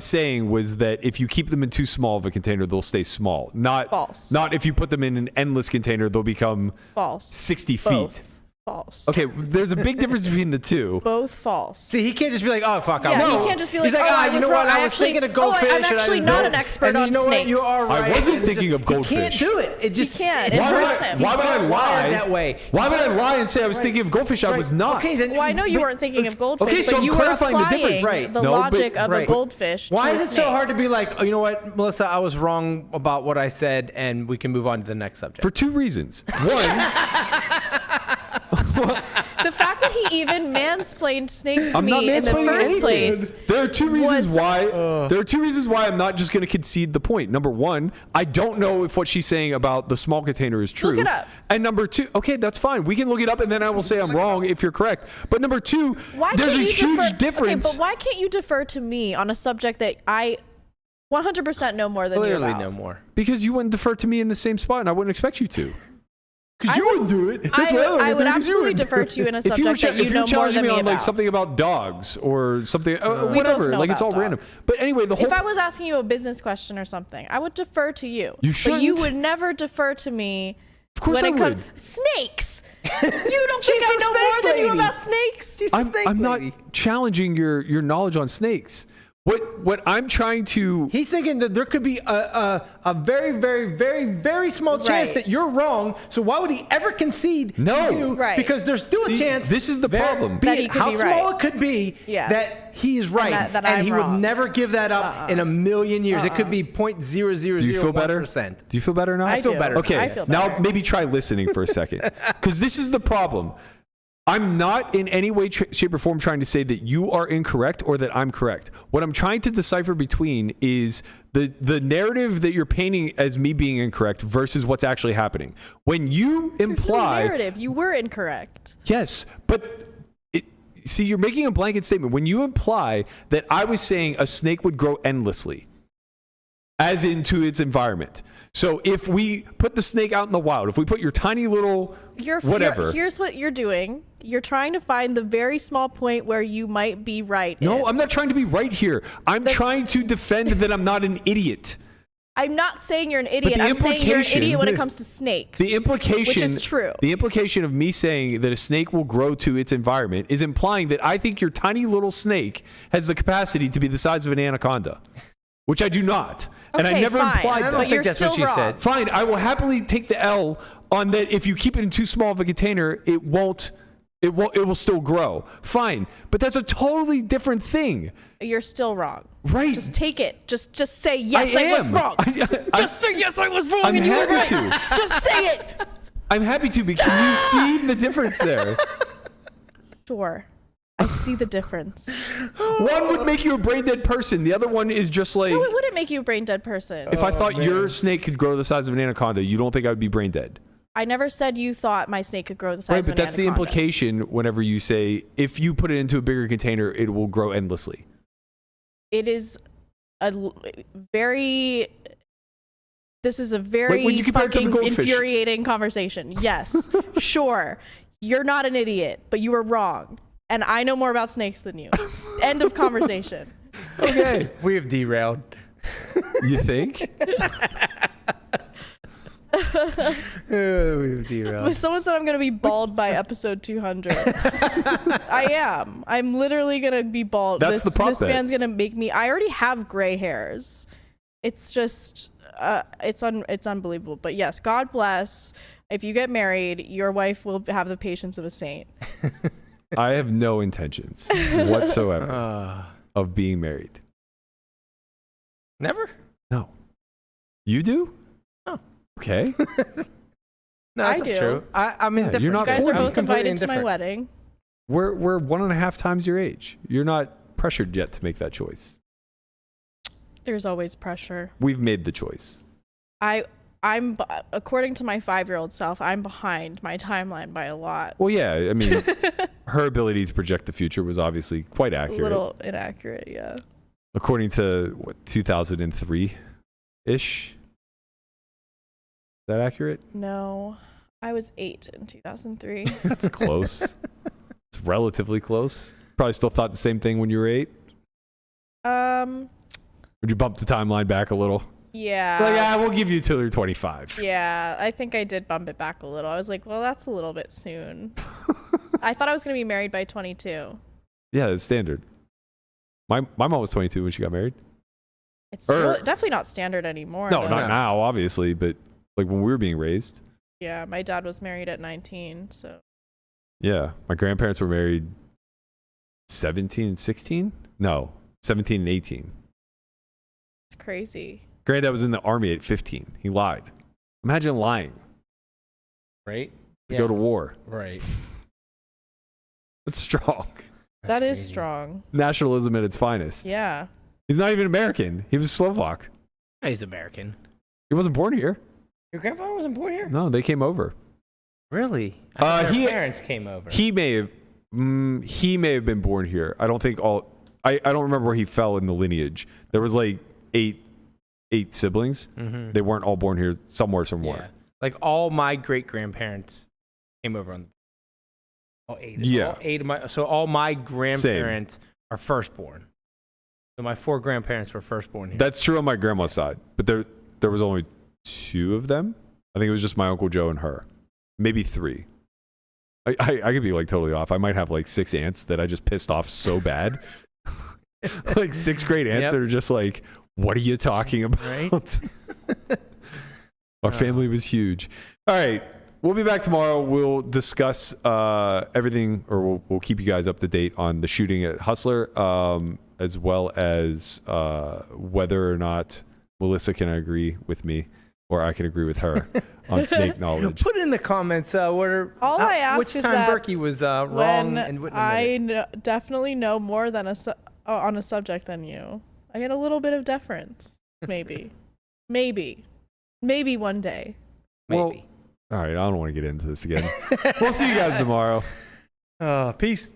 Speaker 2: saying was that if you keep them in too small of a container, they'll stay small.
Speaker 4: False.
Speaker 2: Not if you put them in an endless container, they'll become
Speaker 4: False.
Speaker 2: 60
Speaker 4: Both
Speaker 2: feet.
Speaker 4: false.
Speaker 2: Okay, there's a big difference between the two.
Speaker 4: Both false.
Speaker 3: See, he can't just be like, oh, fuck, I'm
Speaker 4: Yeah,
Speaker 3: wrong.
Speaker 4: he can't just be
Speaker 3: He's
Speaker 4: like,
Speaker 3: like,
Speaker 4: oh,
Speaker 3: ah,
Speaker 4: I
Speaker 3: you
Speaker 4: was
Speaker 3: know
Speaker 4: wrong.
Speaker 3: what? I
Speaker 4: I
Speaker 3: was
Speaker 4: actually-
Speaker 3: thinking of
Speaker 4: oh,
Speaker 3: goldfish.
Speaker 4: I'm
Speaker 3: and I
Speaker 4: actually
Speaker 3: was
Speaker 4: not
Speaker 3: this.
Speaker 4: an expert
Speaker 3: and
Speaker 4: on
Speaker 3: you know what? You
Speaker 4: snakes.
Speaker 3: are
Speaker 2: I
Speaker 3: right.
Speaker 2: wasn't
Speaker 3: And
Speaker 2: thinking of
Speaker 3: He
Speaker 2: goldfish.
Speaker 3: can't do it. It just
Speaker 4: can't.
Speaker 3: It's
Speaker 4: Why would
Speaker 3: hurts
Speaker 4: I-
Speaker 3: him.
Speaker 2: why would I
Speaker 3: He's
Speaker 2: lie?
Speaker 3: wired that way.
Speaker 2: Why would I lie and say I was thinking of goldfish? I was not.
Speaker 3: Okay, then
Speaker 4: Well, I know you weren't thinking of goldfish,
Speaker 2: Okay, so
Speaker 4: but
Speaker 2: I'm
Speaker 4: you were
Speaker 2: clarifying the
Speaker 4: applying
Speaker 2: difference.
Speaker 3: Right.
Speaker 4: the
Speaker 2: No, but-
Speaker 4: logic of a
Speaker 3: right.
Speaker 4: goldfish.
Speaker 3: Why
Speaker 4: to
Speaker 3: is
Speaker 4: a
Speaker 3: it so
Speaker 4: snake.
Speaker 3: hard to be like, oh, you know what, Melissa, I was wrong about what I said, and we can move on to the next subject?
Speaker 2: For two reasons. One,
Speaker 4: The fact that he even mansplained snakes to
Speaker 2: I'm not
Speaker 4: me in the
Speaker 2: mansplaining
Speaker 4: first
Speaker 2: anything.
Speaker 4: place.
Speaker 2: There are two reasons
Speaker 4: was-
Speaker 2: why. There are two reasons why I'm not just going to concede the point. Number one, I don't know if what she's saying about the small container is true.
Speaker 4: Look it up.
Speaker 2: And number two, okay, that's fine. We can look it up, and then I will say I'm wrong if you're correct. But number two,
Speaker 4: Why
Speaker 2: there's a
Speaker 4: can't you
Speaker 2: huge
Speaker 4: defer?
Speaker 2: difference.
Speaker 4: Okay, but why can't you defer to me on a subject that I 100% know more than you
Speaker 3: Clearly
Speaker 4: about?
Speaker 3: no more.
Speaker 2: Because you wouldn't defer to me in the same spot, and I wouldn't expect you to.
Speaker 3: Because
Speaker 4: I
Speaker 3: you
Speaker 4: would-
Speaker 3: wouldn't do it.
Speaker 4: I would absolutely defer to you in a
Speaker 2: If you were,
Speaker 4: subject that you
Speaker 2: if
Speaker 4: know
Speaker 2: you're
Speaker 4: more
Speaker 2: challenging
Speaker 4: than
Speaker 2: me
Speaker 4: me
Speaker 2: on
Speaker 4: about.
Speaker 2: like something about dogs or something,
Speaker 4: We both
Speaker 2: whatever,
Speaker 4: know
Speaker 2: like it's all
Speaker 4: about
Speaker 2: random.
Speaker 4: dogs.
Speaker 2: But anyway, the whole
Speaker 4: If I was asking you a business question or something, I would defer to you.
Speaker 2: You
Speaker 4: But you
Speaker 2: shouldn't.
Speaker 4: would never defer to me.
Speaker 2: Of course
Speaker 4: when
Speaker 2: I
Speaker 4: it comes
Speaker 2: would.
Speaker 4: snakes. You don't
Speaker 3: She's
Speaker 4: think I
Speaker 3: the
Speaker 4: know
Speaker 3: snake
Speaker 4: more than you
Speaker 3: lady.
Speaker 4: about snakes?
Speaker 3: She's the snake
Speaker 2: I'm not
Speaker 3: lady.
Speaker 2: challenging your knowledge on snakes. What I'm trying to...
Speaker 3: He's thinking that there could be a very, very, very, very small chance that you're wrong. So why would he ever concede to you?
Speaker 4: Right.
Speaker 3: Because there's still a chance.
Speaker 2: This is the problem.
Speaker 3: Be
Speaker 4: That
Speaker 3: it
Speaker 4: he could
Speaker 3: how
Speaker 4: be
Speaker 3: small
Speaker 4: right.
Speaker 3: it could be that he is right.
Speaker 4: that
Speaker 3: And
Speaker 4: I'm
Speaker 3: he
Speaker 4: wrong.
Speaker 3: would never give that up in a million years. It could be 0.0001%.
Speaker 2: Do you feel better? Do you feel better now?
Speaker 3: I feel
Speaker 4: do.
Speaker 3: better.
Speaker 2: Okay,
Speaker 4: I feel
Speaker 2: now
Speaker 4: better.
Speaker 2: maybe try listening for a second. Because this is the problem. I'm not in any way, shape, or form trying to say that you are incorrect or that I'm correct. What I'm trying to decipher between is the narrative that you're painting as me being incorrect versus what's actually happening. When you imply...
Speaker 4: There's no narrative. You were incorrect.
Speaker 2: Yes, but... See, you're making a blanket statement. When you imply that I was saying a snake would grow endlessly, as into its environment. So if we put the snake out in the wild, if we put your tiny little whatever.
Speaker 4: Here's what you're doing. You're trying to find the very small point where you might be right.
Speaker 2: No, I'm not trying to be right here. I'm trying to defend that I'm not an idiot.
Speaker 4: I'm not saying you're an idiot.
Speaker 2: the
Speaker 4: I'm saying you're an
Speaker 2: implication-
Speaker 4: idiot when it comes to snakes.
Speaker 2: The implication,
Speaker 4: which is true.
Speaker 2: The implication of me saying that a snake will grow to its environment is implying that I think your tiny little snake has the capacity to be the size of an anaconda, which I do not. And I
Speaker 4: Okay,
Speaker 2: never
Speaker 4: fine.
Speaker 2: implied
Speaker 3: I
Speaker 2: that.
Speaker 3: don't
Speaker 4: But
Speaker 3: think
Speaker 4: you're
Speaker 3: that's
Speaker 4: still
Speaker 3: what she
Speaker 4: wrong.
Speaker 3: said.
Speaker 2: Fine, I will happily take the L on that. If you keep it in too small of a container, it will still grow. Fine, but that's a totally different thing.
Speaker 4: You're still wrong.
Speaker 2: Right.
Speaker 4: Just take it. Just say yes, I was
Speaker 2: am.
Speaker 4: wrong. Just say yes, I was wrong.
Speaker 2: I'm
Speaker 4: and you were
Speaker 2: happy
Speaker 4: right.
Speaker 2: to.
Speaker 4: Just say it.
Speaker 2: I'm happy to, but can you see the difference there?
Speaker 4: Sure. I see the difference.
Speaker 2: One would make you a brain dead person. The other one is just like...
Speaker 4: No, it wouldn't make you a brain dead person.
Speaker 2: If I thought your snake could grow the size of an anaconda, you don't think I would be brain dead?
Speaker 4: I never said you thought my snake could grow the size
Speaker 2: Right,
Speaker 4: of an
Speaker 2: but that's the
Speaker 4: anaconda.
Speaker 2: implication whenever you say, if you put it into a bigger container, it will grow endlessly.
Speaker 4: It is a very... This is a very
Speaker 2: when you compare it to the
Speaker 4: fucking
Speaker 2: goldfish.
Speaker 4: infuriating conversation. Yes, sure. You're not an idiot, but you were wrong. And I know more about snakes than you. End of conversation.
Speaker 2: Okay.
Speaker 3: We have derailed.
Speaker 2: You think?
Speaker 3: We have derailed.
Speaker 4: Someone said I'm going to be bald by episode 200. I am. I'm literally going to be bald.
Speaker 2: That's the prop
Speaker 4: This
Speaker 2: bet.
Speaker 4: man's going to make me... I already have gray hairs. It's just... it's unbelievable. But yes, God bless. If you get married, your wife will have the patience of a saint.
Speaker 2: I have no intentions whatsoever of being married.
Speaker 3: Never?
Speaker 2: No. You do?
Speaker 3: Oh.
Speaker 2: Okay.
Speaker 3: No,
Speaker 4: I
Speaker 3: that's
Speaker 4: do.
Speaker 3: not true. I'm indifferent.
Speaker 2: you're not
Speaker 4: You guys are
Speaker 2: 40.
Speaker 4: both
Speaker 3: completely
Speaker 4: invited to my
Speaker 3: indifferent.
Speaker 4: wedding.
Speaker 2: We're 1.5 times your age. You're not pressured yet to make that choice.
Speaker 4: There's always pressure.
Speaker 2: We've made the choice.
Speaker 4: I'm according to my 5-year-old self, I'm behind my timeline by a lot.
Speaker 2: Well, yeah. I mean, her ability to project the future was obviously quite
Speaker 4: A
Speaker 2: accurate.
Speaker 4: little inaccurate, yeah.
Speaker 2: According to, what, 2003-ish? Is that accurate?
Speaker 4: No, I was 8 in 2003.
Speaker 2: That's close. It's relatively close. Probably still thought the same thing when you were 8? Would you bump the timeline back a little?
Speaker 4: Yeah.
Speaker 2: Like, we'll give you till you're 25.
Speaker 4: Yeah, I think I did bump it back a little. I was like, well, that's a little bit soon. I thought I was going to be married by 22.
Speaker 2: Yeah, it's standard. My mom was 22 when she got married.
Speaker 4: It's definitely not standard anymore.
Speaker 2: No,
Speaker 4: though.
Speaker 2: not now, obviously, but like when we were being raised.
Speaker 4: Yeah, my dad was married at 19, so.
Speaker 2: Yeah, my grandparents were married 17 and 16? No, 17 and 18.
Speaker 4: It's crazy.
Speaker 2: Granddad was in the army at 15. He lied. Imagine lying
Speaker 3: Right?
Speaker 2: to go to war.
Speaker 3: Right.
Speaker 2: That's strong.
Speaker 4: That is
Speaker 3: crazy.
Speaker 4: strong.
Speaker 2: Nationalism at its finest.
Speaker 4: Yeah.
Speaker 2: He's not even American. He was Slovak.
Speaker 3: He's American.
Speaker 2: He wasn't born here.
Speaker 3: Your grandfather wasn't born here?
Speaker 2: No, they came over.
Speaker 3: Really? I thought
Speaker 2: He-
Speaker 3: their parents came over.
Speaker 2: He may have been born here. I don't think all. I don't remember where he fell in the lineage. There was like eight siblings.
Speaker 3: Mm-hmm.
Speaker 2: They weren't all born here. Some were, some
Speaker 3: Yeah.
Speaker 2: weren't.
Speaker 3: Like all my great grandparents came over on. All 8.
Speaker 2: Yeah.
Speaker 3: All 8 of my. So all my grandparents are firstborn. So my 4 grandparents were firstborn here.
Speaker 2: That's true on my grandma's side, but there was only 2 of them. I think it was just my Uncle Joe and her, maybe 3. I could be like totally off. I might have like 6 aunts that I just pissed off so bad Like 6th grade ants that are just like, what are you talking about?
Speaker 3: Right?
Speaker 2: Our family was huge. All right. We'll be back tomorrow. We'll discuss everything, or we'll keep you guys up to date on the shooting at Hustler, as well as whether or not Melissa can agree with me or I can agree with her on snake knowledge.
Speaker 3: Put in the comments
Speaker 4: All I ask
Speaker 3: which
Speaker 4: is
Speaker 3: time
Speaker 4: that
Speaker 3: Berkey was wrong and wouldn't admit it.
Speaker 4: I definitely know more than on a subject than you. I get a little bit of deference, maybe. Maybe one day.
Speaker 3: Maybe.
Speaker 2: Well, all right, I don't want to get into this again. We'll see you guys tomorrow.
Speaker 3: Peace.